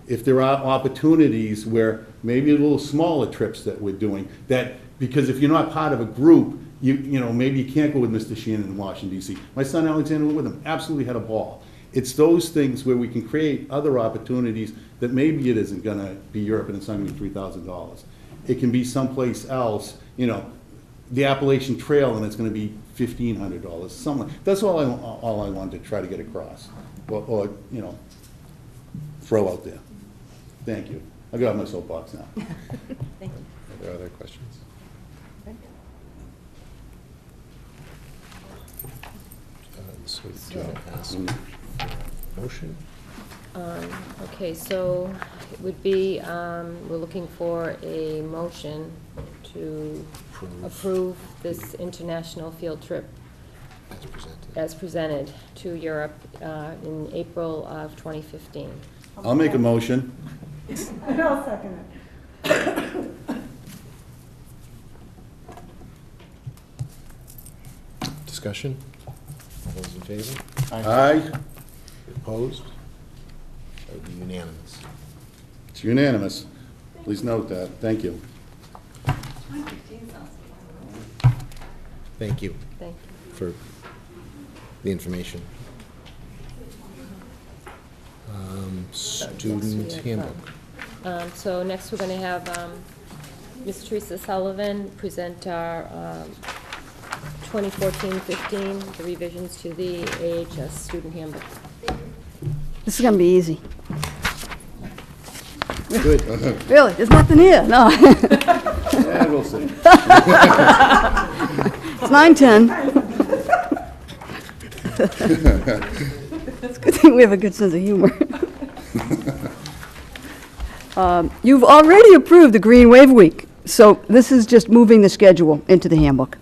if there are opportunities where maybe a little smaller trips that we're doing, that because if you're not part of a group, maybe you can't go with Mr. Shannon in Washington, D.C. My son Alexander went with him, absolutely had a ball. It's those things where we can create other opportunities that maybe it isn't going to be Europe and it's not going to be $3,000. It can be someplace else, the Appalachian Trail, and it's going to be $1,500. Something. That's all I wanted to try to get across, or throw out there. Thank you. I got my soapbox now. Thank you. Are there other questions? So do you want to ask motion? Okay, so it would be, we're looking for a motion to approve this international field trip as presented to Europe in April of 2015. I'll make a motion. And I'll second it. Discussion? All those in favor? Aye. Opposed? That would be unanimous. It's unanimous. Please note that. Thank you. Thank you. Thank you. For the information. Student handbook. So next, we're going to have Ms. Teresa Sullivan present our 2014-15, the revisions to the AHS student handbook. This is going to be easy. Good. Really, there's nothing here, no. Yeah, we'll see. It's 9:10. It's a good thing we have a good sense of humor. You've already approved the Green Wave Week, so this is just moving the schedule into the handbook.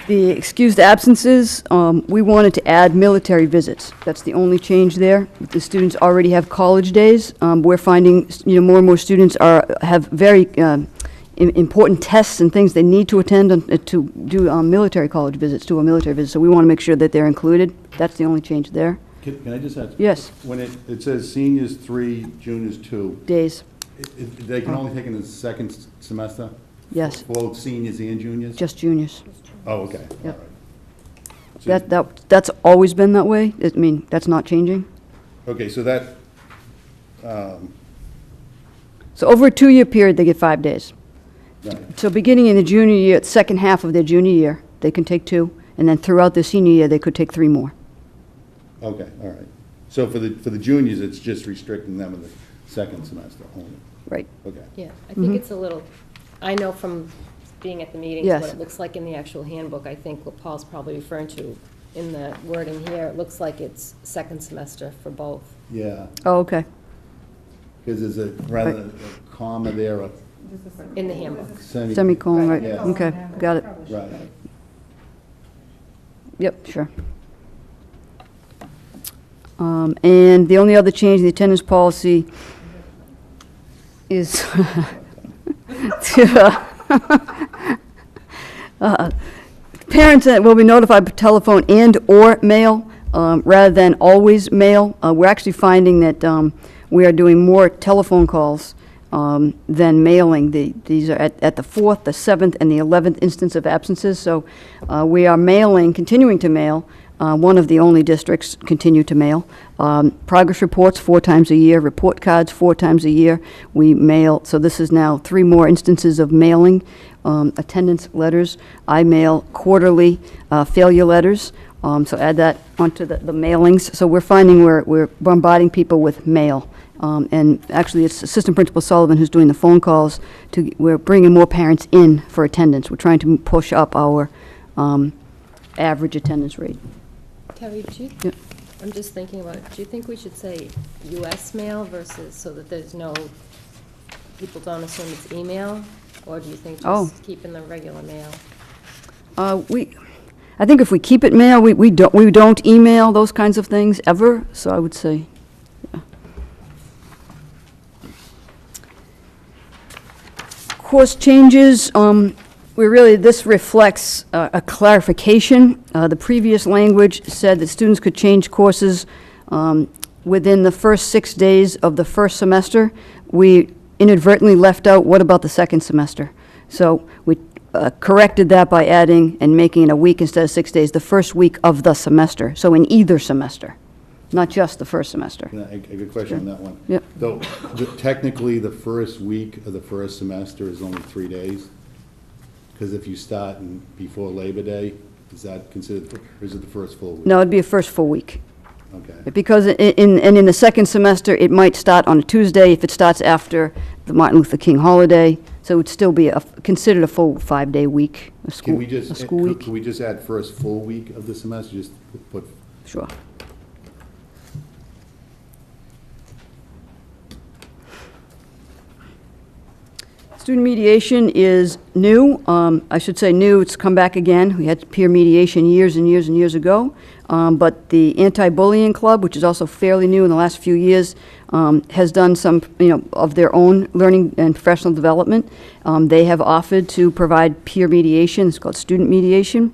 The excused absences, we wanted to add military visits. That's the only change there. The students already have college days. We're finding, more and more students have very important tests and things they need to attend to do military college visits, do a military visit. So we want to make sure that they're included. That's the only change there. Can I just ask? Yes. When it says seniors 3, juniors 2. Days. They can only take in the second semester? Yes. Both seniors and juniors? Just juniors. Oh, okay. Yep. All right. That's always been that way. I mean, that's not changing. Okay, so that, So over a 2-year period, they get 5 days. right. So beginning in the junior year, second half of their junior year, they can take 2, and then throughout their senior year, they could take 3 more. Okay, all right. So for the juniors, it's just restricting them in the second semester only? Right. Okay. Yeah, I think it's a little, I know from being at the meetings, Yes. what it looks like in the actual handbook. I think what Paul's probably referring to in the wording here, it looks like it's second semester for both. Yeah, Oh, okay. because there's a, rather than a comma there, a In the handbook. Semicolon, right. Yeah. Okay, got it. Right. Yep, sure. And the only other change in the attendance policy is to, parents will be notified by telephone and/or mail, rather than always mail. We're actually finding that we are doing more telephone calls than mailing. These are at the 4th, the 7th, and the 11th instance of absences. So we are continuing to mail. One of the only districts continue to mail. Progress reports 4 times a year, report cards 4 times a year. We mail, so this is now 3 more instances of mailing. Attendance letters. I mail quarterly failure letters. So add that onto the mailings. So we're finding we're bombarding people with mail. And actually, it's Assistant Principal Sullivan who's doing the phone calls. We're bringing more parents in for attendance. We're trying to push up our average attendance rate. Terry, Yep. I'm just thinking about it. Do you think we should say US mail versus, so that there's no, people don't assume it's email? Or do you think just keeping the regular mail? I think if we keep it mail, we don't email those kinds of things ever, so I would say, yeah. Course changes, this reflects a clarification. The previous language said that students could change courses within the first 6 days of the first semester. We inadvertently left out, what about the second semester? So we corrected that by adding and making it a week instead of 6 days, the first week of the semester. So in either semester, not just the first semester. A good question on that one. Yep. So technically, the first week of the first semester is only 3 days? Because if you start before Labor Day, is that considered, or is it the first full week? No, it'd be a first full week. Okay. Because in the second semester, it might start on a Tuesday if it starts after the Martin Luther King holiday. So it would still be considered a full 5-day week, a school week. Could we just add first full week of the semester, just put? Sure. Student mediation is new. I should say new, it's come back again. We had peer mediation years and years and years ago. But the Anti-Bullying Club, which is also fairly new in the last few years, has done some, of their own learning and professional development. They have offered to provide peer mediation. It's called student mediation.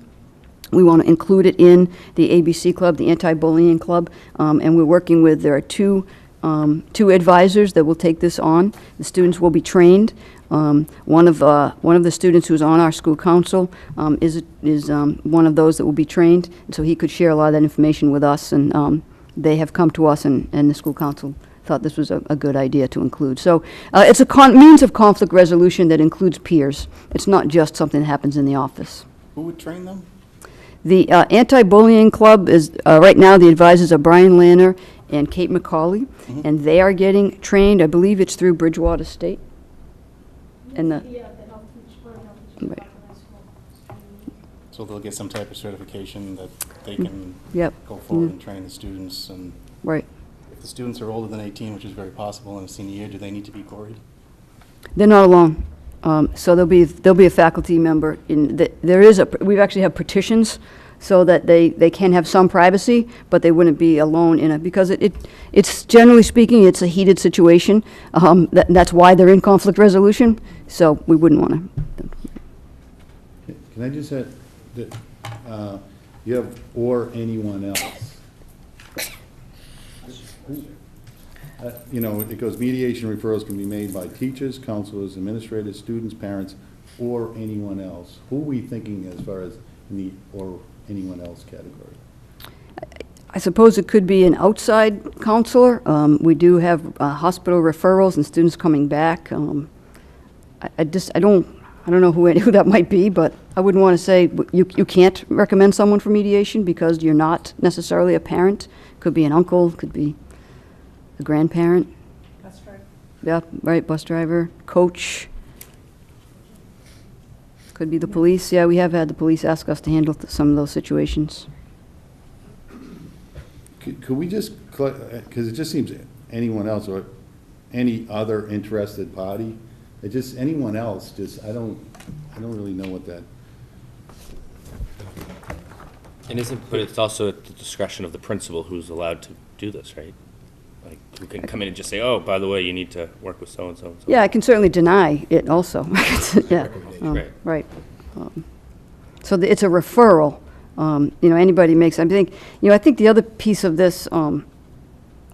We want to include it in the ABC Club, the Anti-Bullying Club, and we're working with, there are two advisors that will take this on. The students will be trained. One of the students who's on our school council is one of those that will be trained, and so he could share a lot of that information with us, and they have come to us, and the school council thought this was a good idea to include. So it's a means of conflict resolution that includes peers. It's not just something that happens in the office. Who would train them? The anti-bullying club is, right now, the advisors are Brian Lanner and Kate McCauley, and they are getting trained. I believe it's through Bridgewater State. And the, right. So they'll get some type of certification that they can Yep. go forward and train the students. And Right. if the students are older than 18, which is very possible in a senior year, do they need to be quarried? They're not alone. So there'll be a faculty member in we actually have petitions so that they can have some privacy, but they wouldn't be alone in it, because it's generally speaking, it's a heated situation. That's why they're in conflict resolution, so we wouldn't want to. Can I just add that, you have or anyone else? You know, it goes, mediation referrals can be made by teachers, counselors, administrators, students, parents, or anyone else. Who are we thinking as far as in the or anyone else category? I suppose it could be an outside counselor. We do have hospital referrals and students coming back. I don't know who that might be, but I wouldn't want to say you can't recommend someone for mediation because you're not necessarily a parent. Could be an uncle, could be a grandparent. Bus driver. Yeah, right, bus driver, coach. Could be the police. Yeah, we have had the police ask us to handle some of those situations. Could we just, because it just seems anyone else or any other interested party, it just, anyone else, just, I don't really know what that. And but it's also at the discretion of the principal who's allowed to do this, right? Like, who can come in and just say, oh, by the way, you need to work with so-and-so and so. Yeah, I can certainly deny it also. Yeah, right. So it's a referral. Anybody makes, I think the other piece of this,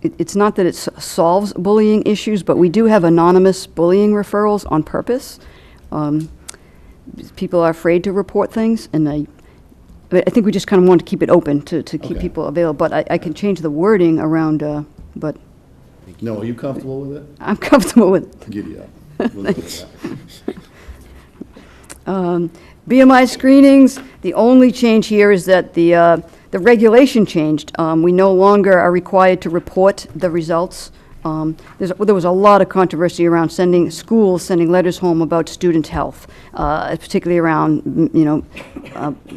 it's not that it solves bullying issues, but we do have anonymous bullying referrals on purpose. People are afraid to report things, and I think we just kind of want to keep it open to keep people available. But I can change the wording around, but. No, are you comfortable with it? I'm comfortable with it. Giddy up. We'll go with that. BMI screenings, the only change here is that the regulation changed. We no longer are required to report the results. There was a lot of controversy around schools sending letters home about student health, particularly around,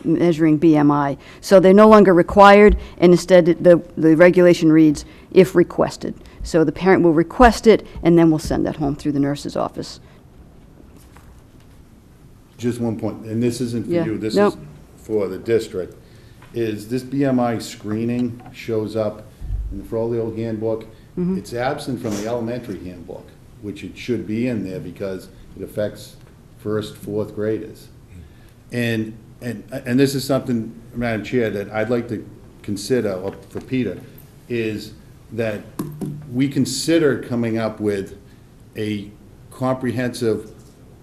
measuring BMI. So they're no longer required, and instead the regulation reads, if requested. So the parent will request it, and then we'll send that home through the nurse's office. Just one point, and this isn't for Yeah, you, this nope. is for the district, is this BMI screening shows up in the Frollo handbook. Mhm. It's absent from the elementary handbook, which it should be in there because it affects first, fourth graders. And this is something, Madam Chair, that I'd like to consider, or for Peter, is that we consider coming up with a comprehensive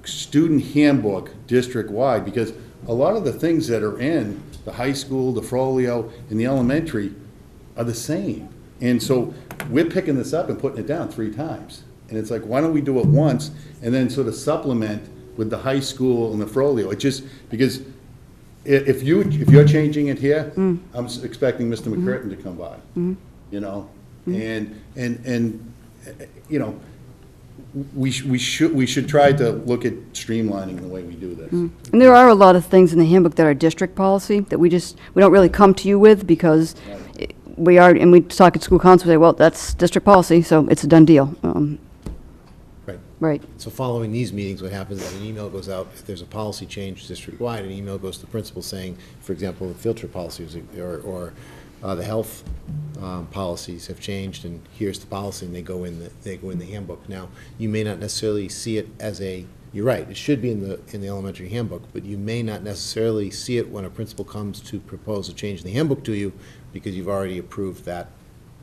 student handbook district-wide, because a lot of the things that are in the high school, the Frollo, and the elementary are the same. And so we're picking this up and putting it down 3 times. And it's like, why don't we do it once and then sort of supplement with the high school and the Frollo? It just, because if you're changing it here, I'm expecting Mr. McCurtain to come by, we should try to look at streamlining the way we do this. And there are a lot of things in the handbook that are district policy that we don't really come to you with because we talk at school council, say, well, that's district policy, so it's a done deal. Right. Right. So following these meetings, what happens is an email goes out, if there's a policy change district-wide, an email goes to the principal saying, for example, the field trip policies or the health policies have changed, and here's the policy, and they go in the handbook. Now, you may not necessarily see it as you're right, it should be in the elementary handbook, but you may not necessarily see it when a principal comes to propose a change in the handbook to you because you've already approved that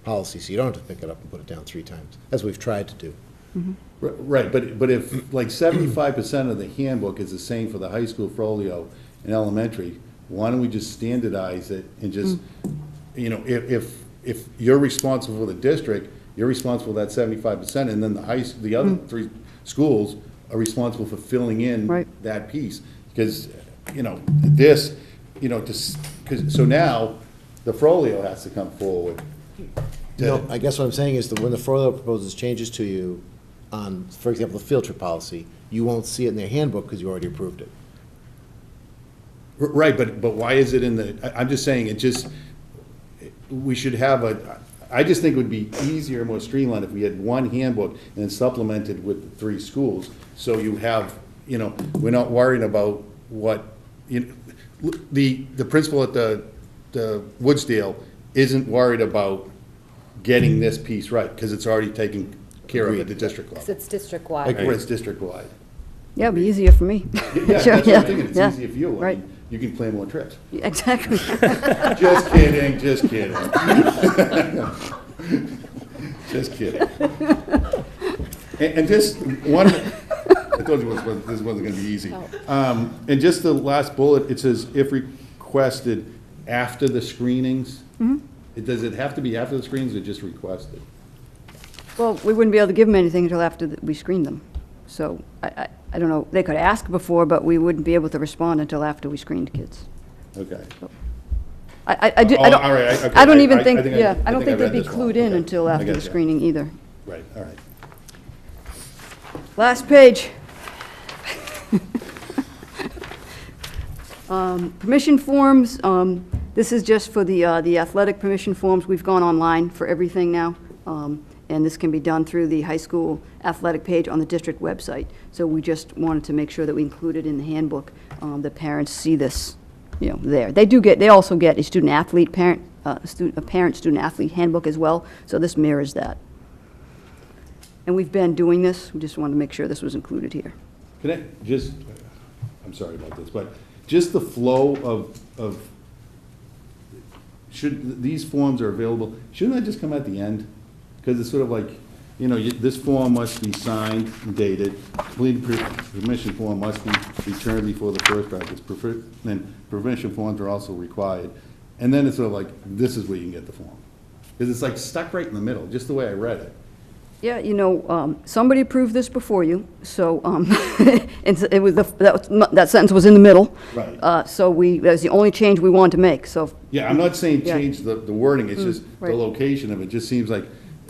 policy, so you don't have to pick it up and put it down 3 times, as we've tried to do. Right, but if like 75% of the handbook is the same for the high school, Frollo, and elementary, why don't we just standardize it and just, if you're responsible for the district you're responsible for that 75%, and then the other three schools are responsible for filling in Right. that piece. Because, this, so now, the Frollo has to come forward. No, I guess what I'm saying is that when the Frollo proposes changes to you on, for example, the field trip policy, you won't see it in their handbook because you already approved it. Right, but why is it in I'm just saying, we should have I just think it would be easier, more streamlined if we had one handbook and then supplemented with the 3 schools. So you have, we're not worried about what, the principal at the Woodsdale isn't worried about getting this piece right, because it's already taken care of at the district level. Because it's district-wide. It's district-wide. Yeah, it'd be easier for me. Yeah, Sure, that's what yeah, I'm thinking, it's yeah, easier for you. I right. mean, you can plan more trips. Exactly. Just kidding, just kidding. Just kidding. And just one, I told you this wasn't gonna be easy. And just the last bullet, it says, if requested after the screenings. Does it have to be after the screenings or just requested? Well, we wouldn't be able to give them anything until after we screened them. So I don't know, they could ask before, but we wouldn't be able to respond until after we screened kids. Okay. I don't, all right, okay. I don't even think, think yeah, I I don't think think I they'd read be this wrong. clued in Okay. until I after the gotcha. screening either. Right, all right. Last page. Permission forms, this is just for the athletic permission forms. We've gone online for everything now, and this can be done through the high school athletic page on the district website. So we just wanted to make sure that we included in the handbook, the parents see this, there. They also get a student athlete parent, a parent student athlete handbook as well, so this mirrors that. And we've been doing this, we just wanted to make sure this was included here. Can I just, I'm sorry about this, but just the flow of, these forms are available, shouldn't that just come at the end? Because it's sort of like, this form must be signed and dated, completed permission form must be returned before the first practice, and permission forms are also required. And then it's sort of like, this is where you can get the form. Because it's like stuck right in the middle, just the way I read it. Yeah, somebody approved this before you, so, it was, that sentence was in the middle. Right. So that was the only change we wanted to make, so. Yeah, I'm not saying Yeah. change the wording, it's just the right. location of it, just seems like,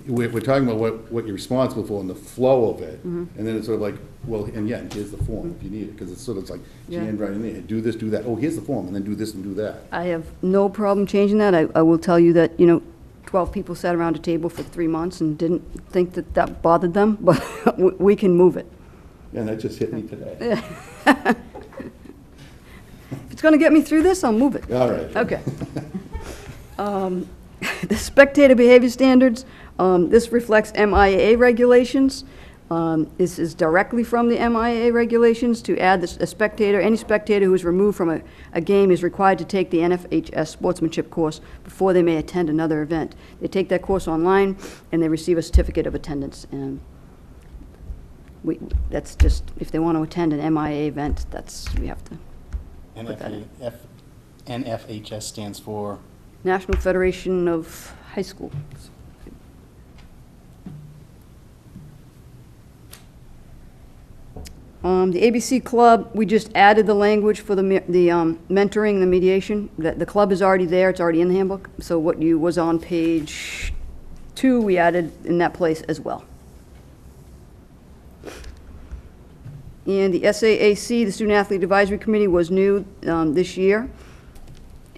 we're talking about what you're responsible for and the flow of it. Mm-hmm. And then it's sort of like, well, and yeah, here's the form if you need it, because it's sort of like, Yeah. jammed right in there, do this, do that, oh, here's the form, and then do this and do that. I have no problem changing that. I will tell you that, 12 people sat around a table for 3 months and didn't think that bothered them, but we can move it. Yeah, and that just hit me today. If it's going to get me through this, I'll move it. All right. Okay. The spectator behavior standards, this reflects MIAA regulations. This is directly from the MIAA regulations to add a spectator. Any spectator who is removed from a game is required to take the NFHS sportsmanship course before they may attend another event. They take that course online and they receive a certificate of attendance. And that's just, if they want to attend an MIAA event, we have to put that in. NFHS stands for? National Federation of High School. The ABC Club, we just added the language for the mentoring, the mediation. The club is already there, it's already in the handbook. So what was on page 2, we added in that place as well. And the SAAC, the Student Athlete Advisory Committee, was new this year.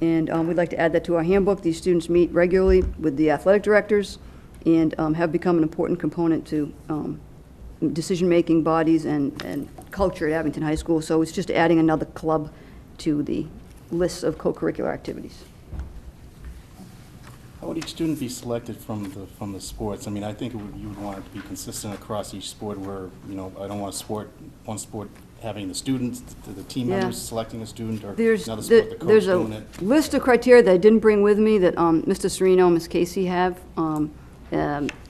And we'd like to add that to our handbook. These students meet regularly with the athletic directors and have become an important component to decision-making bodies and culture at Abington High School. So it's just adding another club to the list of co-curricular activities. How would each student be selected from the sports? I mean, I think you would want it to be consistent across each sport where, I don't want one sport having the students, the team Yeah. members selecting a student, or There's another sport the coach there's a doing it. list of criteria that I didn't bring with me that Mr. Serino and Ms. Casey have.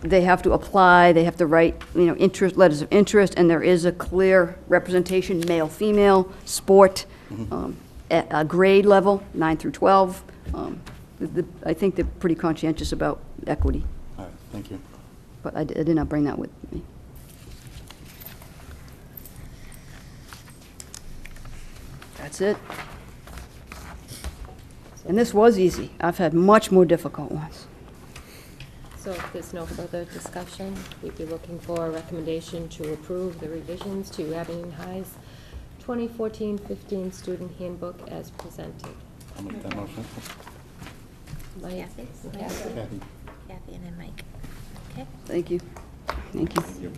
They have to apply, they have to write, letters of interest, and there is a clear representation, male, female, sport, at a grade level, 9 through 12. I think they're pretty conscientious about equity. All right, thank you. but I did not bring that with me. That's it. And this was easy. I've had much more difficult ones. So if there's no further discussion, we'd be looking for a recommendation to approve the revisions to Abington High's 2014-15 student handbook as presented. I'll make that motion. Mike? Kathy? Kathy? Kathy. Kathy and then Mike. Okay. Thank you. Thank you.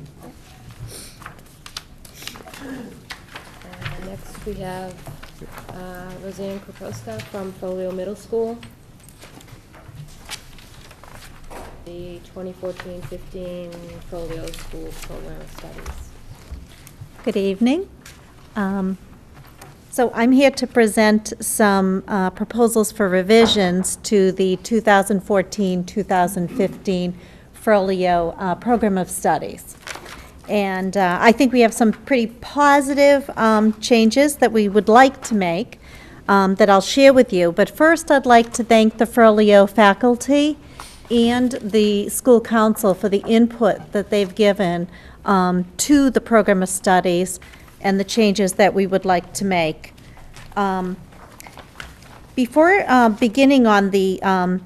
Next, we have Roseanne Krokoska from Folio Middle School. The 2014-15 Folio School Program of Studies. Good evening. So I'm here to present some proposals for revisions to the 2014-2015 Folio Program of Studies. And I think we have some pretty positive changes that we would like to make that I'll share with you. But first, I'd like to thank the Folio faculty and the school council for the input that they've given to the program of studies and the changes that we would like to make. Before beginning on the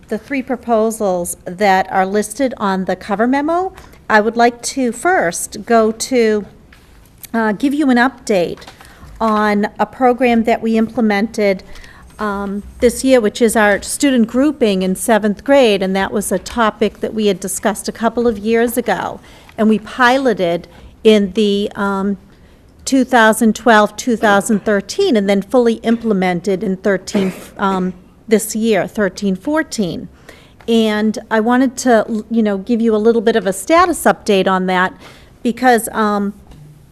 3 proposals that are listed on the cover memo, I would like to first go to give you an update on a program that we implemented this year, which is our student grouping in 7th grade, and that was a topic that we had discussed a couple of years ago, and we piloted in the 2012-2013, and then fully implemented in this year, 13-14. And I wanted to, give you a little bit of a status update on that because,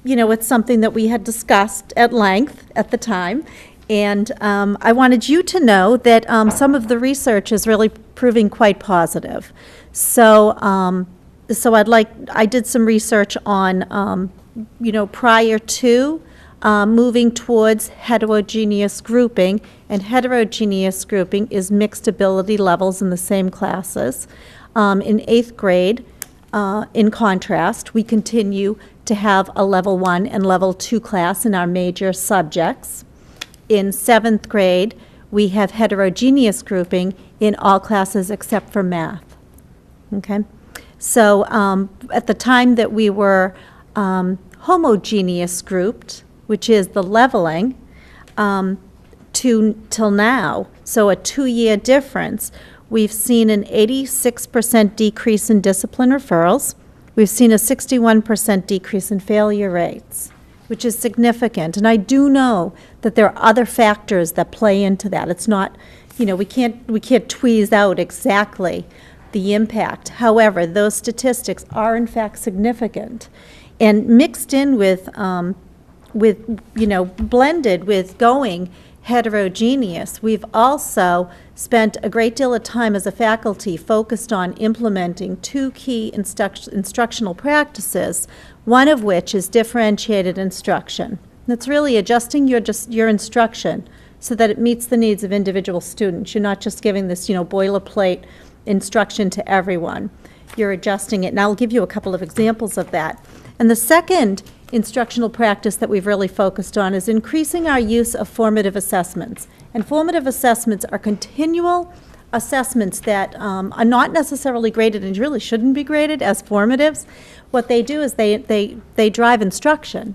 it's something that we had discussed at length at the time. And I wanted you to know that some of the research is really proving quite positive. So, I did some research on, prior to moving towards heterogeneous grouping, and heterogeneous grouping is mixed ability levels in the same classes. In 8th grade, in contrast, we continue to have a level 1 and level 2 class in our major subjects. In 7th grade, we have heterogeneous grouping in all classes except for math. Okay? So at the time that we were homogeneous grouped, which is the leveling, till now, so a 2-year difference, we've seen an 86% decrease in discipline referrals. We've seen a 61% decrease in failure rates, which is significant. And I do know that there are other factors that play into that. It's not, we can't tweeze out exactly the impact. However, those statistics are in fact significant. And mixed in with blended with going heterogeneous, we've also spent a great deal of time as a faculty focused on implementing 2 key instructional practices, one of which is differentiated instruction. That's really adjusting your instruction so that it meets the needs of individual students. You're not just giving this, boilerplate instruction to everyone. You're adjusting it, and I'll give you a couple of examples of that. And the second instructional practice that we've really focused on is increasing our use of formative assessments. And formative assessments are continual assessments that are not necessarily graded and really shouldn't be graded as formatives. What they do is they drive instruction,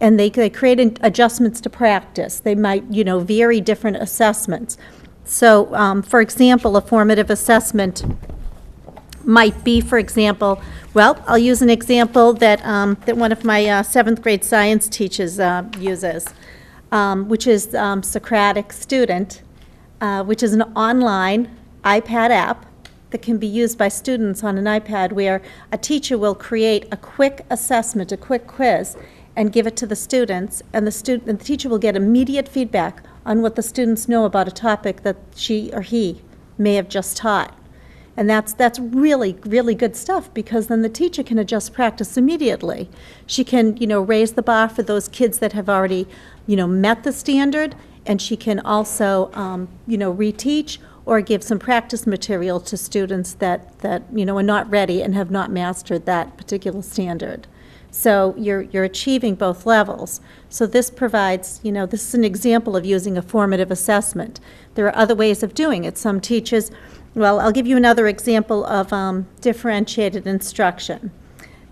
and they create adjustments to practice. They might, vary different assessments. So, for example, a formative assessment might be, for example, well, I'll use an example that that one of my 7th grade science teachers uses, which is Socratic Student, which is an online iPad app that can be used by students on an iPad, where a teacher will create a quick assessment, a quick quiz, and give it to the students, and the teacher will get immediate feedback on what the students know about a topic that she or he may have just taught. And that's really, really good stuff, because then the teacher can adjust practice immediately. She can, raise the bar for those kids that have already, met the standard, and she can also, reteach, or give some practice material to students that are not ready and have not mastered that particular standard. So you're achieving both levels. So this provides, this is an example of using a formative assessment. There are other ways of doing it. Some teachers, well, I'll give you another example of differentiated instruction.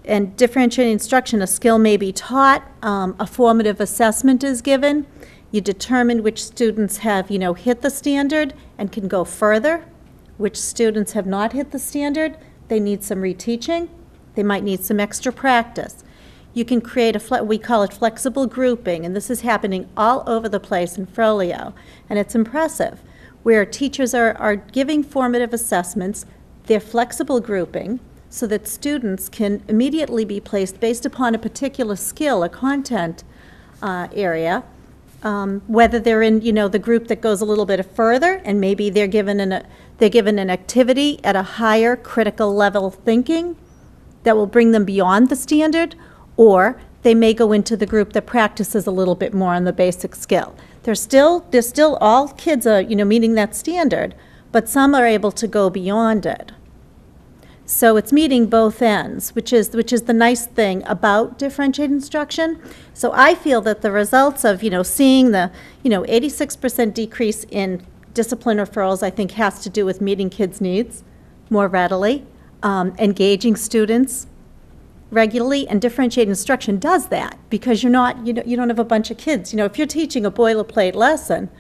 And differentiated instruction, a skill may be taught, a formative assessment is given. You determine which students have, hit the standard and can go further. Which students have not hit the standard, they need some reteaching. They might need some extra practice. You can create we call it flexible grouping, and this is happening all over the place in Frollo, and it's impressive, where teachers are giving formative assessments, they're flexible grouping, so that students can immediately be placed based upon a particular skill or content area, whether they're in, the group that goes a little bit further, and maybe they're given an activity at a higher critical level thinking that will bring them beyond the standard, or they may go into the group that practices a little bit more on the basic skill. There's still all kids are, meeting that standard, but some are able to go beyond it. So it's meeting both ends, which is the nice thing about differentiated instruction. So I feel that the results of, seeing the, 86% decrease in discipline referrals, I think has to do with meeting kids' needs more readily, engaging students regularly, and differentiated instruction does that because you don't have a bunch of kids. If you're teaching a boilerplate lesson,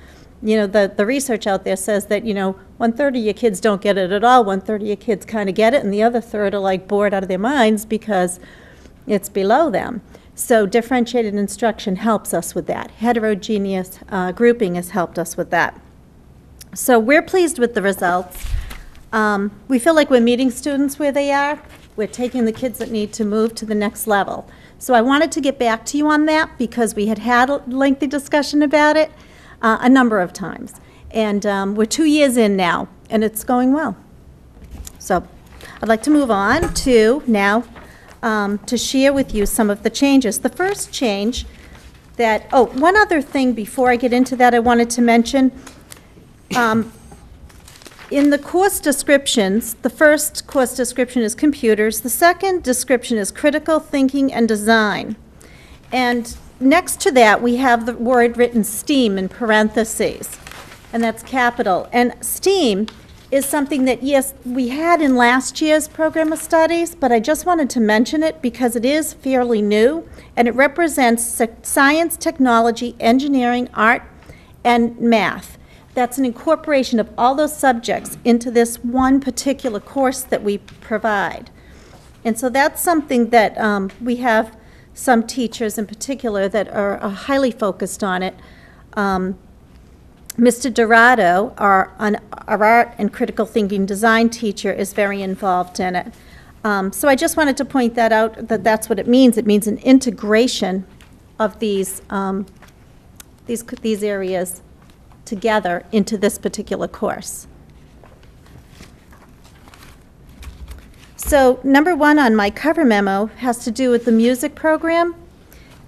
the research out there says that, 1/3 of your kids don't get it at all, 1/3 of your kids kind of get it, and the other third are like bored out of their minds because it's below them. So differentiated instruction helps us with that. Heterogeneous grouping has helped us with that. So we're pleased with the results. We feel like we're meeting students where they are. We're taking the kids that need to move to the next level. So I wanted to get back to you on that because we had a lengthy discussion about it a number of times. And we're 2 years in now, and it's going well. So I'd like to move on to now to share with you some of the changes. The first change one other thing before I get into that I wanted to mention. In the course descriptions, the first course description is computers. The second description is critical thinking and design. And next to that, we have the word written STEAM in parentheses, and that's capital. And STEAM is something that, yes, we had in last year's program of studies, but I just wanted to mention it because it is fairly new, and it represents science, technology, engineering, art, and math. That's an incorporation of all those subjects into this one particular course that we provide. And so that's something that we have some teachers in particular that are highly focused on it. Mr. Dorado, our art and critical thinking design teacher, is very involved in it. So I just wanted to point that out, that that's what it means. It means an integration of these areas together into this particular course. So number one on my cover memo has to do with the music program.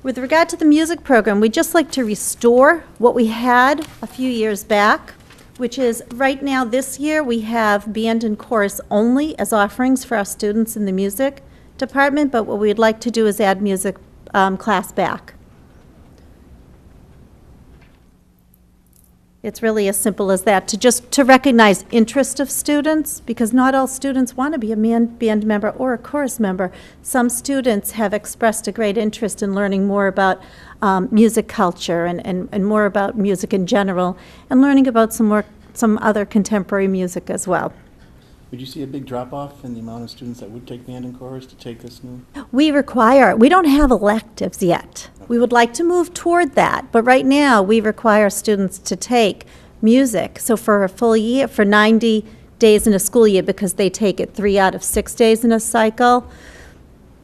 With regard to the music program, we'd just like to restore what we had a few years back, which is right now this year we have band and chorus only as offerings for our students in the music department, but what we'd like to do is add music class back. It's really as simple as that, to recognize interest of students, because not all students want to be a band member or a chorus member. Some students have expressed a great interest in learning more about music culture and more about music in general, and learning about some other contemporary music as well. Would you see a big drop-off in the amount of students that would take band and chorus to take this new? We don't have electives yet. We would like to move toward that, but right now we require students to take music. So for a full year, for 90 days in a school year, because they take it 3 out of 6 days in a cycle,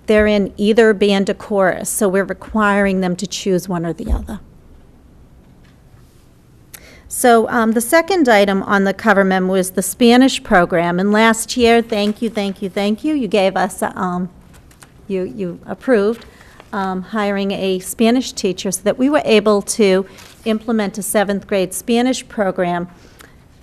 they're in either band or chorus. So we're requiring them to choose one or the other. So the second item on the cover memo is the Spanish program. And last year, thank you, you gave us, you approved hiring a Spanish teacher so that we were able to implement a 7th grade Spanish program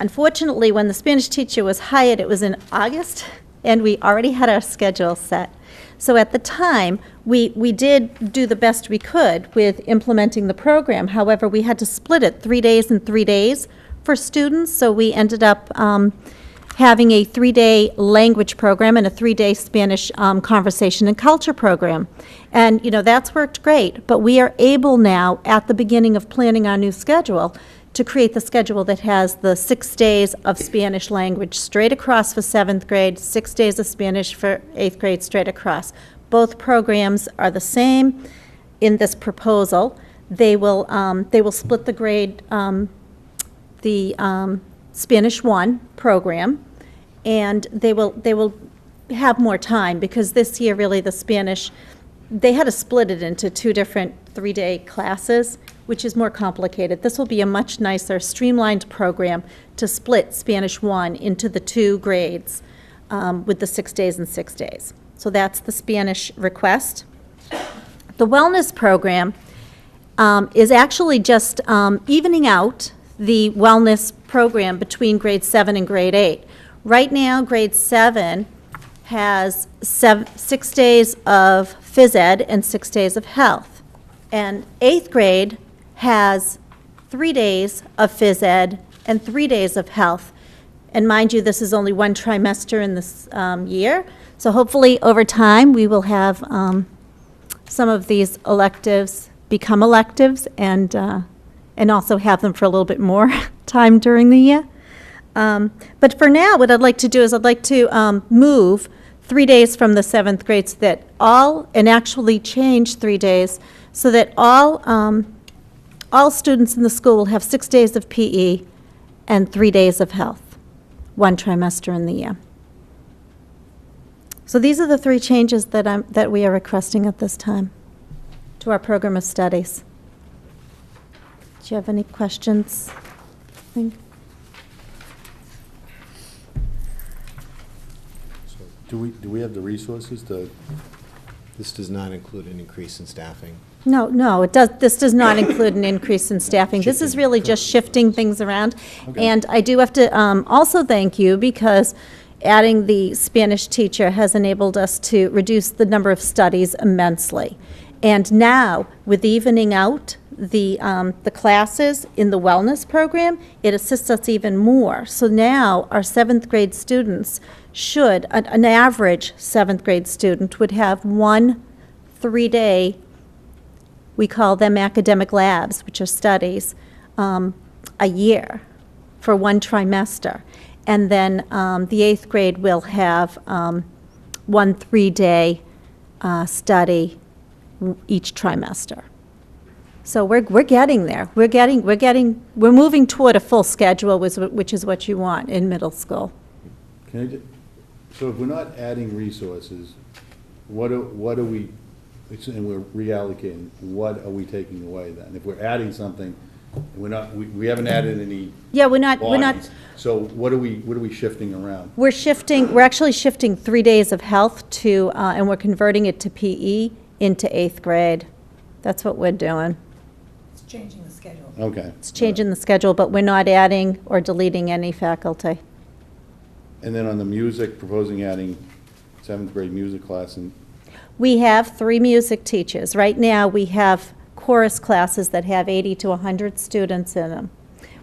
Unfortunately, when the Spanish teacher was hired, it was in August, and we already had our schedule set. So at the time, we did do the best we could with implementing the program. However, we had to split it 3 days and 3 days for students, so we ended up having a 3-day language program and a 3-day Spanish conversation and culture program. And, you know, that's worked great, but we are able now, at the beginning of planning our new schedule, to create the schedule that has the 6 days of Spanish language straight across for 7th grade, 6 days of Spanish for 8th grade straight across. Both programs are the same in this proposal. They will split the grade, the Spanish 1 program, and they will have more time, because this year really the Spanish, they had to split it into 2 different 3-day classes, which is more complicated. This will be a much nicer, streamlined program to split Spanish 1 into the 2 grades with the 6 days and 6 days. So that's the Spanish request. The wellness program is actually just evening out the wellness program between grade 7 and grade 8. Right now, grade 7 has 6 days of phys ed and 6 days of health. And 8th grade has 3 days of phys ed and 3 days of health. And mind you, this is only 1 trimester in this year. So hopefully, over time, we will have some of these electives become electives, and also have them for a little bit more time during the year. But for now, what I'd like to do is I'd like to move 3 days from the 7th grade, so that and actually change 3 days, so that all students in the school will have 6 days of PE and 3 days of health, 1 trimester in the year. So these are the 3 changes that we are requesting at this time to our program of studies. Do you have any questions? Do we have the resources to? This does not include an increase in staffing. No, it does. This does not include an increase in staffing. This is really just shifting things around. Okay. And I do have to also thank you, because adding the Spanish teacher has enabled us to reduce the number of studies immensely. And now, with evening out the classes in the wellness program, it assists us even more. So now our 7th grade students should, an average 7th grade student would have 1 3-day, we call them academic labs, which are studies, a year for 1 trimester. And then the 8th grade will have 1 3-day study each trimester. So we're getting there. We're moving toward a full schedule, which is what you want in middle school. So if we're not adding resources, what are we, and we're reallocating, what are we taking away then? If we're adding something, we haven't added any. Yeah, we're not. bodies. So what are we shifting around? We're actually shifting 3 days of health to, and we're converting it to PE into 8th grade. That's what we're doing. It's changing the schedule. Okay. It's changing the schedule, but we're not adding or deleting any faculty. And then on the music, proposing adding 7th grade music class, and We have 3 music teachers. Right now, we have chorus classes that have 80 to 100 students in them.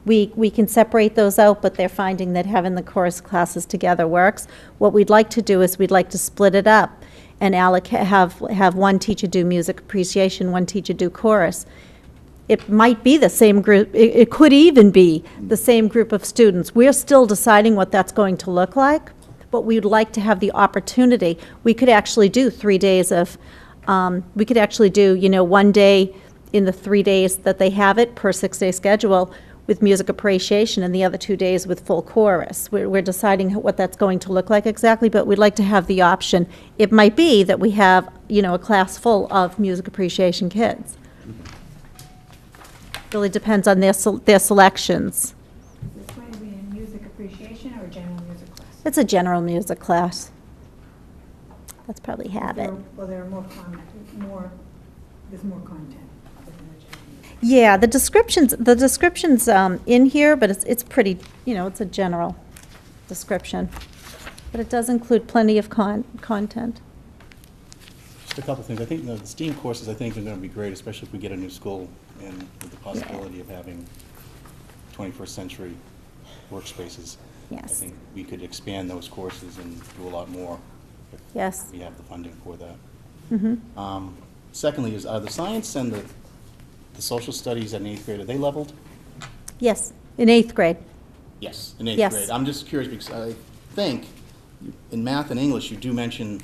We can separate those out, but they're finding that having the chorus classes together works. What we'd like to do is we'd like to split it up and have 1 teacher do music appreciation, 1 teacher do chorus. It might be the same group, it could even be the same group of students. We're still deciding what that's going to look like, but we'd like to have the opportunity. We could actually do 3 days of, we could actually do, 1 day in the 3 days that they have it per 6-day schedule with music appreciation, and the other 2 days with full chorus. We're deciding what that's going to look like exactly, but we'd like to have the option. It might be that we have, a class full of music appreciation kids. Really depends on their selections. Is this going to be in music appreciation or a general music class? It's a general music class. That's probably habit. Well, there are there's more content. Yeah, the description's in here, but it's pretty, it's a general description. But it does include plenty of content. Just a couple things. I think the STEAM courses, I think, are going to be great, especially if we get a new school and with the possibility of having 21st century workspaces. Yes. I think we could expand those courses and do a lot more if Yes. we have the funding for that. Mm-hmm. Secondly, are the science and the social studies in 8th grade, are they leveled? Yes, in 8th grade. Yes, in 8th Yes. grade. I'm just curious because I think in math and English, you do mention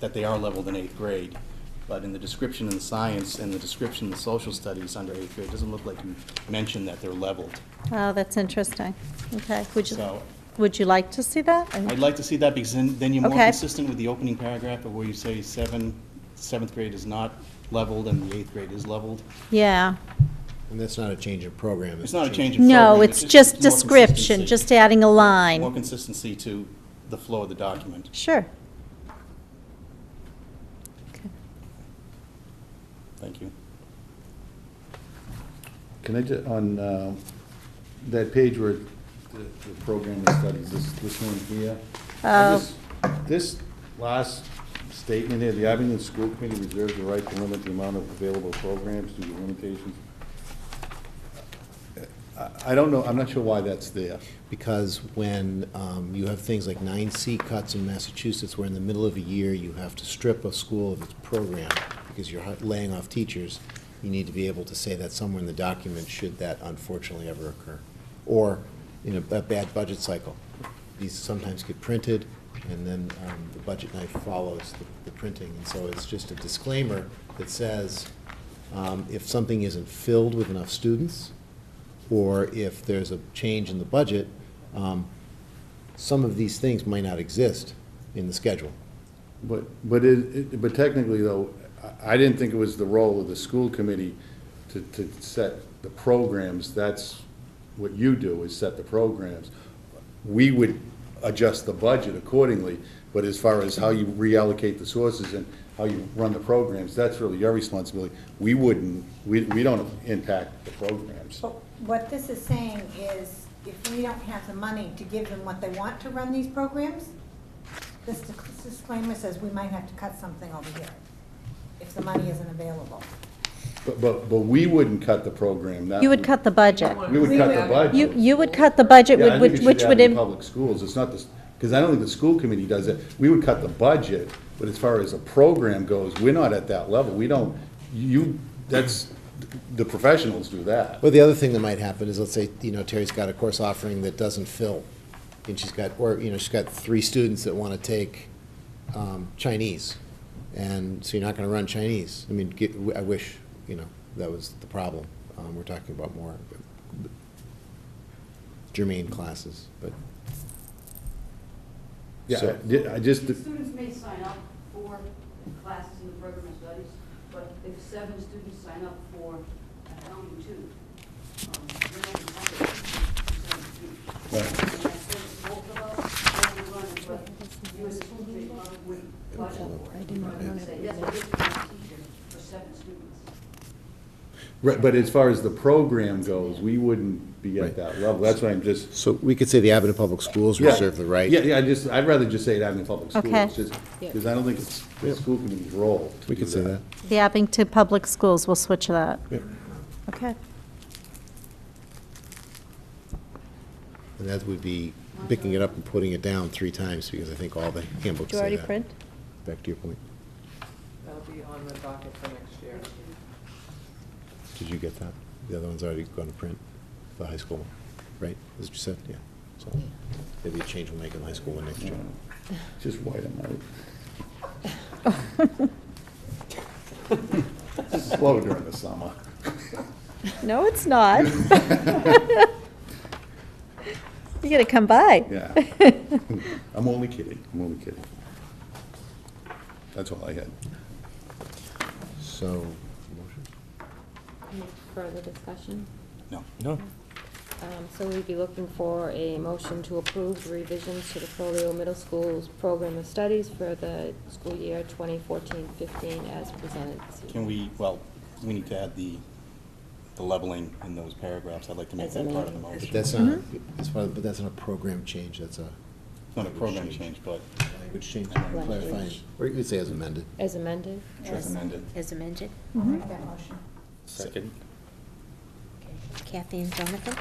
that they are leveled in 8th grade, but in the description in the science and the description in the social studies under 8th grade, it doesn't look like you mentioned that they're leveled. Oh, that's interesting. Okay. So Would you like to see that? I'd like to see that because then you're more Okay. consistent with the opening paragraph of where you say 7th grade is not leveled and the 8th grade is leveled. Yeah. And that's not a change in program. It's not a change in program. No, it's just more description, consistency. just adding a line. More consistency to the flow of the document. Sure. Thank you. Can I just, on that page where the program of studies, this one here, this last statement here, the Abington School Committee reserves the right to limit the amount of available programs due to limitations. I don't know, I'm not sure why that's there. Because when you have things like 9C cuts in Massachusetts, where in the middle of a year you have to strip a school of its program because you're laying off teachers, you need to be able to say that somewhere in the document should that unfortunately ever occur. Or in a bad budget cycle. These sometimes get printed, and then the budget knife follows the printing. And so it's just a disclaimer that says if something isn't filled with enough students, or if there's a change in the budget, some of these things might not exist in the schedule. But technically though, I didn't think it was the role of the school committee to set the programs. That's what you do, is set the programs. We would adjust the budget accordingly, but as far as how you reallocate the sources and how you run the programs, that's really your responsibility. We don't impact the programs. But what this is saying is, if we don't have the money to give them what they want to run these programs, this disclaimer says we might have to cut something over here if the money isn't available. But we wouldn't cut the program. You would cut the budget. We would cut the budget. You would cut the budget, Yeah, I think it should which add would... in public schools. It's not this, because I don't think the school committee does it. We would cut the budget, but as far as a program goes, we're not at that level. We don't, that's, the professionals do that. Well, the other thing that might happen is, let's say, Terry's got a course offering that doesn't fill, and she's got 3 students that want to take Chinese, and so you're not going to run Chinese. I mean, I wish, that was the problem. We're talking about more germane classes, but. Yeah, So- I just, Students may sign up for classes in the program of studies, but if 7 students sign up for accounting 2, they're not entitled to 7 students. Right. And I think both of us, when we run it, but you as a school committee would budget for it. And say, yes, I give a teacher for 7 students. right, but as far as the program goes, we wouldn't be at that level. That's why I'm just. So we could say the Abington Public Schools reserve the right. Yeah, I'd rather just say it Abington Public Schools. Okay. Just because I don't think it's the school committee's role to We do could say that. The Abington Public Schools, we'll switch that. Yep. Okay. And that would be picking it up and putting it down 3 times, because I think all the handbooks Did you say already that. print? Back to your point. That'll be on the docket for next year. Did you get that? The other one's already going to print, the high school one, right? As you said, yeah. So maybe a change we'll make in the high school one next year. Just white them out. Slow during the summer. No, it's not. You gotta come by. Yeah. I'm only kidding. That's all I had. So, motion? Any further discussion? No. So we'd be looking for a motion to approve the revisions to the Folio Middle School's program of studies for the school year 2014-15 as presented. Can we, well, we need to add the leveling in those paragraphs. I'd like to make that part of the motion. But that's not, but that's not a program change, that's a. It's not a program change, but. Language change, clarifying, or you could say as amended. As amended? As amended. As amended. I'll make that motion. Second. Kathy and Jonathan?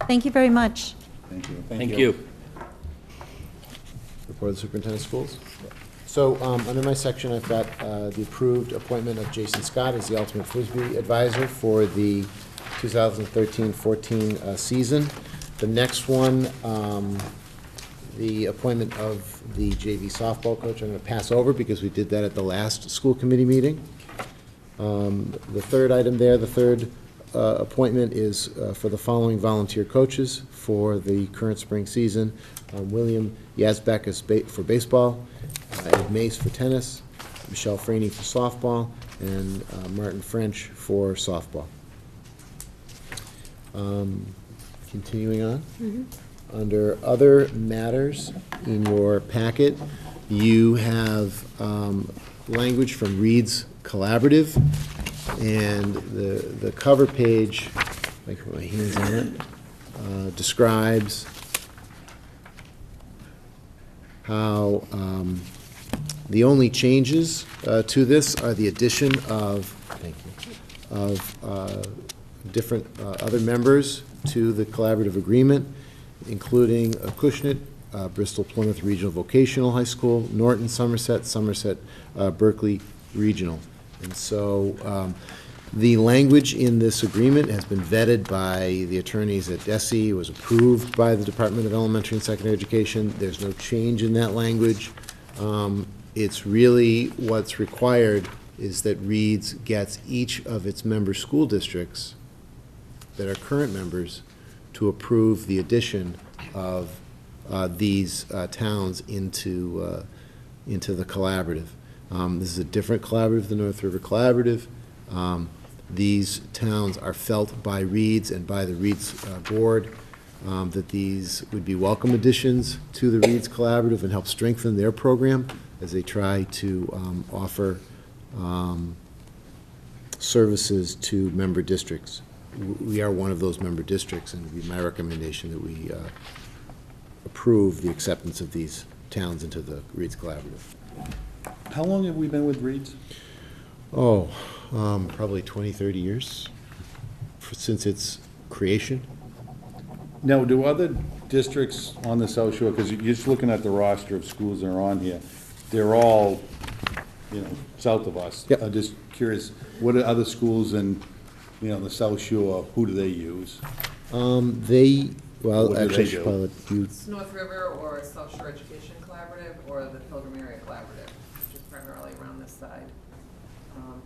Thank you very much. Thank you. Thank you. Report of the superintendent of schools. So, under my section, I've got the approved appointment of Jason Scott as the ultimate Frisbee advisor for the 2013-14 season. The next one, the appointment of the JV softball coach, I'm going to pass over because we did that at the last school committee meeting. The third item there, the third appointment is for the following volunteer coaches for the current spring season. William Yazbek is for baseball, Ed Mace for tennis, Michelle Franey for softball, and Martin French for softball. Continuing on. Under other matters in your packet, you have language from Reed's Collaborative, and the cover page, I can put my hands on it, describes how the only changes to this are the addition of, thank you, of different other members to the collaborative agreement, including Acushnet, Bristol Plymouth Regional Vocational High School, Norton, Somerset, Berkeley Regional. And so the language in this agreement has been vetted by the attorneys at DESE, was approved by the Department of Elementary and Secondary Education. There's no change in that language. It's really what's required is that Reed's gets each of its member school districts that are current members to approve the addition of these towns into the collaborative. This is a different collaborative than North River Collaborative. These towns are felt by Reed's and by the Reed's board that these would be welcome additions to the Reed's Collaborative and help strengthen their program as they try to offer services to member districts. We are one of those member districts, and it would be my recommendation that we approve the acceptance of these towns into the Reed's Collaborative. How long have we been with Reed's? Oh, probably 20, 30 years since its creation. Now, do other districts on the South Shore, because you're just looking at the roster of schools that are on here, they're all, south of us. Yep. I'm just curious, what are other schools in, the South Shore, who do they use? Well, What do actually, they I should do? probably let you. It's North River or South Shore Education Collaborative or the Pilgrim Area Collaborative, which is primarily around this side.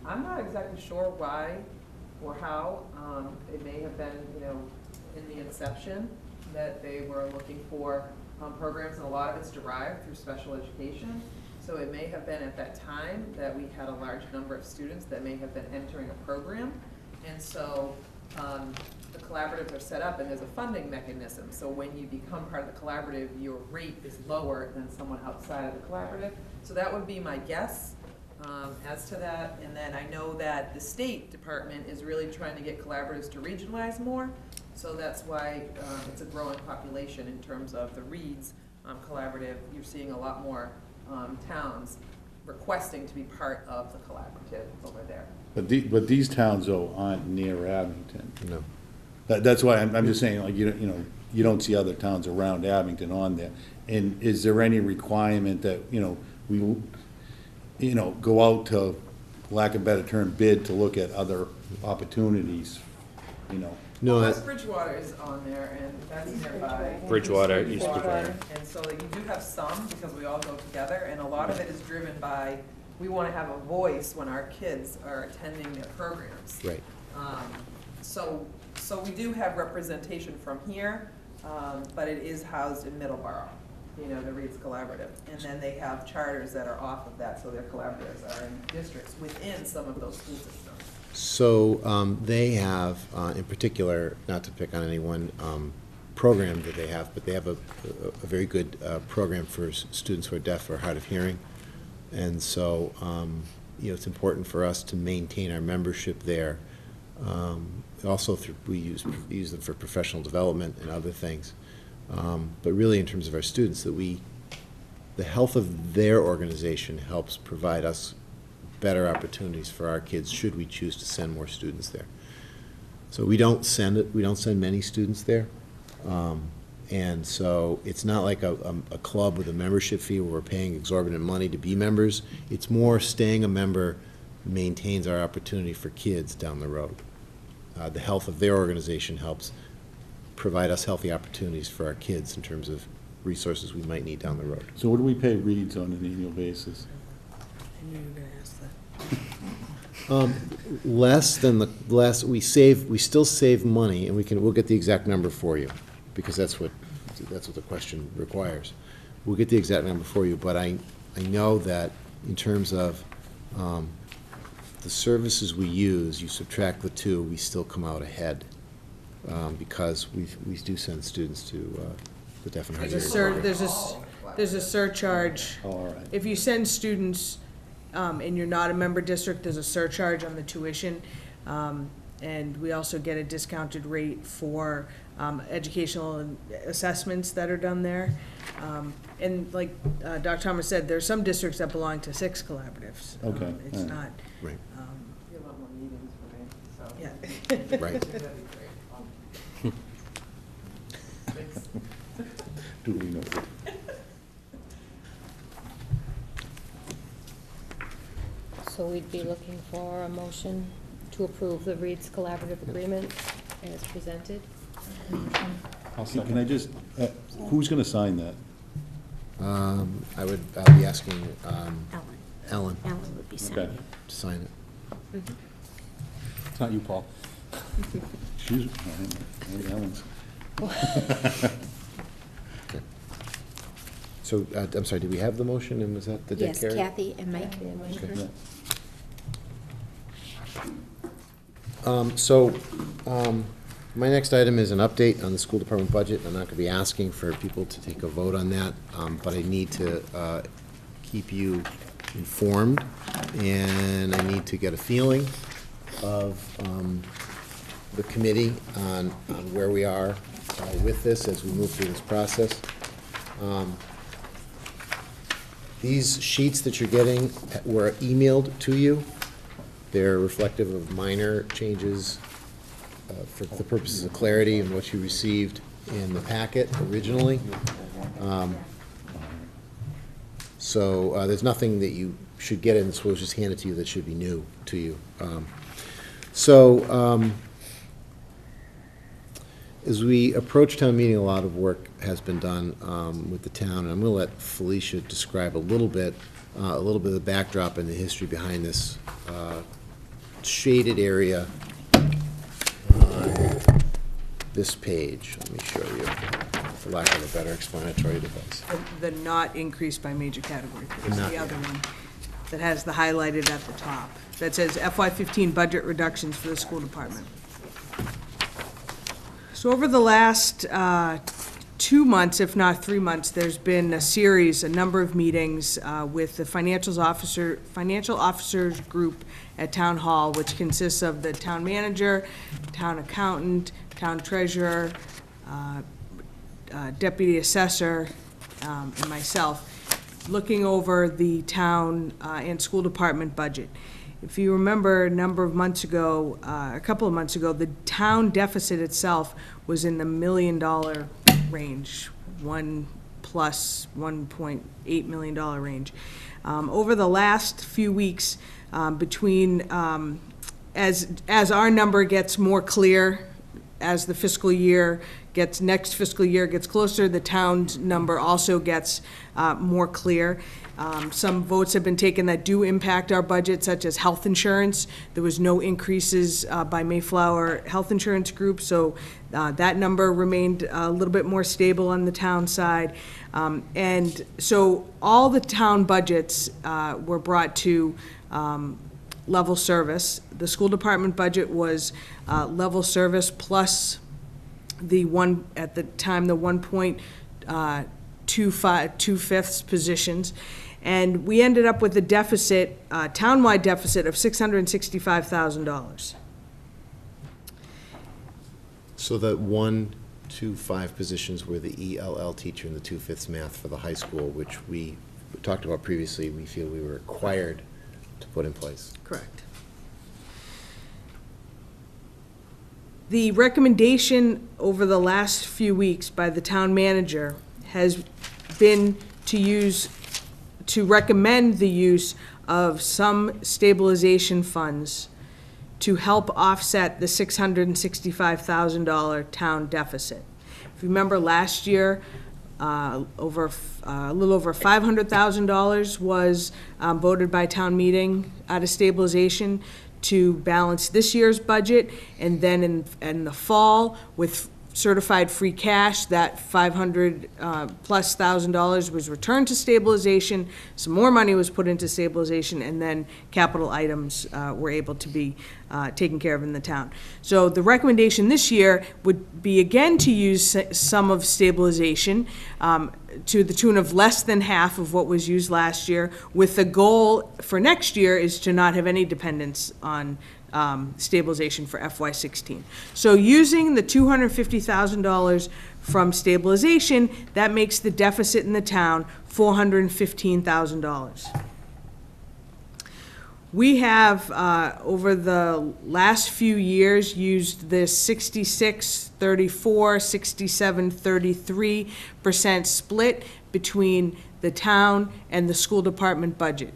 I'm not exactly sure why or how. It may have been, in the inception that they were looking for programs, and a lot of it's derived through special education. So it may have been at that time that we had a large number of students that may have been entering a program. And so the collaboratives are set up and there's a funding mechanism. So when you become part of the collaborative, your rate is lower than someone outside of the collaborative. So that would be my guess as to that. And then I know that the State Department is really trying to get collaboratives to regionalize more. So that's why it's a growing population in terms of the Reed's collaborative. You're seeing a lot more towns requesting to be part of the collaborative over there. But these towns, though, aren't near Abington. No. That's why I'm just saying, like, you don't see other towns around Abington on there. And is there any requirement that, we, go out to, lack of a better term, bid to look at other opportunities, No, West Bridgewater is on there, and that's nearby. Bridgewater, East Bridgewater. And so you do have some, because we all go together, and a lot of it is driven by, we want to have a voice when our kids are attending their programs. Right. So we do have representation from here, but it is housed in Middleborough, the Reed's Collaborative. And then they have charters that are off of that, so their collaboratives are in districts within some of those school systems. So they have, in particular, not to pick on any one program that they have, but they have a very good program for students who are deaf or hard of hearing. And so it's important for us to maintain our membership there. Also, we use them for professional development and other things. But really, in terms of our students, the health of their organization helps provide us better opportunities for our kids should we choose to send more students there. So we don't send many students there. And so it's not like a club with a membership fee where we're paying exorbitant money to be members. It's more staying a member maintains our opportunity for kids down the road. The health of their organization helps provide us healthy opportunities for our kids in terms of resources we might need down the road. So what do we pay Reeds on an annual basis? I knew you were going to ask that. Less than we still save money, and we'll get the exact number for you, because that's what the question requires. We'll get the exact number for you, but I know that in terms of the services we use, you subtract the two, we still come out ahead, because we do send students to the deaf and hard of hearing. There's a surcharge. Oh, all right. If you send students and you're not a member district, there's a surcharge on the tuition. And we also get a discounted rate for educational assessments that are done there. And like Dr. Thomas said, there's some districts that belong to 6 collaboratives. Okay. It's All right. not. Right. You have a lot more meetings for me, so. Yeah. Right. Duly noted. So we'd be looking for a motion to approve the Reed's Collaborative Agreement as presented. Can I just, who's going to sign that? I'll be asking Ellen Ellen would be Okay. sending. to sign it. It's not you, Paul. She's, Ellen's. Okay. So, I'm sorry, did we have the motion, and was that, did that Yes, carry? Kathy and Mike. Okay. Yeah. My next item is an update on the school department budget. I'm not going to be asking for people to take a vote on that, but I need to keep you informed, and I need to get a feeling of the committee on where we are with this as we move through this process. These sheets that you're getting were emailed to you. They're reflective of minor changes for the purposes of clarity and what you received in the packet originally. So there's nothing that you should get in this, we'll just hand it to you, that should be new to you. As we approach town meeting, a lot of work has been done with the town, and I'm going to let Felicia describe a little bit of the backdrop and the history behind this shaded area on this page. Let me show you, for lack of a better explanatory device. The not increased by major category is Not, the other yeah. one that has the highlighted at the top. That says FY15 budget reductions for the school department. So over the last 2 months, if not 3 months, there's been a number of meetings with the financial officers group at Town Hall, which consists of the town manager, town accountant, town treasurer, deputy assessor, and myself, looking over the town and school department budget. If you remember, a couple of months ago, the town deficit itself was in the $1 million range, $1.8 million range. Over the last few weeks, as our number gets more clear, as the next fiscal year gets closer, the town's number also gets more clear. Some votes have been taken that do impact our budget, such as health insurance. There was no increases by Mayflower Health Insurance Group, so that number remained a little bit more stable on the town side. And so all the town budgets were brought to level service. The school department budget was level service plus the 1.25 positions. And we ended up with a deficit, townwide deficit of $665,000. So that 1, 2, 5 positions were the ELL teacher and the 2/5 math for the high school, which we talked about previously, we feel we were required to put in place. Correct. The recommendation over the last few weeks by the town manager has been to recommend the use of some stabilization funds to help offset the $665,000 town deficit. If you remember last year, a little over $500,000 was voted by town meeting out of stabilization to balance this year's budget, and then in the fall, with certified free cash, that $500,000+ was returned to stabilization, some more money was put into stabilization, and then capital items were able to be taken care of in the town. So the recommendation this year would be again to use some of stabilization to the tune of less than half of what was used last year, with the goal for next year is to not have any dependence on stabilization for FY16. So using the $250,000 from stabilization, that makes the deficit in the town $415,000. We have, over the last few years, used this 66-34, 67-33% split between the town and the school department budget.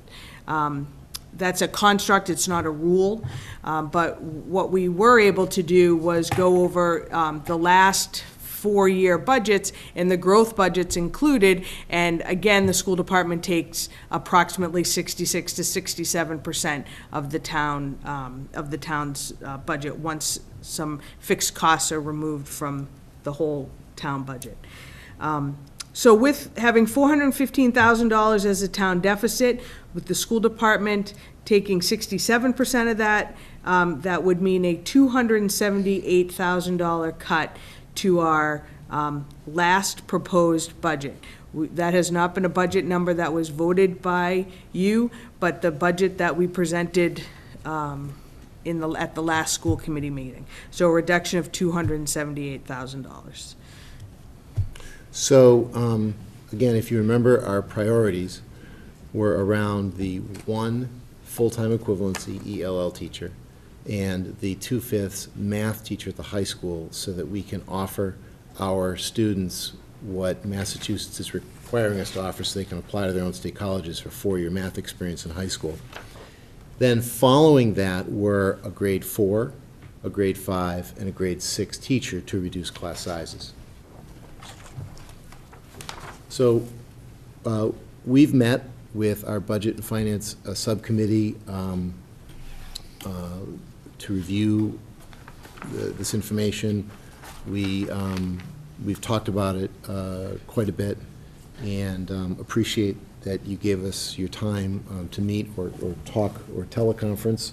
That's a construct, it's not a rule, but what we were able to do was go over the last 4-year budgets and the growth budgets included, and again, the school department takes approximately 66 to 67% of the town's budget once some fixed costs are removed from the whole town budget. So with having $415,000 as a town deficit, with the school department taking 67% of that, that would mean a $278,000 cut to our last proposed budget. That has not been a budget number that was voted by you, but the budget that we presented at the last school committee meeting. So a reduction of $278,000. So, again, if you remember, our priorities were around the 1 full-time equivalency ELL teacher and the 2/5 math teacher at the high school, so that we can offer our students what Massachusetts is requiring us to offer, so they can apply to their own state colleges for 4-year math experience in high school. Then following that were a grade 4, a grade 5, and a grade 6 teacher to reduce class sizes. So we've met with our Budget and Finance Subcommittee to review this information. We've talked about it quite a bit, and appreciate that you gave us your time to meet or talk or teleconference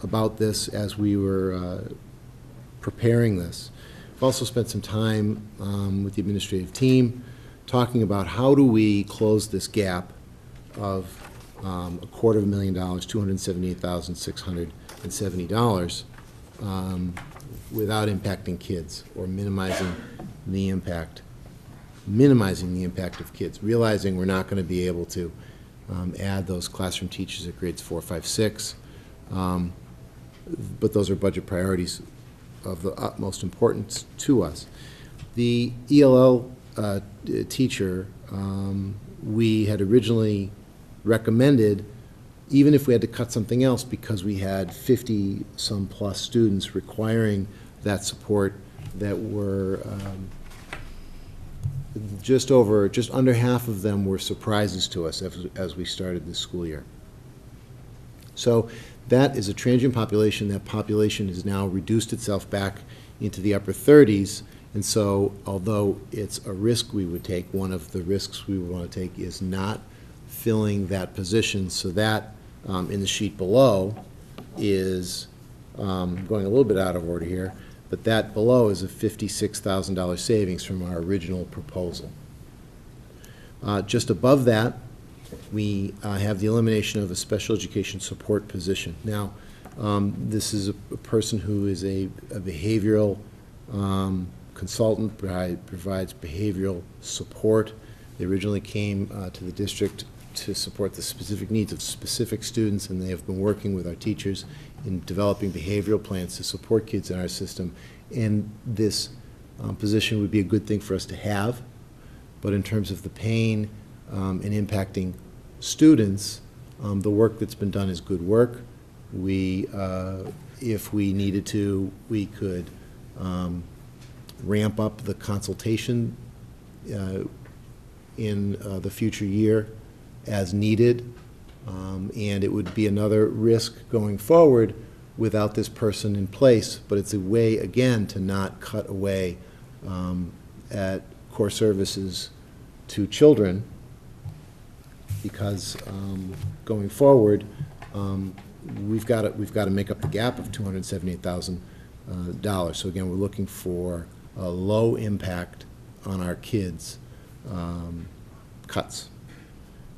about this as we were preparing this. We've also spent some time with the administrative team talking about how do we close this gap of $250,000, $278,670, without impacting kids or minimizing the impact of kids, realizing we're not going to be able to add those classroom teachers at grades 4, 5, 6, but those are budget priorities of the utmost importance to us. The ELL teacher, we had originally recommended, even if we had to cut something else, because we had 50-some plus students requiring that support, that were just under half of them were surprises to us as we started this school year. So that is a transient population. That population has now reduced itself back into the upper 30s, and so although it's a risk we would take, one of the risks we would want to take is not filling that position. So that in the sheet below is going a little bit out of order here, but that below is a $56,000 savings from our original proposal. Just above that we have the elimination of a special education support position. Now, this is a person who is a behavioral consultant, provides behavioral support. They originally came to the district to support the specific needs of specific students, and they have been working with our teachers in developing behavioral plans to support kids in our system. And this position would be a good thing for us to have, but in terms of the pain and impacting students, the work that's been done is good work. We, if we needed to, we could ramp up the consultation in the future year as needed, and it would be another risk going forward without this person in place, but it's a way, again, to not cut away at core services to children, because going forward, we've got to make up the gap of $278,000. So again, we're looking for a low impact on our kids cuts.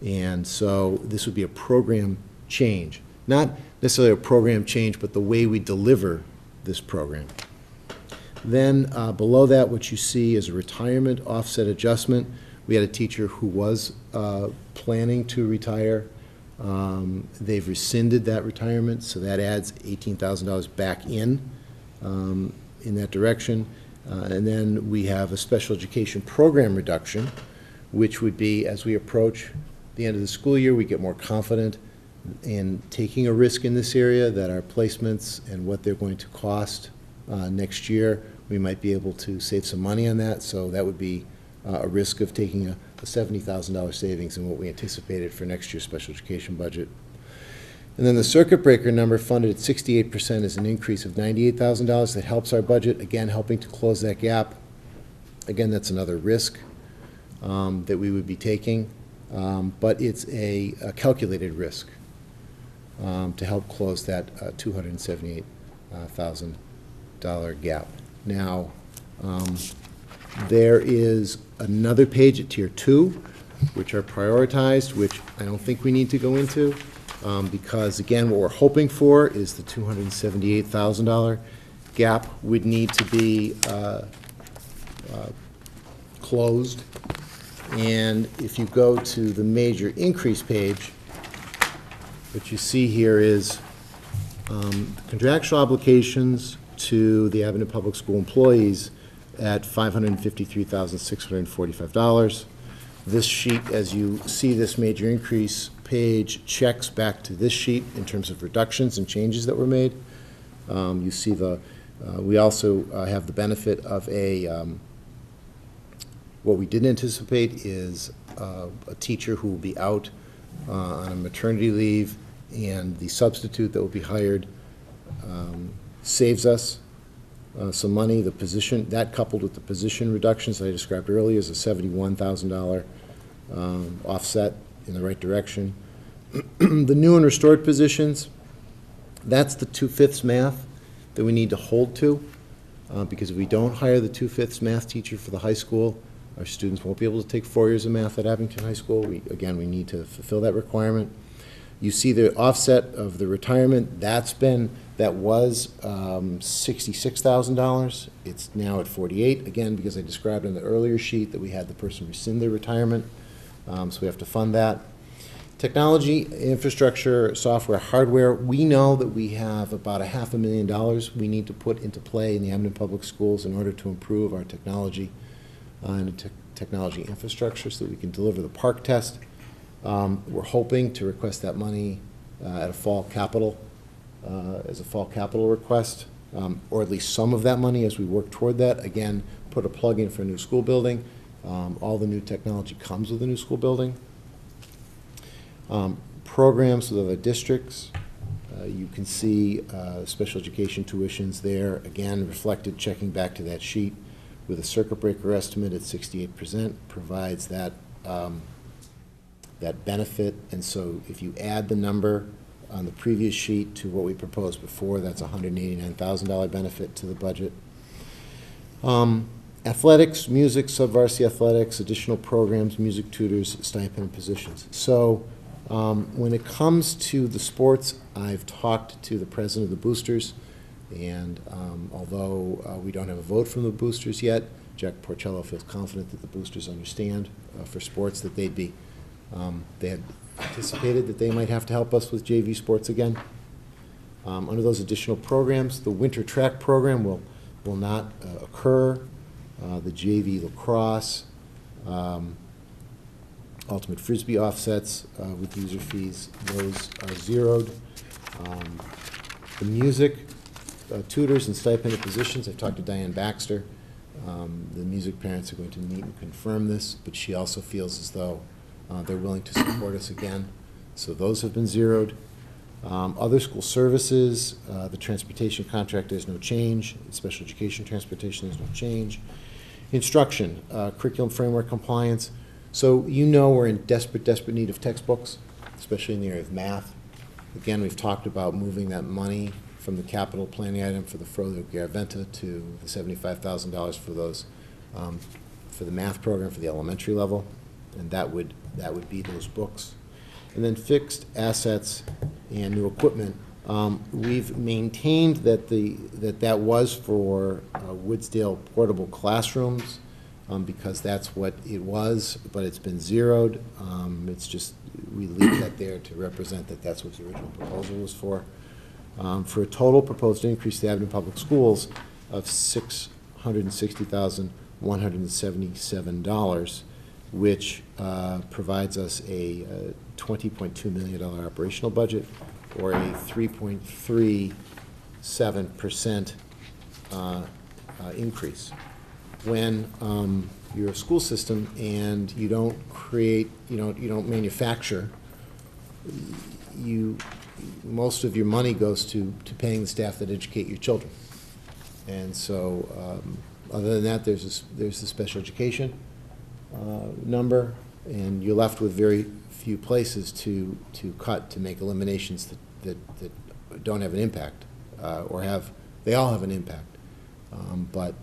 And so this would be a program change. Not necessarily a program change, but the way we deliver this program. Then below that, what you see is a retirement offset adjustment. We had a teacher who was planning to retire. They've rescinded that retirement, so that adds $18,000 back in that direction. And then we have a special education program reduction, which would be, as we approach the end of the school year, we get more confident in taking a risk in this area, that our placements and what they're going to cost next year, we might be able to save some money on that. So that would be a risk of taking a $70,000 savings in what we anticipated for next year's special education budget. And then the circuit breaker number funded at 68% is an increase of $98,000. That helps our budget, again, helping to close that gap. Again, that's another risk that we would be taking, but it's a calculated risk to help close that $278,000 gap. Now, there is another page at Tier 2, which are prioritized, which I don't think we need to go into, because, again, what we're hoping for is the $278,000 gap would need to be closed. And if you go to the major increase page, what you see here is contractual obligations to the Abington Public School employees at $553,645. This sheet, as you see this major increase page, checks back to this sheet in terms of reductions and changes that were made. You see we also have the benefit of what we didn't anticipate is a teacher who will be out on a maternity leave, and the substitute that will be hired saves us some money. The position, that coupled with the position reductions that I described earlier, is a $71,000 offset in the right direction. The new and restored positions, that's the 2/5 math that we need to hold to, because if we don't hire the 2/5 math teacher for the high school, our students won't be able to take 4 years of math at Abington High School. We need to fulfill that requirement. You see the offset of the retirement. That was $66,000. It's now at $48,000, again, because I described in the earlier sheet that we had the person rescind their retirement, so we have to fund that. Technology, infrastructure, software, hardware, we know that we have about $500,000 we need to put into play in the Abington Public Schools in order to improve our technology and technology infrastructure so that we can deliver the park test. We're hoping to request that money at a fall capital, as a fall capital request, or at least some of that money as we work toward that. Again, put a plug in for a new school building. All the new technology comes with a new school building. Programs with other districts. You can see special education tuitions there, again, reflected, checking back to that sheet, with a circuit breaker estimate at 68% provides that that benefit. And so if you add the number on the previous sheet to what we proposed before, that's a $189,000 benefit to the budget. Athletics, music, sub-varsity athletics, additional programs, music tutors, stipend positions. So when it comes to the sports, I've talked to the president of the boosters, and although we don't have a vote from the boosters yet, Jack Porcello feels confident that the boosters understand for sports that they had anticipated that they might have to help us with JV sports again. Under those additional programs, the winter track program will not occur. The JV lacrosse, ultimate frisbee offsets with user fees, those are zeroed. The music tutors and stipended positions, I've talked to Diane Baxter. The music parents are going to meet and confirm this, but she also feels as though they're willing to support us again. So those have been zeroed. Other school services, the transportation contract, there's no change. Special education transportation, there's no change. Instruction, curriculum framework compliance. So you know we're in desperate need of textbooks, especially in the area of math. Again, we've talked about moving that money from the capital planning item for the Frodo Garaventa to the $75,000 for those, for the math program for the elementary level, and that would be those books. And then fixed assets and new equipment. We've maintained that that was for Woodsdale portable classrooms because that's what it was, but it's been zeroed. It's just, we leave that there to represent that that's what the original proposal was for. For a total proposed increase to the Abington Public Schools of $660,177, which provides us a $20.2 million operational budget, or a 3.37% increase. When you're a school system and you don't create, you don't manufacture, most of your money goes to paying the staff that educate your children. And so other than that, there's the special education number, and you're left with very few places to cut, to make eliminations that don't have an impact, they all have an impact. But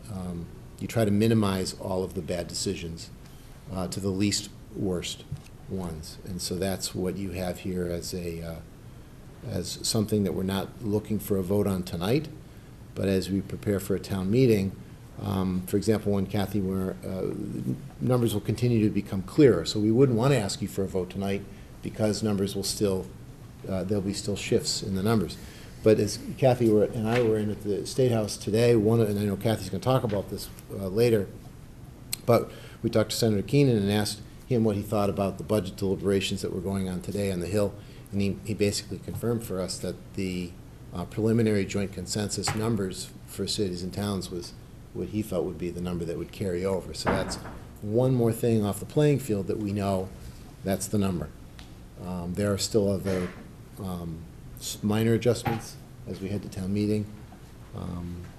you try to minimize all of the bad decisions to the least worst ones. And so that's what you have here as something that we're not looking for a vote on tonight, but as we prepare for a town meeting, for example, when Kathy, where numbers will continue to become clearer. So we wouldn't want to ask you for a vote tonight because numbers will still, there'll be still shifts in the numbers. But as Kathy and I were in at the State House today, and I know Kathy's going to talk about this later, but we talked to Senator Keenan and asked him what he thought about the budget deliberations that were going on today on the Hill, and he basically confirmed for us that the preliminary joint consensus numbers for cities and towns was what he felt would be the number that would carry over. So that's one more thing off the playing field that we know that's the number. There are still other minor adjustments as we head to town meeting.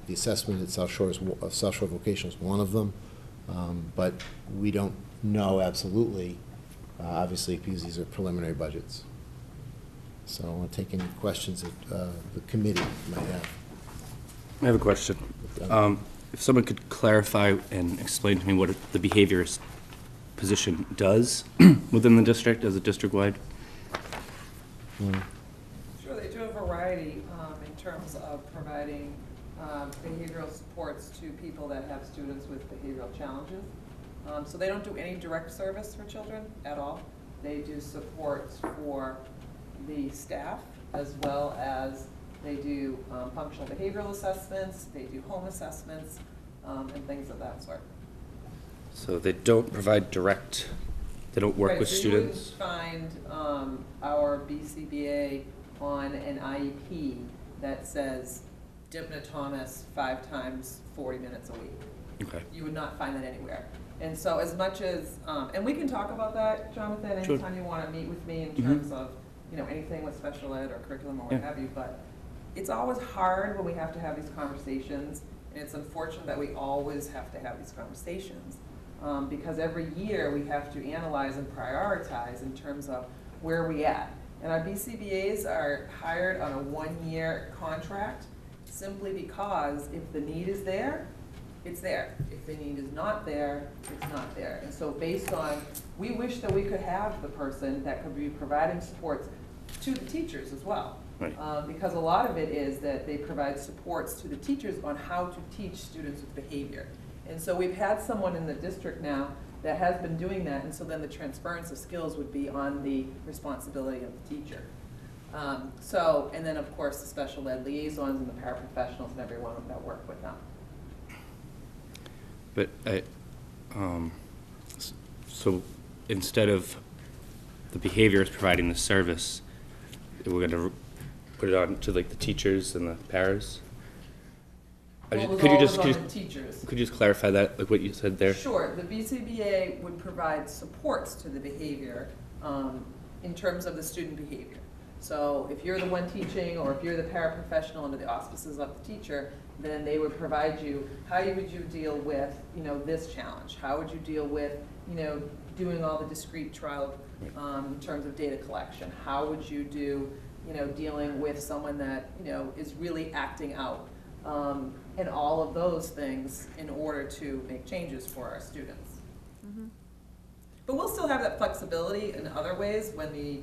The assessment at South Shore Vocational is one of them, but we don't know absolutely, obviously, because these are preliminary budgets. So I want to take any questions that the committee might have. I have a question. If someone could clarify and explain to me what the behaviorist position does within the district as a district-wide? Sure, they do a variety in terms of providing behavioral supports to people that have students with behavioral challenges. So they don't do any direct service for children at all. They do supports for the staff, as well as they do functional behavioral assessments, they do home assessments, and things of that sort. So they don't provide direct, they don't work with students? You wouldn't find our BCBA on an IEP that says Dipna Thomas 5 times 40 minutes a week. Okay. You would not find that anywhere. And so as much as, and we can talk about that, Jonathan, anytime you want to meet with me in terms of, anything with special ed or curriculum or what have you, but it's always hard when we have to have these conversations, and it's unfortunate that we always have to have these conversations, because every year we have to analyze and prioritize in terms of where are we at. And our BCBAs are hired on a 1-year contract simply because if the need is there, it's there. If the need is not there, it's not there. And so based on, we wish that we could have the person that could be providing supports to the teachers as well. Right. Because a lot of it is that they provide supports to the teachers on how to teach students with behavior. And so we've had someone in the district now that has been doing that, and so then the transference of skills would be on the responsibility of the teacher. And then of course the special ed liaisons and the paraprofessionals and everyone that work with them. But so instead of the behaviorist providing the service, we're going to put it on to like the teachers and the paras? Could you just clarify that, like what you said there? Sure. The BCBA would provide supports to the behavior in terms of the student behavior. So if you're the one teaching, or if you're the paraprofessional under the auspices of the teacher, then they would provide you, how would you deal with, this challenge? How would you deal with, doing all the discrete trial in terms of data collection? How would you do, dealing with someone that, is really acting out? And all of those things in order to make changes for our students. Mm-hmm. But we'll still have that flexibility in other ways when the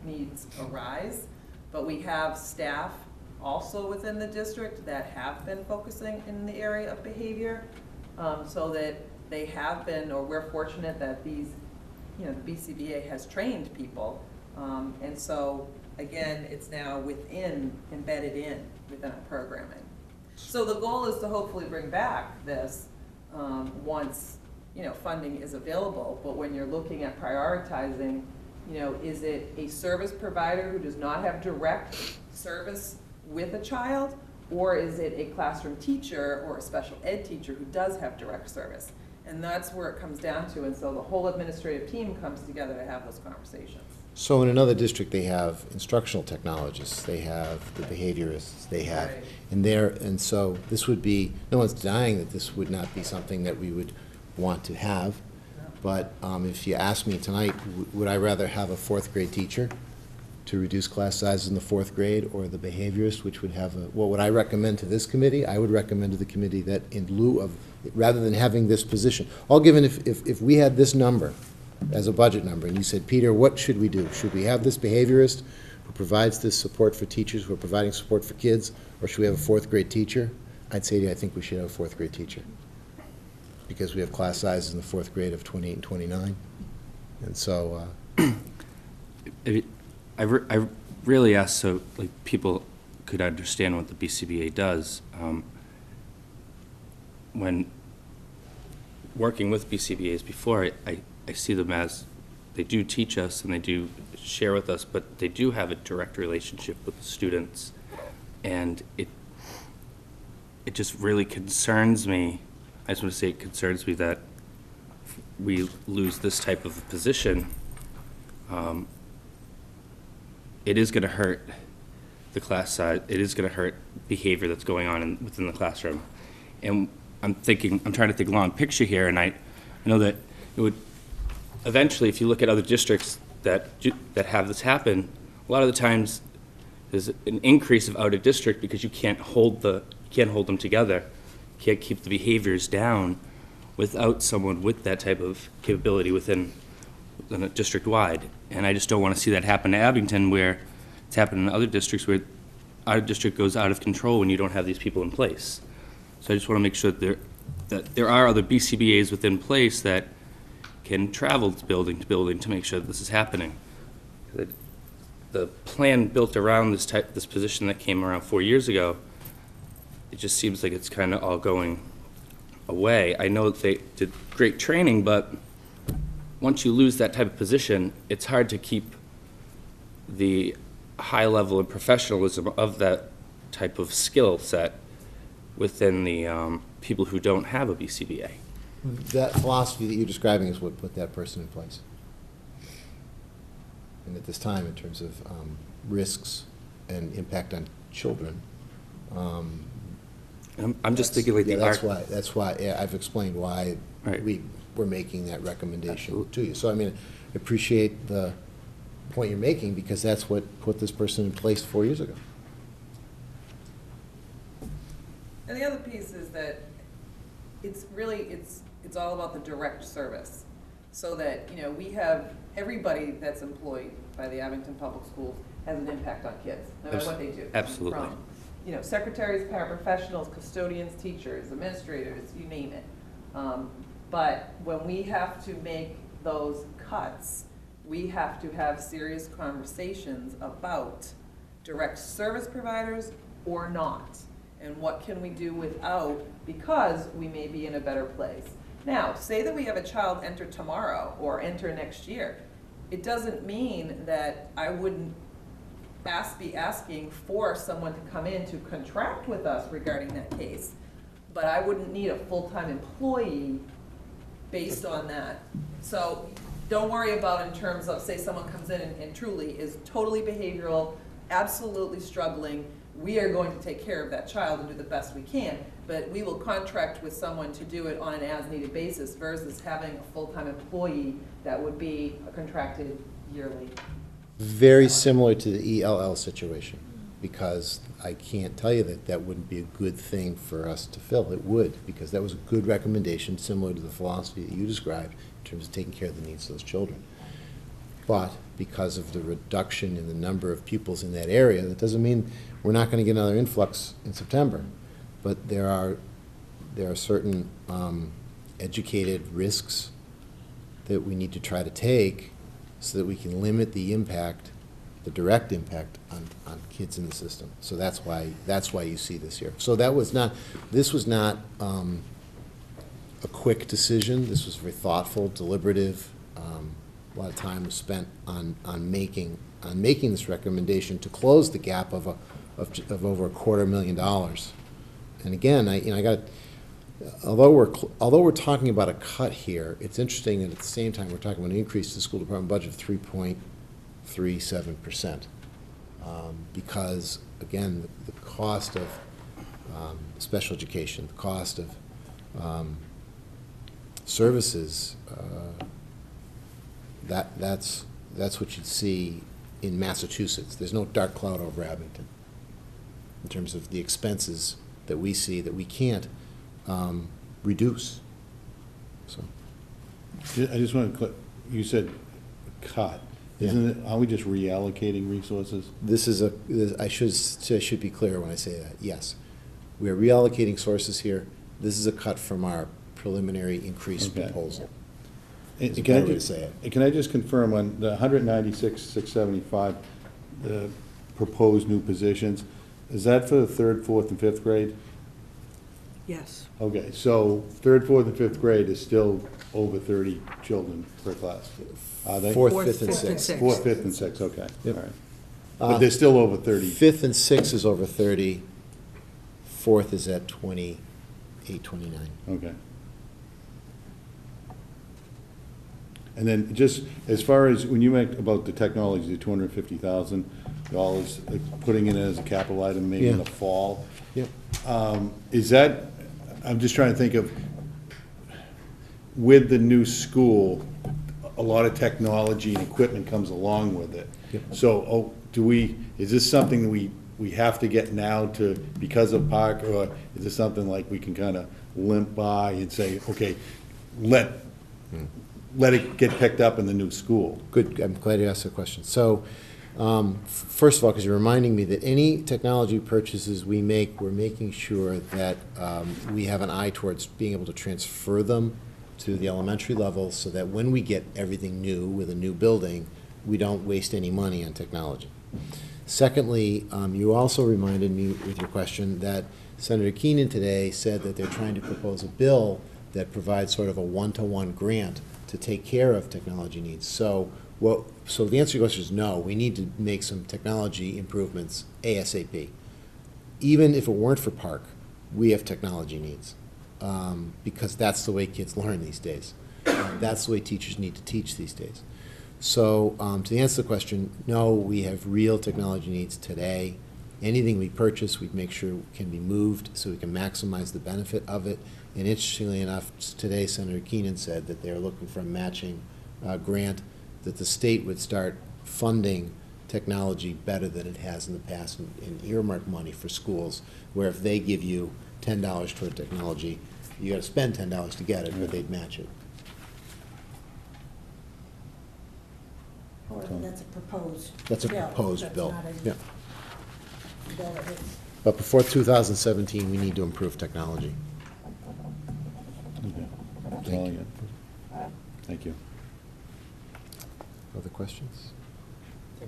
needs arise. But we have staff also within the district that have been focusing in the area of behavior, so that they have been, or we're fortunate that these, the BCBA has trained people. And so again, it's now embedded within our programming. So the goal is to hopefully bring back this once funding is available. But when you're looking at prioritizing, is it a service provider who does not have direct service with a child, or is it a classroom teacher or a special ed teacher who does have direct service? And that's where it comes down to. And so the whole administrative team comes together to have those conversations. So in another district, they have instructional technologists, they have the behaviorists, they have, Right. and so this would be, no one's denying that this would not be something that we would want to have, but if you ask me tonight, would I rather have a fourth grade teacher to reduce class sizes in the fourth grade, or the behaviorist, which would have what would I recommend to this committee? I would recommend to the committee that in lieu of, rather than having this position, all given if we had this number as a budget number, and you said, Peter, what should we do? Should we have this behaviorist who provides this support for teachers who are providing support for kids, or should we have a fourth grade teacher? I'd say to you, I think we should have a fourth grade teacher, because we have class sizes in the fourth grade of 28 and 29. And so I really asked so like people could understand what the BCBA does. When working with BCBAs before, I see them as they do teach us and they do share with us, but they do have a direct relationship with the students, and it just really concerns me. I just want to say it concerns me that we lose this type of a position. It is going to hurt the class size. It is going to hurt behavior that's going on within the classroom. And I'm trying to think long picture here, and I know that it would eventually, if you look at other districts that have this happen, a lot of the times there's an increase of out of district because you can't hold them together, can't keep the behaviors down without someone with that type of capability within a district wide. And I just don't want to see that happen to Abington, where it's happened in other districts where our district goes out of control when you don't have these people in place. So I just want to make sure that there are other BCBAs within place that can travel building to make sure that this is happening. The plan built around this position that came around 4 years ago, it just seems like it's kind of all going away. I know that they did great training, but once you lose that type of position, it's hard to keep the high level of professionalism of that type of skill set within the people who don't have a BCBA. that philosophy that you're describing is what put that person in place. And at this time, in terms of risks and impact on children, I'm just thinking like that's why I've explained why we're making that recommendation to you. So I mean, I appreciate the point you're making, because that's what put this person in place 4 years ago. And the other piece is that it's really, it's all about the direct service. So that, you know, we have, everybody that's employed by the Abington Public Schools has an impact on kids, no matter what they do. Absolutely. From, you know, secretaries, paraprofessionals, custodians, teachers, administrators, you name it. But when we have to make those cuts, we have to have serious conversations about direct service providers or not. And what can we do without, because we may be in a better place. Now, say that we have a child enter tomorrow or enter next year. It doesn't mean that I wouldn't be asking for someone to come in to contract with us regarding that case, but I wouldn't need a full-time employee based on that. So don't worry about in terms of, say someone comes in and truly is totally behavioral, absolutely struggling. We are going to take care of that child and do the best we can, but we will contract with someone to do it on an as-needed basis versus having a full-time employee that would be contracted yearly. Very similar to the ELL situation, because I can't tell you that that wouldn't be a good thing for us to fill. It would, because that was a good recommendation, similar to the philosophy that you described in terms of taking care of the needs of those children. But because of the reduction in the number of pupils in that area, that doesn't mean we're not going to get another influx in September. But there are certain educated risks that we need to try to take so that we can limit the impact, the direct impact on kids in the system. So that's why you see this here. So this was not a quick decision. This was very thoughtful, deliberative. A lot of time was spent on making this recommendation to close the gap of over $250,000. And again, although we're talking about a cut here, it's interesting that at the same time we're talking about an increase to the school department budget of 3.37%, because again, the cost of special education, the cost of services, that's what you'd see in Massachusetts. There's no dark cloud over Abington in terms of the expenses that we see that we can't reduce. So, I just want to, you said cut. Isn't it, are we just reallocating resources? I should be clear when I say that. Yes, we are reallocating sources here. This is a cut from our preliminary increase proposal. And can I just confirm on the 196,675, the proposed new positions, is that for the 3rd, 4th, and 5th grade? Yes. Okay, so 3rd, 4th, and 5th grade is still over 30 children per class, are they? 4th, 5th, and 6th. 4th, 5th, and 6th, okay, Yep. all right. But they're still over 30. 5th and 6th is over 30. 4th is at 28, 29. Okay. And then just as far as, when you make about the technology, the $250,000, like putting it as a capital item maybe in the fall. Yep. Is that, I'm just trying to think of, with the new school, a lot of technology and equipment comes along with it. Yep. So, is this something we have to get now because of Park, or is this something like we can kind of limp by and say, okay, let it get picked up in the new school? Good, I'm glad you asked the question. So, first of all, because you're reminding me that any technology purchases we make, we're making sure that we have an eye towards being able to transfer them to the elementary level so that when we get everything new with a new building, we don't waste any money on technology. Secondly, you also reminded me with your question that Senator Keenan today said that they're trying to propose a bill that provides sort of a one-to-one grant to take care of technology needs. So the answer to your question is no, we need to make some technology improvements ASAP. Even if it weren't for Park, we have technology needs, because that's the way kids learn these days. That's the way teachers need to teach these days. So to answer the question, no, we have real technology needs today. Anything we purchase, we make sure can be moved so we can maximize the benefit of it. And interestingly enough, today Senator Keenan said that they're looking for a matching grant, that the state would start funding technology better than it has in the past, and earmark money for schools, where if they give you $10 toward technology, You gotta spend $10 to get it, but they'd match it. However, that's a proposed That's a bill. proposed That's bill, not a yeah. bill that is- But before 2017, we need to improve technology. That's all I got. Thank you. Other questions? A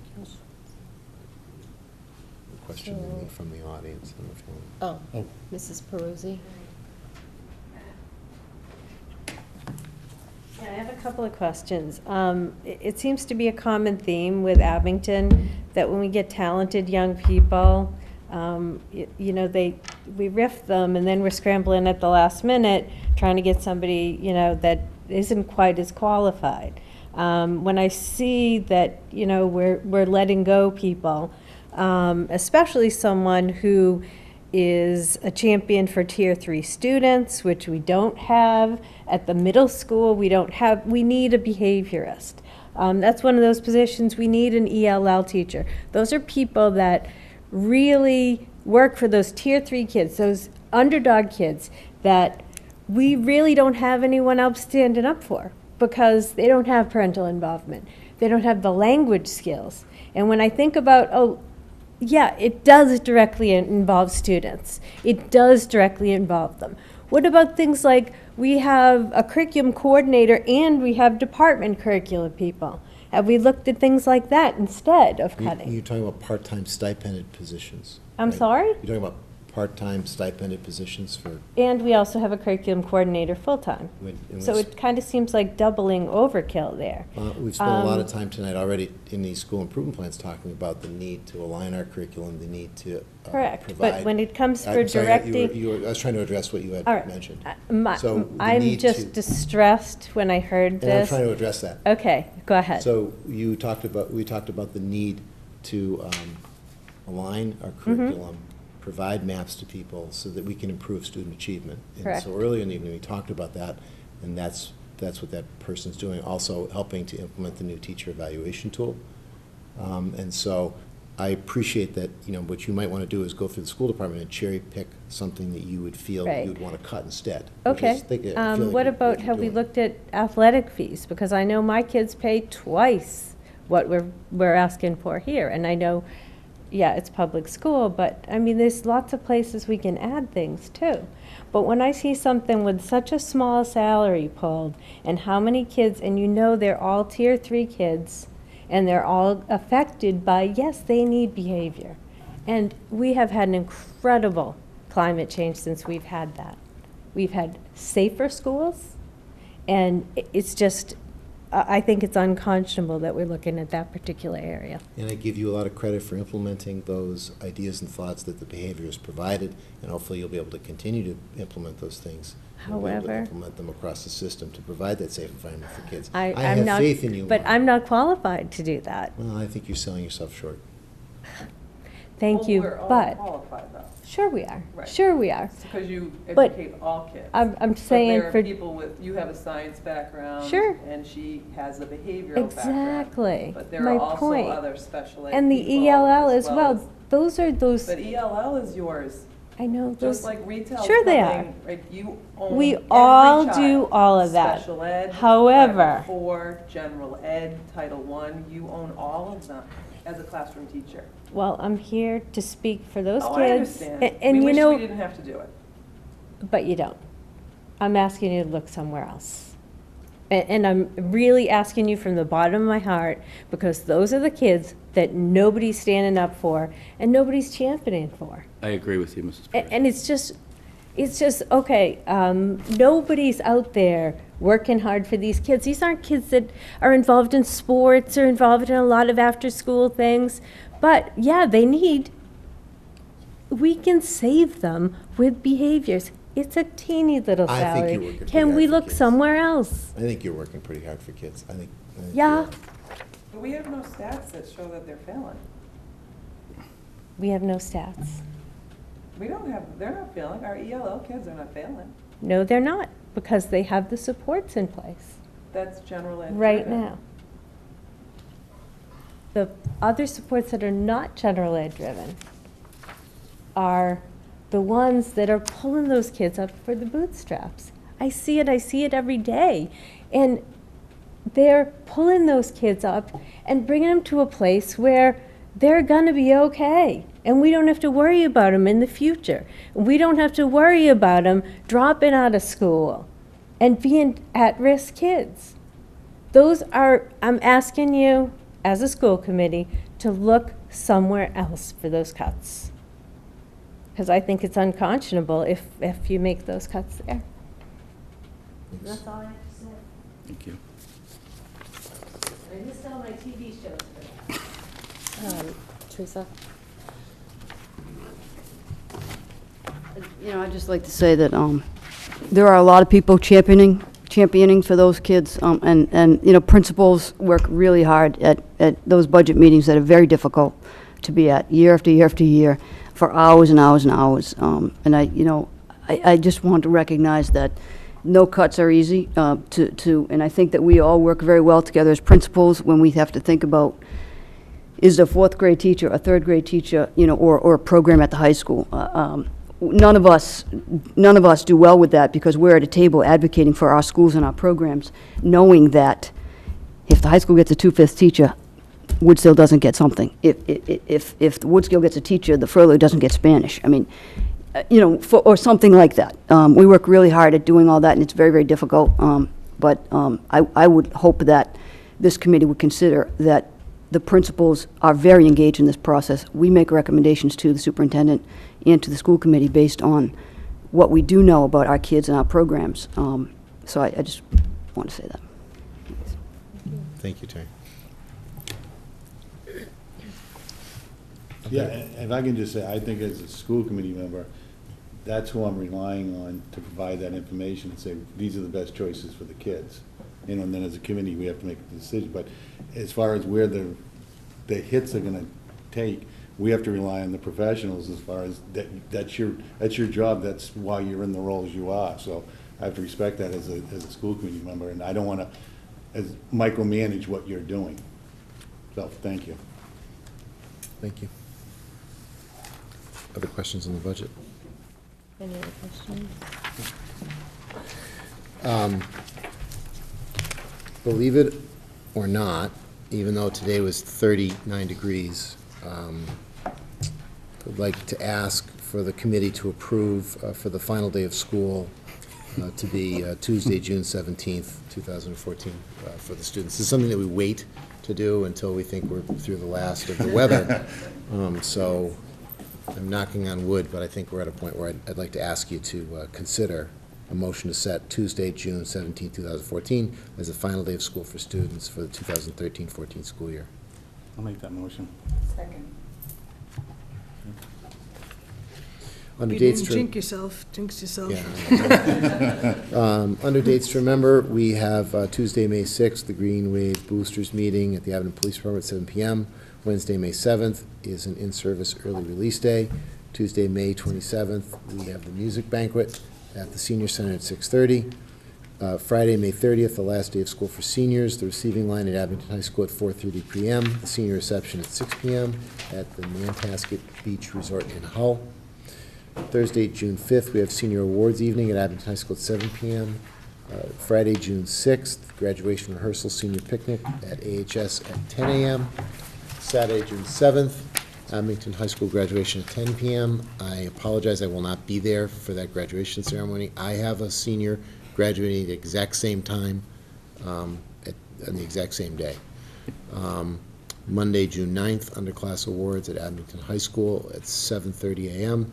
question from the audience. I don't know if you want- Oh, Mrs. Peruzzi? Yeah, I have a couple of questions. It seems to be a common theme with Abington that when we get talented young people, you know, we riff them and then we're scrambling at the last minute trying to get somebody, you know, that isn't quite as qualified. When I see that, you know, we're letting go people, especially someone who is a champion for Tier 3 students, which we don't have. At the middle school, we need a behaviorist. That's one of those positions, we need an ELL teacher. Those are people that really work for those Tier 3 kids, those underdog kids that we really don't have anyone else standing up for because they don't have parental involvement. They don't have the language skills. And when I think about, yeah, it does directly involve students. It does directly involve them. What about things like we have a curriculum coordinator and we have department curriculum people? Have we looked at things like that instead of cutting? You're talking about part-time stipended positions. I'm right? sorry? You're talking about part-time stipended positions for, And we also have a curriculum coordinator full-time. So it kind of seems like doubling overkill there. we've spent a lot of time tonight already in these school improvement plans talking about the need to align our curriculum, the need to Correct, provide. but when it comes for I'm sorry, directing. I was trying to address what you had All right. mentioned. So the I'm need just to- distressed when I heard And I'm this. trying to address that. Okay, go ahead. So we talked about the need to align our curriculum, provide maps to people so that we can improve student achievement. Correct. And so earlier in the evening, we talked about that, and that's what that person's doing, also helping to implement the new teacher evaluation tool. And so I appreciate that, you know, what you might want to do is go through the school department and cherry pick something that you would feel Right. you would want to cut instead. Okay. I feel like What about, you're have we doing. looked at athletic fees? Because I know my kids pay twice what we're asking for here. And I know, yeah, it's public school, but I mean, there's lots of places we can add things too. But when I see something with such a small salary pulled and how many kids, and you know they're all Tier 3 kids, and they're all affected by, yes, they need behavior. And we have had an incredible climate change since we've had that. We've had safer schools, and it's just, I think it's unconscionable that we're looking at that particular area. And I give you a lot of credit for implementing those ideas and thoughts that the behaviorist provided, and hopefully you'll be able to continue to implement those things. You'll be able to However- implement them across the system to provide that safe environment for kids. I'm have not- faith in you. But Mark. I'm not qualified to do that. Well, I think you're selling yourself short. Thank you, We're all but, qualified though. sure we are, Right. sure we are. It's because you But educate all kids. I'm But saying there for. are people with, you have a science background. Sure. And she has a behavioral background. Exactly. But there My are also point. other special ed And the people ELL as well. Those are those, But ELL is yours. I know those. Just like retail. Sure they are. Right, you own We every all child. do all of that. Special ed. However- Title IV, general ed, Title I, you own all of them as a classroom teacher. Well, I'm here to speak for those Oh, kids. I understand. And We you wish know, we didn't have to do it. but you don't. I'm asking you to look somewhere else. And I'm really asking you from the bottom of my heart, because those are the kids that nobody's standing up for and nobody's championing for. I agree with you, Mrs. And it's just, okay, nobody's out there working hard for these kids. These aren't kids that are involved in sports or involved in a lot of after-school things. But yeah, we can save them with behaviors. It's a teeny little I think salary. you're working pretty Can we hard for look kids. somewhere else? I think you're working pretty hard for kids. I think Yeah, But we have no stats that show that they're failing. we have no stats. We don't have, they're not failing. Our ELL kids are not failing. No, they're not, because they have the supports in place That's general ed. right driven. now. The other supports that are not general ed driven are the ones that are pulling those kids up for the bootstraps. I see it every day. And they're pulling those kids up and bringing them to a place where they're going to be okay. And we don't have to worry about them in the future. We don't have to worry about them dropping out of school and being at-risk kids. I'm asking you, as a school committee, to look somewhere else for those cuts. Because I think it's unconscionable if you make those cuts there. That's all I have to say. Thank you. I missed all my TV shows for that. Teresa? You know, I'd just like to say that there are a lot of people championing for those kids, and you know, principals work really hard at those budget meetings that are very difficult to be at year after year after year for hours and hours and hours. And I just want to recognize that no cuts are easy and I think that we all work very well together as principals when we have to think about, is a fourth grade teacher, a third grade teacher, you know, or a program at the high school. None of us do well with that because we're at a table advocating for our schools and our programs, knowing that if the high school gets a 2/5 teacher, Woodstill doesn't get something. If the Woodstill gets a teacher, the Furlough doesn't get Spanish. I mean, you know, or something like that. We work really hard at doing all that, and it's very, very difficult. But I would hope that this committee would consider that the principals are very engaged in this process. We make recommendations to the superintendent and to the school committee based on what we do know about our kids and our programs. So I just want to say that. Thank you, Terry. Yeah, and if I can just say, I think as a school committee member, that's who I'm relying on to provide that information and say, these are the best choices for the kids. You know, and then as a committee, we have to make a decision. But as far as where the hits are gonna take, we have to rely on the professionals as far as that's your job, that's why you're in the roles you are. So I have to respect that as a school committee member, and I don't wanna micromanage what you're doing. So, thank you. Thank you. Other questions on the budget? Any other questions? Believe it or not, even though today was 39 degrees, I'd like to ask for the committee to approve for the final day of school to be Tuesday, June 17th, 2014, for the students. This is something that we wait to do until we think we're through the last of the weather. So I'm knocking on wood, but I think we're at a point where I'd like to ask you to consider a motion to set Tuesday, June 17, 2014, as the final day of school for students for the 2013-14 school year. I'll make that motion. Second. Under You dates didn't to jinx yourself. Yeah. Under dates to remember, we have Tuesday, May 6th, the Green Wave Boosters meeting at the Abington Police Department at 7 p.m. Wednesday, May 7th is an in-service early release day. Tuesday, May 27th, we have the music banquet at the Senior Center at 6:30. Friday, May 30th, the last day of school for seniors, the receiving line at Abington High School at 4:30 p.m., the senior reception at 6 p.m. at the Nantasket Beach Resort in Hull. Thursday, June 5th, we have senior awards evening at Abington High School at 7 p.m. Friday, June 6th, graduation rehearsal senior picnic at AHS at 10 a.m. Saturday, June 7th, Abington High School graduation at 10 p.m. I apologize, I will not be there for that graduation ceremony. I have a senior graduating at the exact same time, on the exact same day. Monday, June 9th, underclass awards at Abington High School at 7:30 a.m.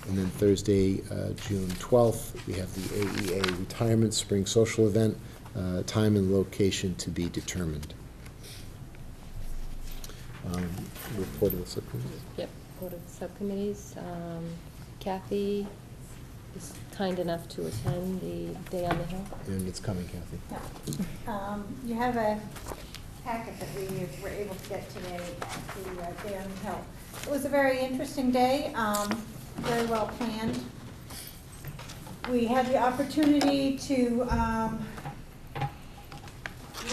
And then Thursday, June 12th, we have the AEA Retirement Spring Social Event, time and location to be determined. Report of the subcommittees. Yep, report of the subcommittees. Kathy is kind enough to attend the Day on the Hill. And it's coming, Kathy. You have a packet that we were able to get today at the Day on the Hill. It was a very interesting day, very well planned. We had the opportunity to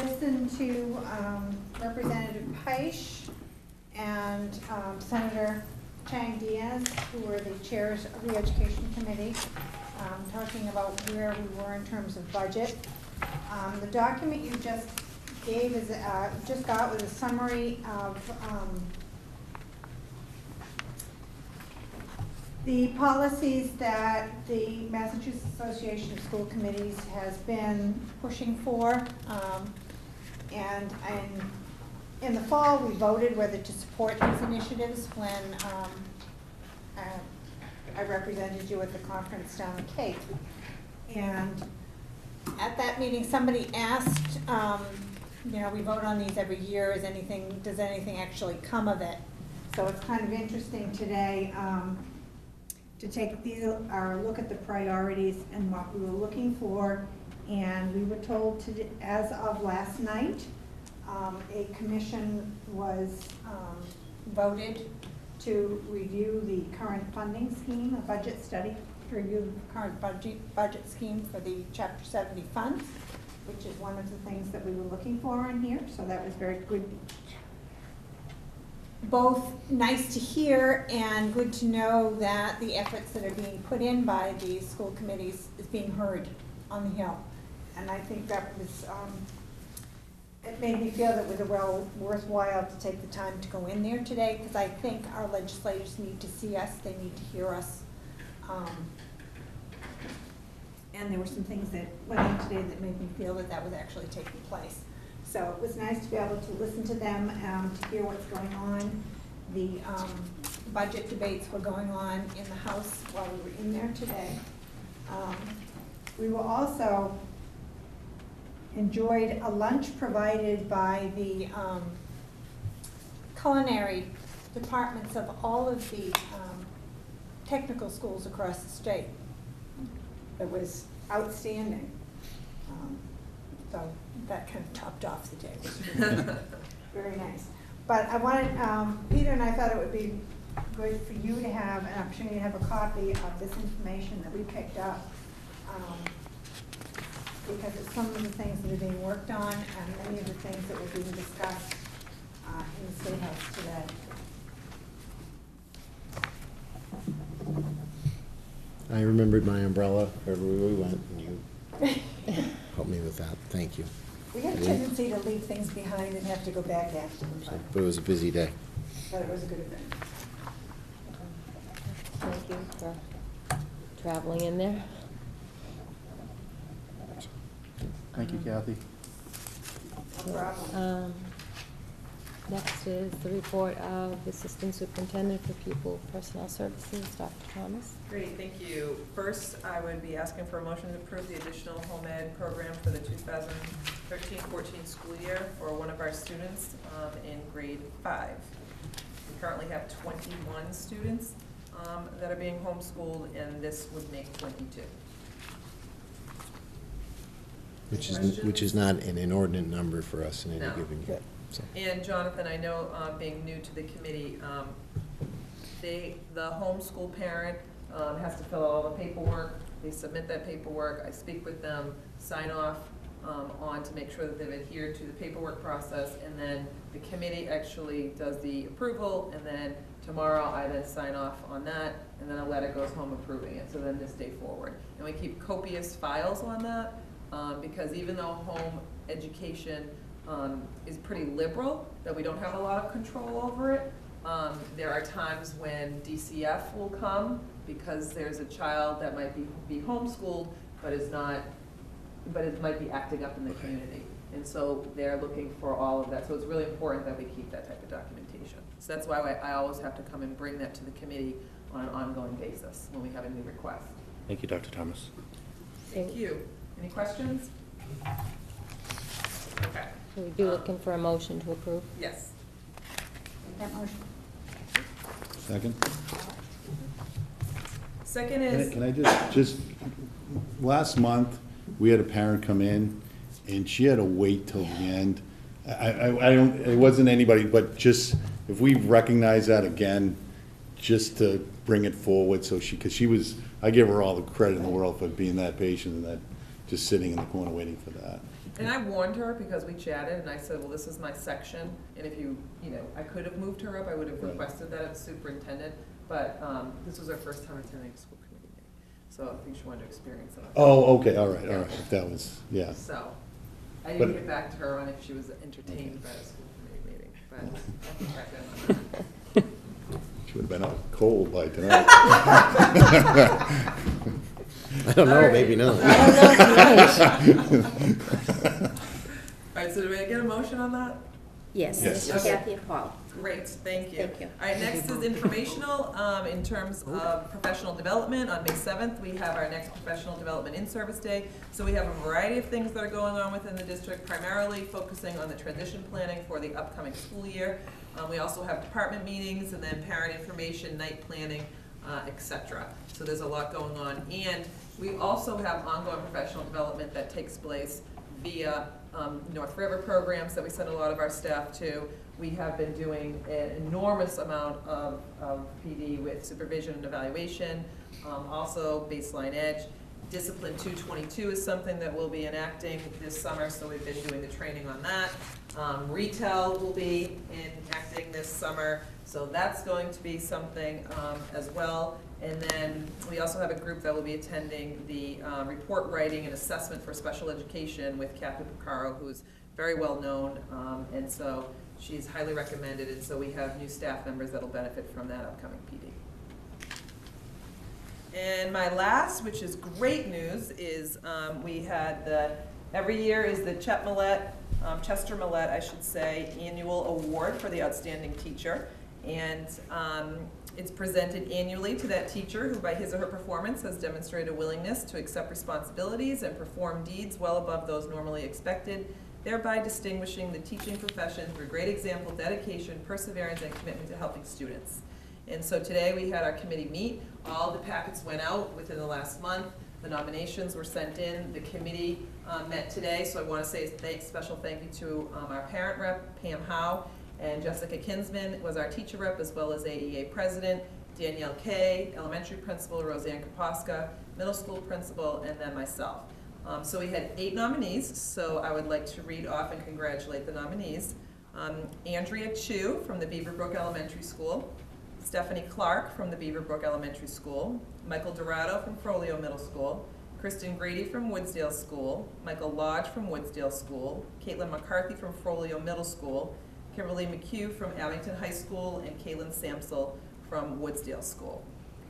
listen to Representative Peisch and Senator Chang Diaz, who are the chairs of the Education Committee, talking about where we were in terms of budget. The document you just gave is, just got was a summary of the policies that the Massachusetts Association of School Committees has been pushing for. And in the fall, we voted whether to support these initiatives when I represented you at the conference down in Cape. And at that meeting, somebody asked, you know, we vote on these every year, does anything actually come of it? So it's kind of interesting today to take our look at the priorities and what we were looking for. And we were told as of last night, a commission was voted to review the current funding scheme, a budget study to review the current budget scheme for the Chapter 70 funds, which is one of the things that we were looking for in here. So that was very good. Both nice to hear and good to know that the efforts that are being put in by the school committees is being heard on the Hill. And I think that was, it made me feel that it was worthwhile to take the time to go in there today, because I think our legislators need to see us, they need to hear us. And there were some things that went on today that made me feel that that was actually taking place. So it was nice to be able to listen to them, to hear what's going on. The budget debates were going on in the House while we were in there today. We were also enjoyed a lunch provided by the culinary departments of all of the technical schools across the state. It was outstanding. So that kind of topped off the day. It was really very nice. But I wanted, Peter and I thought it would be good for you to have an opportunity to have a copy of this information that we picked up. Because it's some of the things that are being worked on and many of the things that were being discussed in the State House today. I remembered my umbrella everywhere we went, and you helped me with that. Thank you. We have a tendency to leave things behind and have to go back after them, But it was a busy day. but it was a good event. Thank you for traveling in there. Thank you, Kathy. No problem. Next is the report of the Assistant Superintendent for Pupil Personnel Services, Dr. Thomas. Great, thank you. First, I would be asking for a motion to approve the additional home ed program for the 2013-14 school year for one of our students in grade 5. We currently have 21 students that are being homeschooled, and this would make 22. Which is not an inordinate number for us in any No. given year. So. And Jonathan, I know, being new to the committee, the homeschool parent has to fill out all the paperwork. They submit that paperwork. I speak with them, sign off on to make sure that they've adhered to the paperwork process, and then the committee actually does the approval, and then tomorrow I then sign off on that, and then a letter goes home approving it, so then this day forward. And we keep copious files on that, because even though home education is pretty liberal, that we don't have a lot of control over it. There are times when DCF will come because there's a child that might be homeschooled, but is not, but it might be acting up in the community. And so they're looking for all of that. So it's really important that we keep that type of documentation. So that's why I always have to come and bring that to the committee on an ongoing basis when we have a new request. Thank you, Dr. Thomas. Thank you. Any questions? Okay. So we'd be looking for a motion to approve. Yes. That motion. Second? Second is. Can I just, last month, we had a parent come in, and she had to wait till the end. I don't, it wasn't anybody, but just, if we recognize that again, just to bring it forward, so because she was, I give her all the credit in the world for being that patient and that, just sitting in the corner waiting for that. And I warned her because we chatted, and I said, well, this is my section, and if you know, I could have moved her up, I would have requested that as superintendent, But this was her first time attending a school committee meeting, so I think she wanted to experience it. Oh, okay, all right, if that was, yeah. So, I But- didn't get back to her on if she was entertained by a school committee meeting, but I can check in on that. She would have been out cold by tonight. I don't know, maybe not. All right, so do we get a motion on that? Yes. Yes. Okay. Kathy and Paul. Great, thank you. Thank you. All right, next is informational, in terms of professional development. On May 7th, we have our next professional development in-service day. So we have a variety of things that are going on within the district, primarily focusing on the transition planning for the upcoming school year. We also have department meetings and then parent information, night planning, et cetera. So there's a lot going on. And we also have ongoing professional development that takes place via North River programs that we send a lot of our staff to. We have been doing an enormous amount of PD with supervision and evaluation, also baseline edge. Discipline 222 is something that we'll be enacting this summer, so we've been doing the training on that. Retail will be enacting this summer, so that's going to be something as well. And then we also have a group that will be attending the report writing and assessment for special education with Kathy Picaro, who's very well known, and so she's highly recommended, and so we have new staff members that'll benefit from that upcoming PD. And my last, which is great news, is we had every year is the Chester Millette, I should say, annual award for the outstanding teacher. And it's presented annually to that teacher who by his or her performance has demonstrated a willingness to accept responsibilities and perform deeds well above those normally expected, thereby distinguishing the teaching profession through great example, dedication, perseverance, and commitment to helping students. And so today we had our committee meet. All the packets went out within the last month. The nominations were sent in. The committee met today, so I want to say a special thank you to our parent rep, Pam Howe, and Jessica Kinsman was our teacher rep, as well as AEA president, Danielle Kay, elementary principal, Roseanne Kaposka, middle school principal, and then myself. So we had 8 nominees, so I would like to read off and congratulate the nominees. Andrea Chu from the Beaverbrook Elementary School, Stephanie Clark from the Beaverbrook Elementary School, Michael Dorado from Frollo Middle School, Kristen Grady from Woodsdale School, Michael Lodge from Woodsdale School, Caitlin McCarthy from Frollo Middle School, Kimberly McHugh from Abington High School, and Caitlin Samsel from Woodsdale School.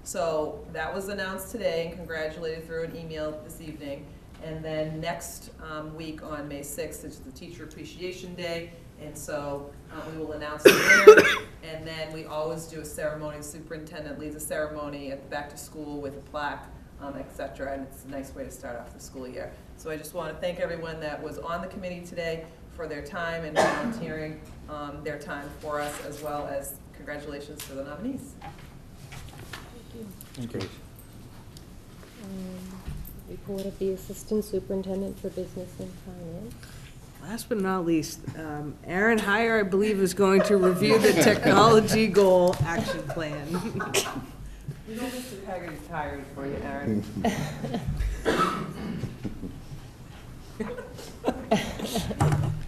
So that was announced today and congratulated through an email this evening. And then next week on May 6th is the Teacher Appreciation Day. And so we will announce the winner, and then we always do a ceremony. The superintendent leads a ceremony at the back to school with a plaque, et cetera, and it's a nice way to start off the school year. So I just want to thank everyone that was on the committee today for their time and volunteering their time for us, as well as congratulations to the nominees. Thank you. Report of the Assistant Superintendent for Business and Finance. Last but not least, Aaron Heyer, I believe, is going to review the technology goal action plan. You know Mr. Haggerty's tired for you, Aaron.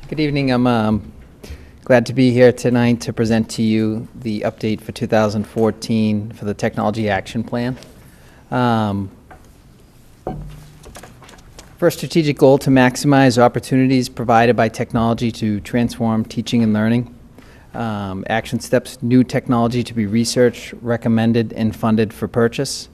Good evening. I'm glad to be here tonight to present to you the update for 2014 for the Technology Action Plan. First strategic goal, to maximize opportunities provided by technology to transform teaching and learning. Action steps, new technology to be researched, recommended, and funded for purchase.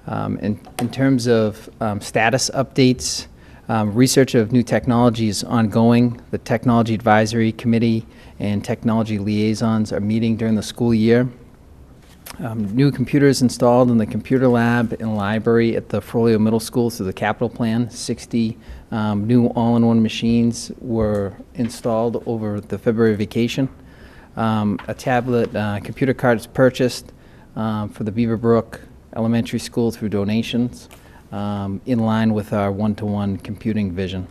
In terms of status updates, research of new technology is ongoing. The Technology Advisory Committee and technology liaisons are meeting during the school year. New computers installed in the computer lab and library at the Frollo Middle School through the capital plan. 60 new all-in-one machines were installed over the February vacation. A tablet computer card is purchased for the Beaverbrook Elementary School through donations, in line with our one-to-one computing vision.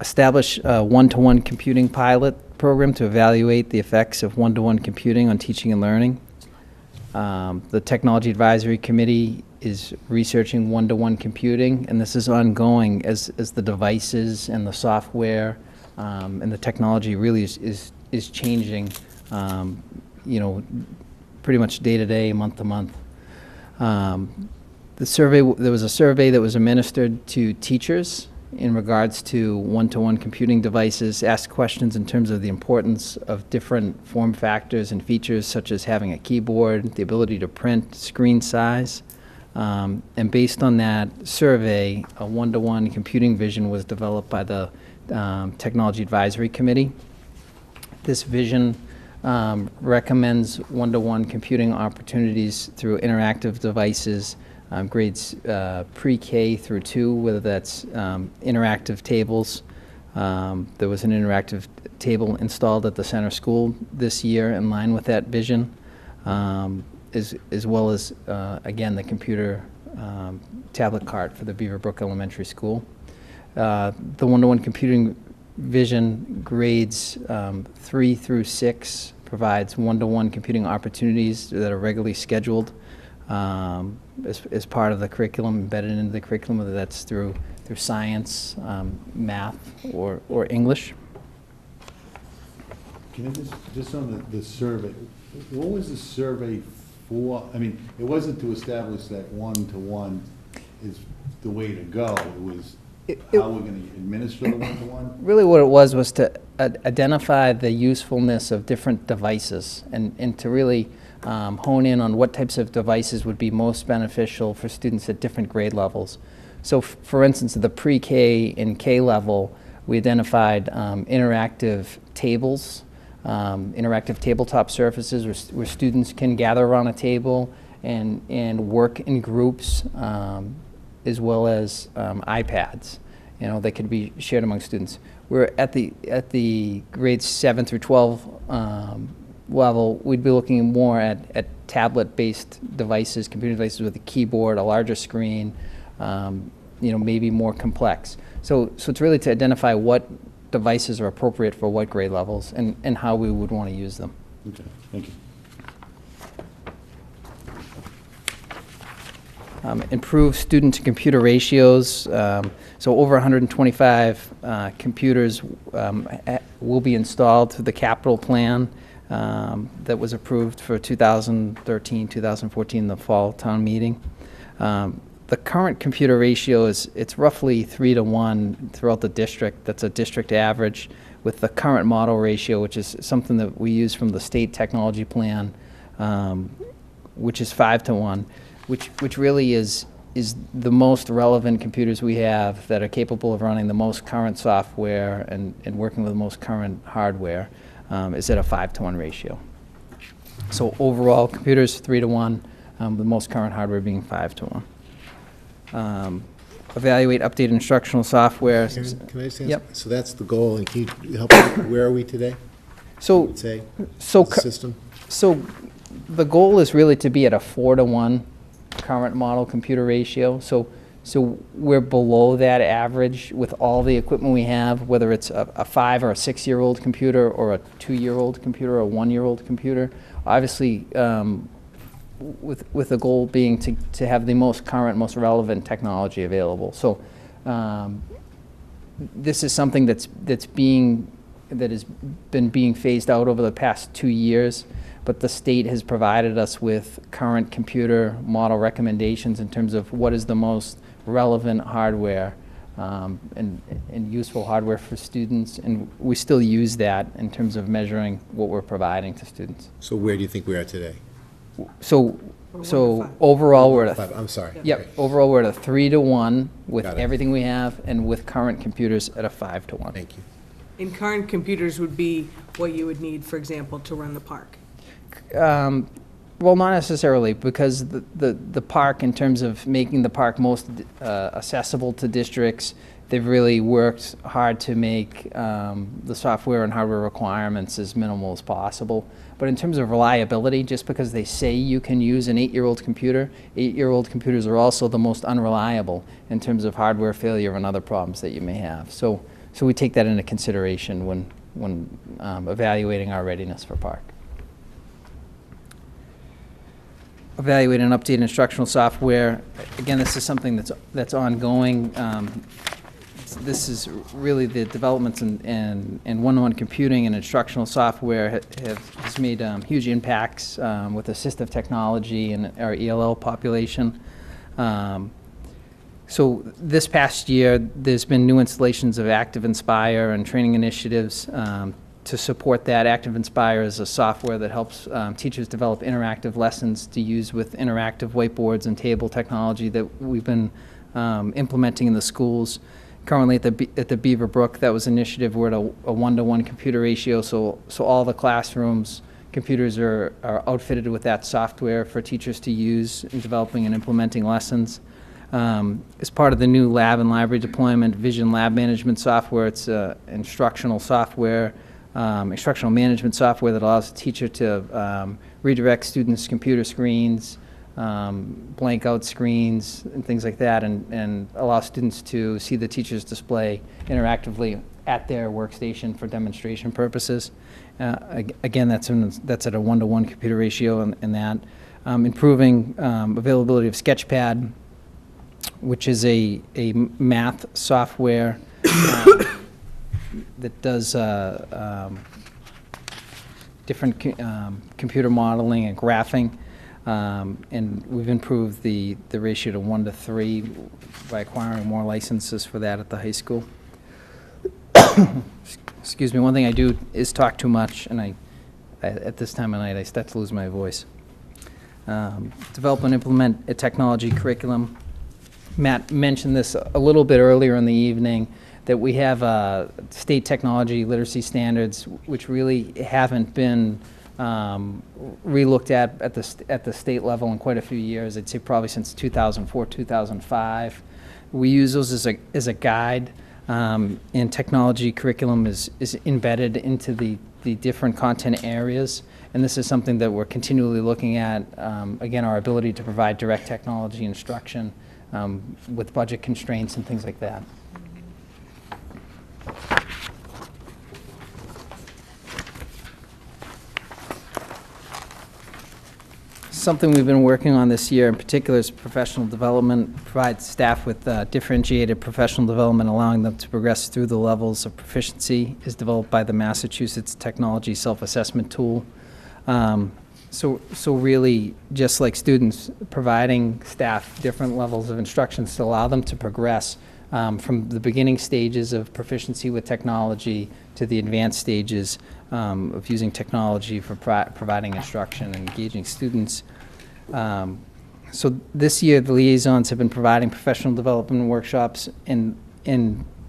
Establish a one-to-one computing pilot program to evaluate the effects of one-to-one computing on teaching and learning. The Technology Advisory Committee is researching one-to-one computing, and this is ongoing as the devices and the software and the technology really is changing, you know, pretty much day to day, month to month. There was a survey that was administered to teachers in regards to one-to-one computing devices, asked questions in terms of the importance of different form factors and features, such as having a keyboard, the ability to print, screen size. And based on that survey, a one-to-one computing vision was developed by the Technology Advisory Committee. This vision recommends one-to-one computing opportunities through interactive devices, grades pre-K through 2, whether that's interactive tables. There was an interactive table installed at the center school this year in line with that vision, as well as, again, the computer tablet cart for the Beaverbrook Elementary School. The one-to-one computing vision grades 3 through 6 provides one-to-one computing opportunities that are regularly scheduled as part of the curriculum, embedded into the curriculum, whether that's through science, math, or English. Can I just on the survey, what was the survey for? I mean, it wasn't to establish that one-to-one is the way to go. It was how we're going to administer the one-to-one? Really what it was to identify the usefulness of different devices and to really hone in on what types of devices would be most beneficial for students at different grade levels. So for instance, at the pre-K and K level, we identified interactive tables, interactive tabletop surfaces where students can gather around a table and work in groups, as well as iPads. You know, that could be shared among students. We're at the grades 7 through 12 level, we'd be looking more at tablet-based devices, computer devices with a keyboard, a larger screen, you know, maybe more complex. So it's really to identify what devices are appropriate for what grade levels and how we would want to use them. Okay, thank you. Improve student-to-computer ratios. So over 125 computers will be installed through the capital plan that was approved for 2013, 2014, the fall town meeting. The current computer ratio it's roughly 3 to 1 throughout the district. That's a district average, with the current model ratio, which is something that we use from the state technology plan, which is 5 to 1. Which really is the most relevant computers we have that are capable of running the most current software and working with the most current hardware, is at a 5 to 1 ratio. So overall, computers 3 to 1, the most current hardware being 5 to 1. Evaluate updated instructional software. Aaron, can I just ask? Yep. So that's the goal, and can you help me? Where are we today? So, Would say, so the system? So the goal is really to be at a 4 to 1 current model computer ratio. So we're below that average with all the equipment we have, whether it's a 5 or a 6-year-old computer or a 2-year-old computer or a 1-year-old computer. Obviously, with the goal being to have the most current, most relevant technology available. So this is something that has been being phased out over the past 2 years. But the state has provided us with current computer model recommendations in terms of what is the most relevant hardware and useful hardware for students, and we still use that in terms of measuring what we're providing to students. So where do you think we are today? So overall we're at a, I'm sorry. Yep. Okay. Overall we're at a 3 to 1 with Got it. everything we have, and with current computers at a 5 to 1. Thank you. And current computers would be what you would need, for example, to run the park. Well, not necessarily, because the park, in terms of making the park most accessible to districts, they've really worked hard to make the software and hardware requirements as minimal as possible. But in terms of reliability, just because they say you can use an 8-year-old computer, 8-year-old computers are also the most unreliable in terms of hardware failure and other problems that you may have. So we take that into consideration when evaluating our readiness for park. Evaluate and update instructional software. Again, this is something that's ongoing. this is really the developments in one-on-one computing and instructional software has made huge impacts with assistive technology and our ELL population. So this past year, there's been new installations of Active Inspire and training initiatives to support that. Active Inspire is a software that helps teachers develop interactive lessons to use with interactive whiteboards and table technology that we've been implementing in the schools. Currently at the Beaver Brook, that was an initiative. We're at a 1-to-1 computer ratio, so all the classrooms computers are outfitted with that software for teachers to use in developing and implementing lessons. As part of the new lab and library deployment, Vision Lab Management software, it's instructional software, instructional management software that allows the teacher to redirect students' computer screens, blank out screens, and things like that, and allow students to see the teacher's display interactively at their workstation for demonstration purposes. Again, that's at a 1-to-1 computer ratio in that. Improving availability of Sketchpad, which is a math software that does different computer modeling and graphing, and we've improved the ratio to 1-to-3 by acquiring more licenses for that at the high school. Excuse me, one thing I do is talk too much, and at this time of night I start to lose my voice. Develop and implement a technology curriculum. Matt mentioned this a little bit earlier in the evening, that we have state technology literacy standards, which really haven't been re-looked at the state level in quite a few years. I'd say probably since 2004, 2005. We use those as a guide, and technology curriculum is embedded into the different content areas. And this is something that we're continually looking at, again, our ability to provide direct technology instruction with budget constraints and things like that. Something we've been working on this year in particular is professional development, provide staff with differentiated professional development, allowing them to progress through the levels of proficiency, is developed by the Massachusetts Technology Self-Assessment Tool. So really, just like students, providing staff different levels of instructions to allow them to progress from the beginning stages of proficiency with technology to the advanced stages of using technology for providing instruction and engaging students. So this year, the liaisons have been providing professional development workshops, and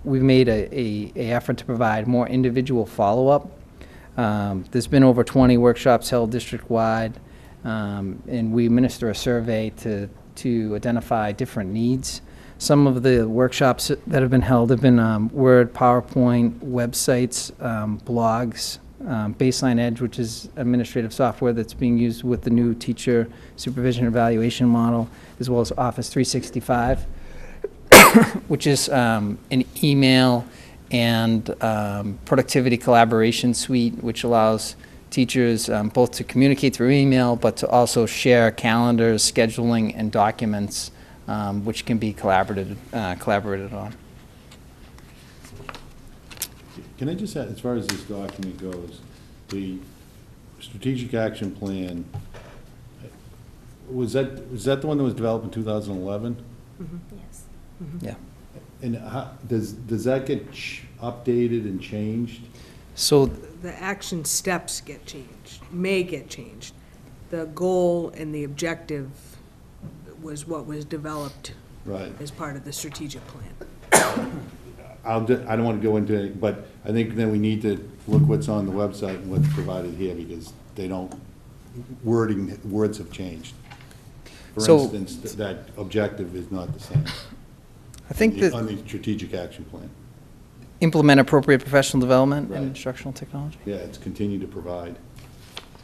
we've made a effort to provide more individual follow-up. There's been over 20 workshops held district-wide, and we administer a survey to identify different needs. Some of the workshops that have been held have been Word, PowerPoint, websites, blogs, Baseline Edge, which is administrative software that's being used with the new teacher supervision evaluation model, as well as Office 365, which is an email and productivity collaboration suite, which allows teachers both to communicate through email, but to also share calendars, scheduling, and documents, which can be collaborated on. Can I just add, as far as this document goes, the strategic action plan, was that the one that was developed in 2011? Mm-hmm. Yes. Mm-hmm. Yeah. And how, does that get updated and changed? So The action steps get changed, may get changed. The goal and the objective was what was developed as part of the strategic plan. I don't want to go into it, but I think then we need to look what's on the website and what's provided here, because they don't, words have changed. For instance, that objective is not the same. I think that on the strategic action plan. Implement appropriate professional development and instructional technology. Yeah, it's continue to provide.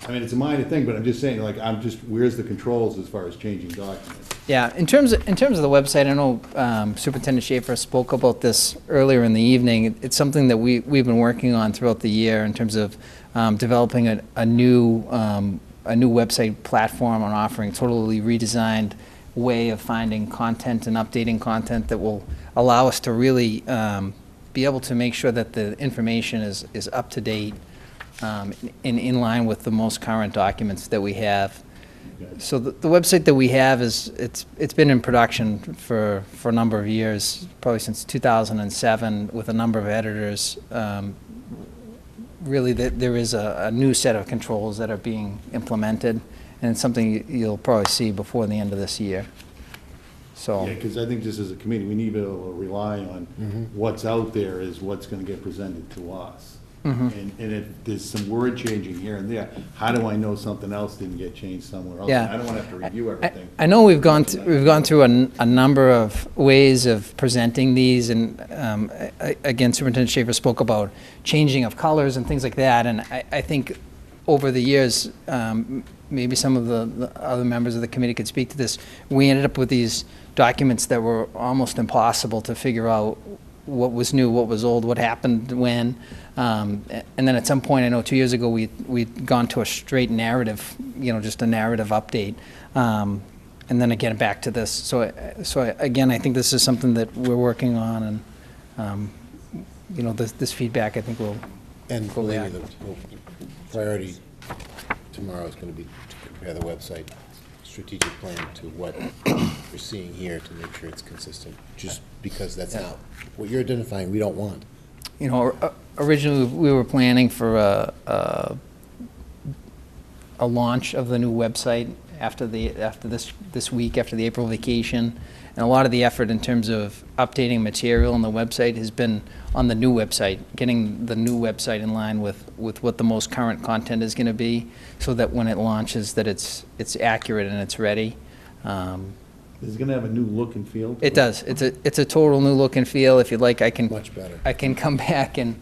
I mean, it's a minor thing, but I'm just saying, like, where's the controls as far as changing documents? Yeah, in terms of the website, I know Superintendent Schaefer spoke about this earlier in the evening. It's something that we've been working on throughout the year in terms of developing a new website platform and offering totally redesigned way of finding content and updating content that will allow us to really be able to make sure that the information is up to date and in line with the most current documents that we have. So the website that we have it's been in production for a number of years, probably since 2007, with a number of editors. Really, there is a new set of controls that are being implemented, and it's something you'll probably see before the end of this year. So. Yeah, because I think just as a committee, we need to be able to rely on what's out there is what's going to get presented to us. And if there's some word changing here and there, how do I know something else didn't get changed somewhere else? Yeah. I don't want to have to review everything. I know we've gone through a number of ways of presenting these, and again, Superintendent Schaefer spoke about changing of colors and things like that, and I think over the years, maybe some of the other members of the committee could speak to this, we ended up with these documents that were almost impossible to figure out what was new, what was old, what happened when. And then at some point, I know 2 years ago, we'd gone to a straight narrative, just a narrative update. And then again, back to this. So again, I think this is something that we're working on, and, this feedback, I think, will. And believe me, the priority tomorrow is going to be to compare the website strategic plan to what we're seeing here to make sure it's consistent, just because that's not what you're identifying we don't want. Originally we were planning for a launch of the new website after this week, after the April vacation, and a lot of the effort in terms of updating material on the website has been on the new website, getting the new website in line with what the most current content is going to be, so that when it launches, that it's accurate and it's ready. Is it going to have a new look and feel? It does. It's a total new look and feel. If you'd like, I can much better. I can come back and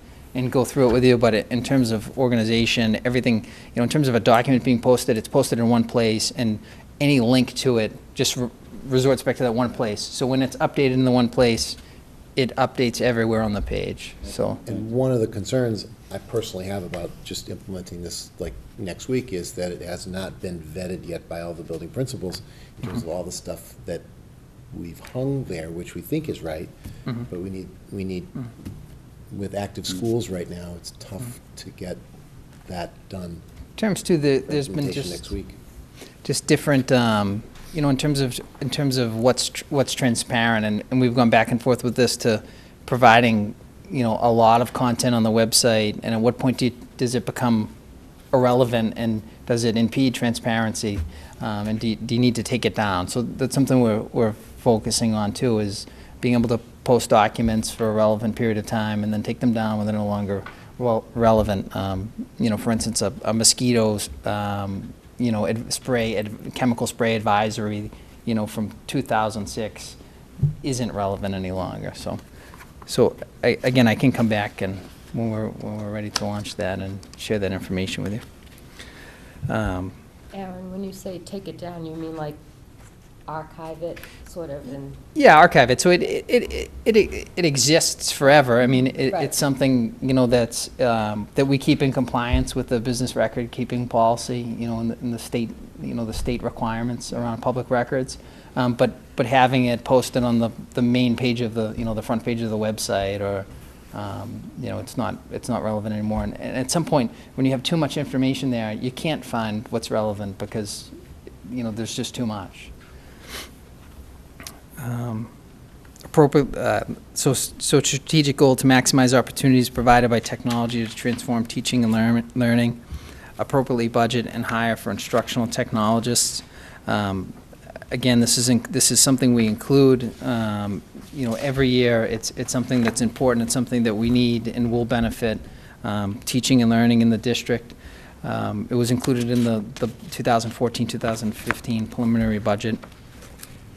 go through it with you. But in terms of organization, everything, in terms of a document being posted, it's posted in one place, and any link to it just resorts back to that one place. So when it's updated in the one place, it updates everywhere on the page. So. And one of the concerns I personally have about just implementing this like next week is that it has not been vetted yet by all the building principals in terms of all the stuff that we've hung there, which we think is right, but we need with active schools right now, it's tough to get that done. In terms too, there's been next week. just different, in terms of what's transparent, and we've gone back and forth with this to providing, a lot of content on the website, and at what point does it become irrelevant, and does it impede transparency, and do you need to take it down? So that's something we're focusing on too, is being able to post documents for a relevant period of time and then take them down when they're no longer relevant. For instance, a mosquitoes, chemical spray advisory, from 2006 isn't relevant any longer. So again, I can come back and when we're ready to launch that and share that information with you. Aaron, when you say take it down, you mean like archive it, sort of, and? Yeah, archive it. So it exists forever. I mean, Right. it's something, that's that we keep in compliance with the business record keeping policy, in the state, the state requirements around public records. But having it posted on the main page of the front page of the website, or it's not relevant anymore. And at some point, when you have too much information there, you can't find what's relevant because there's just too much. So strategic goal to maximize opportunities provided by technology to transform teaching and learning. Appropriately budget and hire for instructional technologists. Again, this is something we include. Every year. It's something that's important. It's something that we need and will benefit teaching and learning in the district. It was included in the 2014-2015 preliminary budget.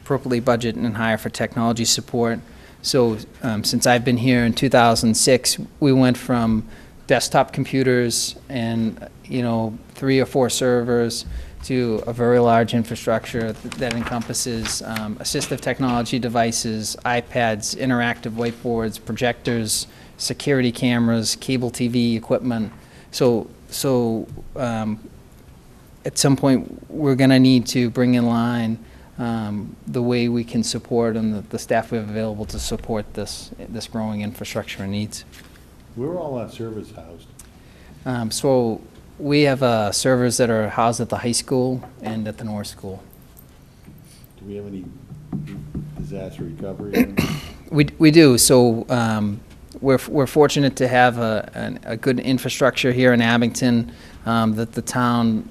Appropriately budget and hire for technology support. So since I've been here in 2006, we went from desktop computers and 3 or 4 servers to a very large infrastructure that encompasses assistive technology devices, iPads, interactive whiteboards, projectors, security cameras, cable TV equipment. So at some point, we're going to need to bring in line the way we can support and the staff we have available to support this growing infrastructure and needs. Where are all our servers housed? So we have servers that are housed at the high school and at the North School. Do we have any disaster recovery? We do. So we're fortunate to have a good infrastructure here in Abington that the town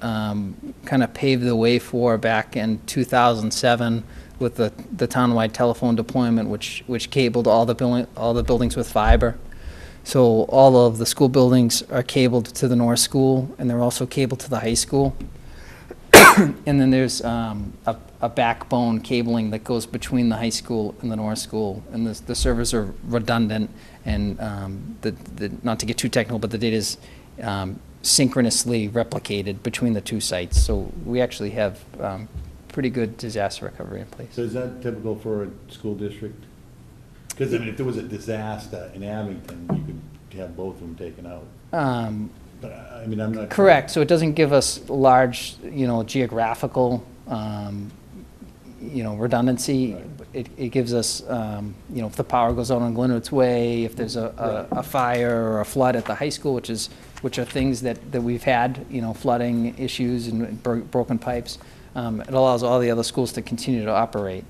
kind of paved the way for back in 2007 with the townwide telephone deployment, which cabled all the buildings with fiber. So all of the school buildings are cabled to the North School, and they're also cabled to the high school. And then there's a backbone cabling that goes between the high school and the North School, and the servers are redundant, and not to get too technical, but the data is synchronously replicated between the two sites. So we actually have pretty good disaster recovery in place. So is that typical for a school district? Because, I mean, if there was a disaster in Abington, you could have both of them taken out. But, I mean, I'm not... Correct. So it doesn't give us large, geographical, redundancy. Right. It gives us, if the power goes out on Glenwood's Way, if there's a fire or a flood at the high school, which are things that we've had, flooding issues and broken pipes. It allows all the other schools to continue to operate.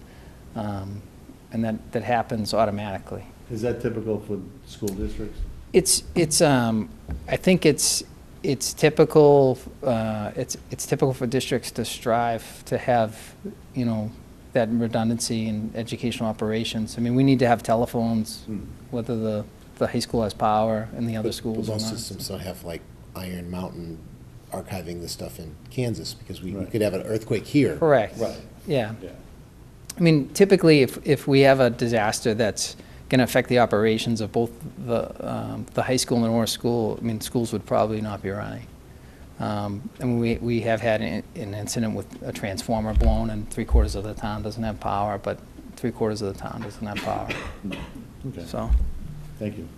And that happens automatically. Is that typical for school districts? I think it's typical. It's typical for districts to strive to have, that redundancy in educational operations. I mean, we need to have telephones, whether the high school has power and the other schools But or most not. systems don't have like Iron Mountain archiving this stuff in Kansas, because we could have an earthquake here. Correct. Right. Yeah. Yeah. I mean, typically, if we have a disaster that's going to affect the operations of both the high school and the North School, I mean, schools would probably not be running. And we have had an incident with a transformer blown, and 3/4 of the town doesn't have power, but 3/4 of the town doesn't have power. Okay. So, Thank you.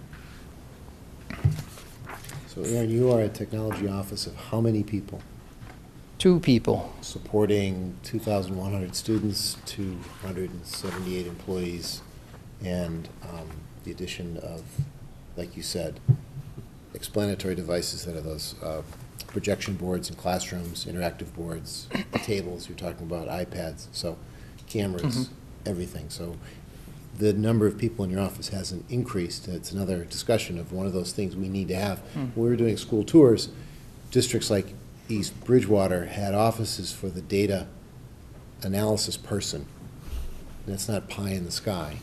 So Aaron, you are a technology office of how many people? 2 people. Supporting 2,100 students, 278 employees, and the addition of, like you said, explanatory devices that are those projection boards in classrooms, interactive boards, tables, you're talking about iPads, so cameras, everything. So the number of people in your office hasn't increased. It's another discussion of one of those things we need to have. When we were doing school tours, districts like East Bridgewater had offices for the data analysis person. That's not pie in the sky.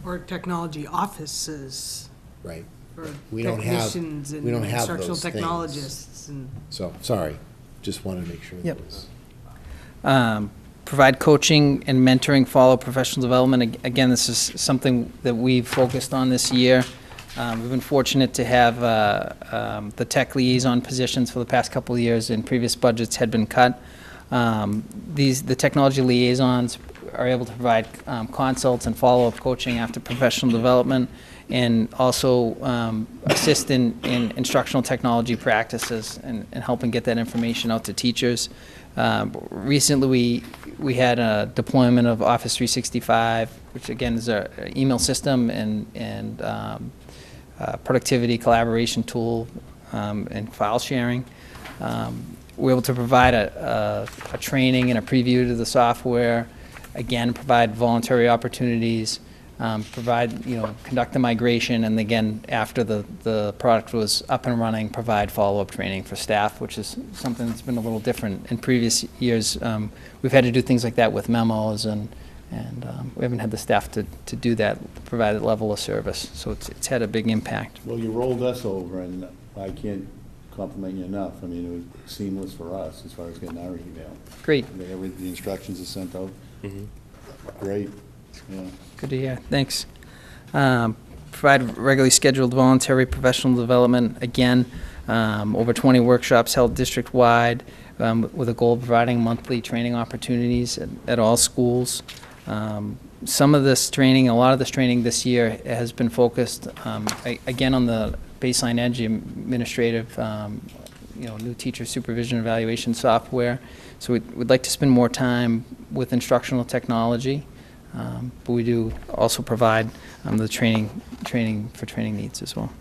Or technology offices. Right. For We don't have, technicians and we don't have instructional those things. technologists and. So, sorry, just wanted to make sure Yep. that was. Provide coaching and mentoring, follow professional development. Again, this is something that we've focused on this year. We've been fortunate to have the tech liaison positions for the past couple of years, and previous budgets had been cut. The technology liaisons are able to provide consults and follow-up coaching after professional development, and also assist in instructional technology practices and helping get that information out to teachers. Recently, we had a deployment of Office 365, which again is our email system and productivity collaboration tool and file sharing. We're able to provide a training and a preview to the software. Again, provide voluntary opportunities, conduct the migration, and again, after the product was up and running, provide follow-up training for staff, which is something that's been a little different. In previous years, we've had to do things like that with memos, and we haven't had the staff to do that, provide that level of service. So it's had a big impact. Well, you rolled us over, and I can't compliment you enough. I mean, it was seamless for us as far as getting our email. Great. The instructions are sent out. Great, yeah. Good to hear. Thanks. Provide regularly scheduled voluntary professional development. Again, over 20 workshops held district-wide with a goal of providing monthly training opportunities at all schools. Some of this training, a lot of this training this year has been focused, again, on the baseline edge administrative new teacher supervision evaluation software. So we'd like to spend more time with instructional technology, but we do also provide the training for training needs as well.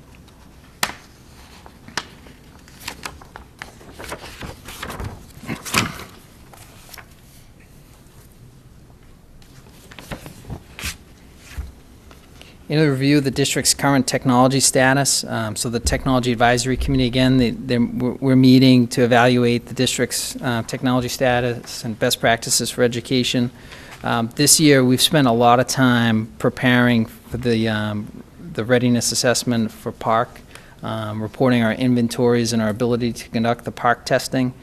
In a review of the district's current technology status, so the Technology Advisory Committee, again, we're meeting to evaluate the district's technology status and best practices for education. This year, we've spent a lot of time preparing for the readiness assessment for PARC, reporting our inventories and our ability to conduct the PARC testing.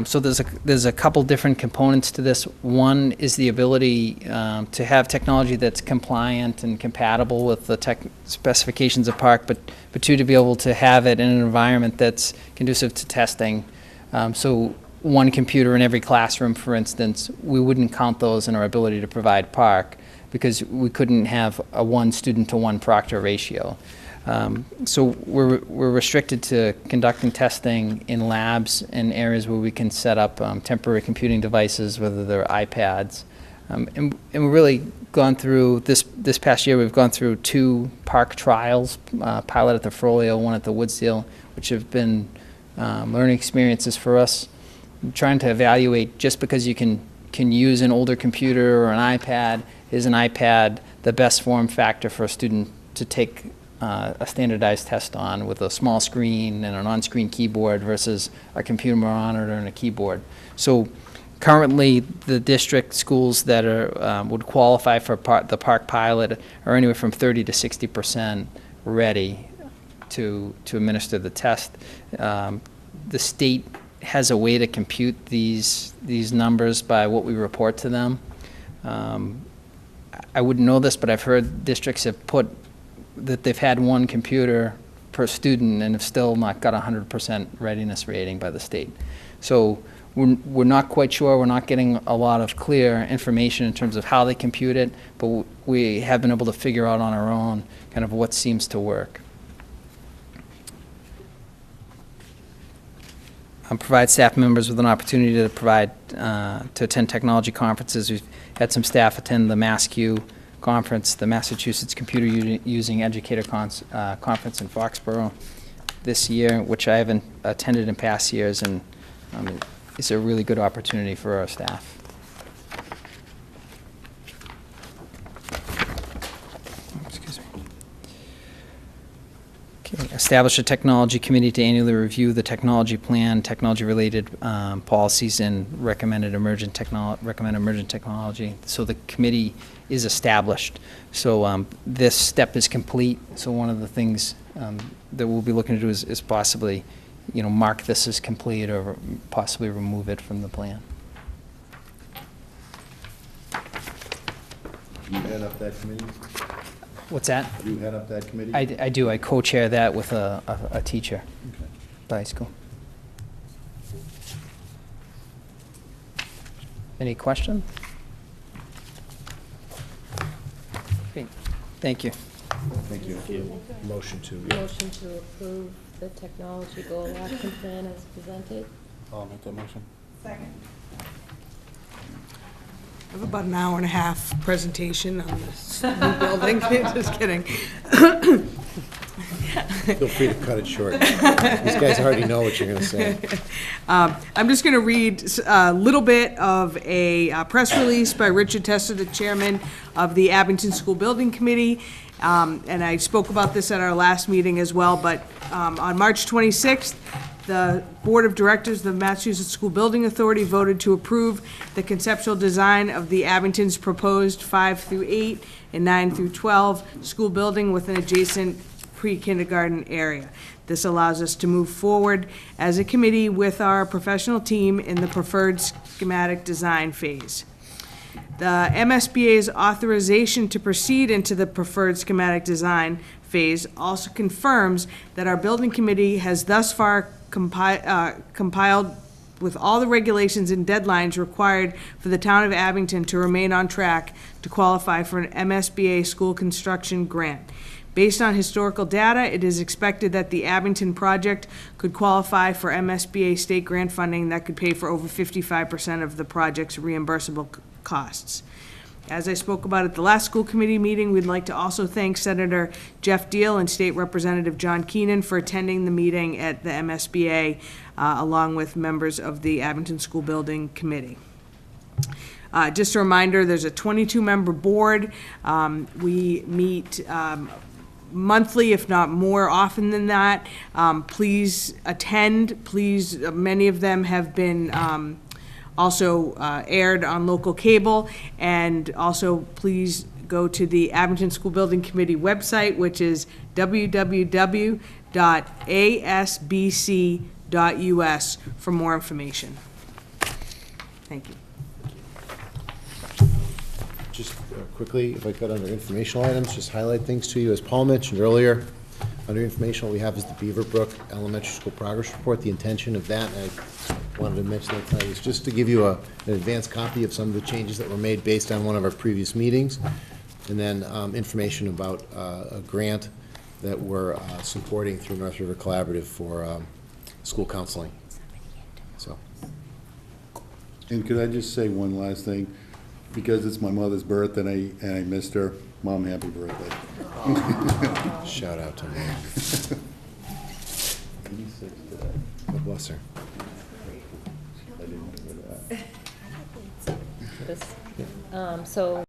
So there's a couple different components to this. One is the ability to have technology that's compliant and compatible with the tech specifications of PARC, but two, to be able to have it in an environment that's conducive to testing. So one computer in every classroom, for instance, we wouldn't count those in our ability to provide PARC because we couldn't have a 1 student to 1 proctor ratio. So we're restricted to conducting testing in labs in areas where we can set up temporary computing devices, whether they're iPads. And we've really gone through, this past year, we've gone through 2 PARC trials, pilot at the Frollo, one at the Woodsdale, which have been learning experiences for us. I'm trying to evaluate, just because you can use an older computer or an iPad, is an iPad the best form factor for a student to take a standardized test on, with a small screen and an on-screen keyboard versus a computer monitor and a keyboard. So currently, the district schools that are would qualify for the PARC pilot are anywhere from 30 to 60% ready to administer the test. The state has a way to compute these numbers by what we report to them. I wouldn't know this, but I've heard districts have put that they've had 1 computer per student and have still not got 100% readiness rating by the state. So we're not quite sure. We're not getting a lot of clear information in terms of how they compute it, but we have been able to figure out on our own kind of what seems to work. Provide staff members with an opportunity to to attend technology conferences. We've had some staff attend the MassQ conference, the Massachusetts Computer Using Educator Conference in Foxborough this year, which I haven't attended in past years, and it's a really good opportunity for our staff. Excuse me. Okay. Establish a technology committee to annually review the technology plan, technology-related policies, and recommend emergent technology. So the committee is established. So this step is complete. So one of the things that we'll be looking to do is possibly, mark this as complete or possibly remove it from the plan. You head up that committee? What's that? You head up that committee? I do. I co-chair that with a teacher by school. Any questions? Okay. Thank you. Thank you. Motion to. Motion to approve the technology goal action plan as presented. I'll make that motion. Second. I have about an hour and a half presentation on this new building. Just kidding. Feel free to cut it short. These guys already know what you're going to say. I'm just going to read a little bit of a press release by Richard Tester, the chairman of the Abington School Building Committee. And I spoke about this at our last meeting as well, but on March 26th, the Board of Directors of the Massachusetts School Building Authority voted to approve the conceptual design of the Abington's proposed 5 through 8 and 9 through 12 school building with an adjacent pre-kindergarten area. This allows us to move forward as a committee with our professional team in the preferred schematic design phase. The MSBA's authorization to proceed into the preferred schematic design phase also confirms that our building committee has thus far compiled with all the regulations and deadlines required for the town of Abington to remain on track to qualify for an MSBA school construction grant. Based on historical data, it is expected that the Abington project could qualify for MSBA state grant funding that could pay for over 55% of the project's reimbursable costs. As I spoke about at the last school committee meeting, we'd like to also thank Senator Jeff Deal and State Representative John Keenan for attending the meeting at the MSBA, along with members of the Abington School Building Committee. Just a reminder, there's a 22-member board. We meet monthly, if not more often than that. Please attend. Please, many of them have been also aired on local cable. And also, please go to the Abington School Building Committee website, which is www.asbc.us for more information. Thank you. Just quickly, if I could, under informational items, just highlight things to you. As Paul mentioned earlier, under informational, we have is the Beaverbrook Elementary School Progress Report. The intention of that, and I wanted to mention that tonight, is just to give you an advanced copy of some of the changes that were made based on one of our previous meetings, and then information about a grant that we're supporting through North River Collaborative for school counseling. So. And could I just say one last thing? Because it's my mother's birthday and I missed her, Mom, happy birthday. Shout out to Mom. 86 today. God bless her. I didn't know that. So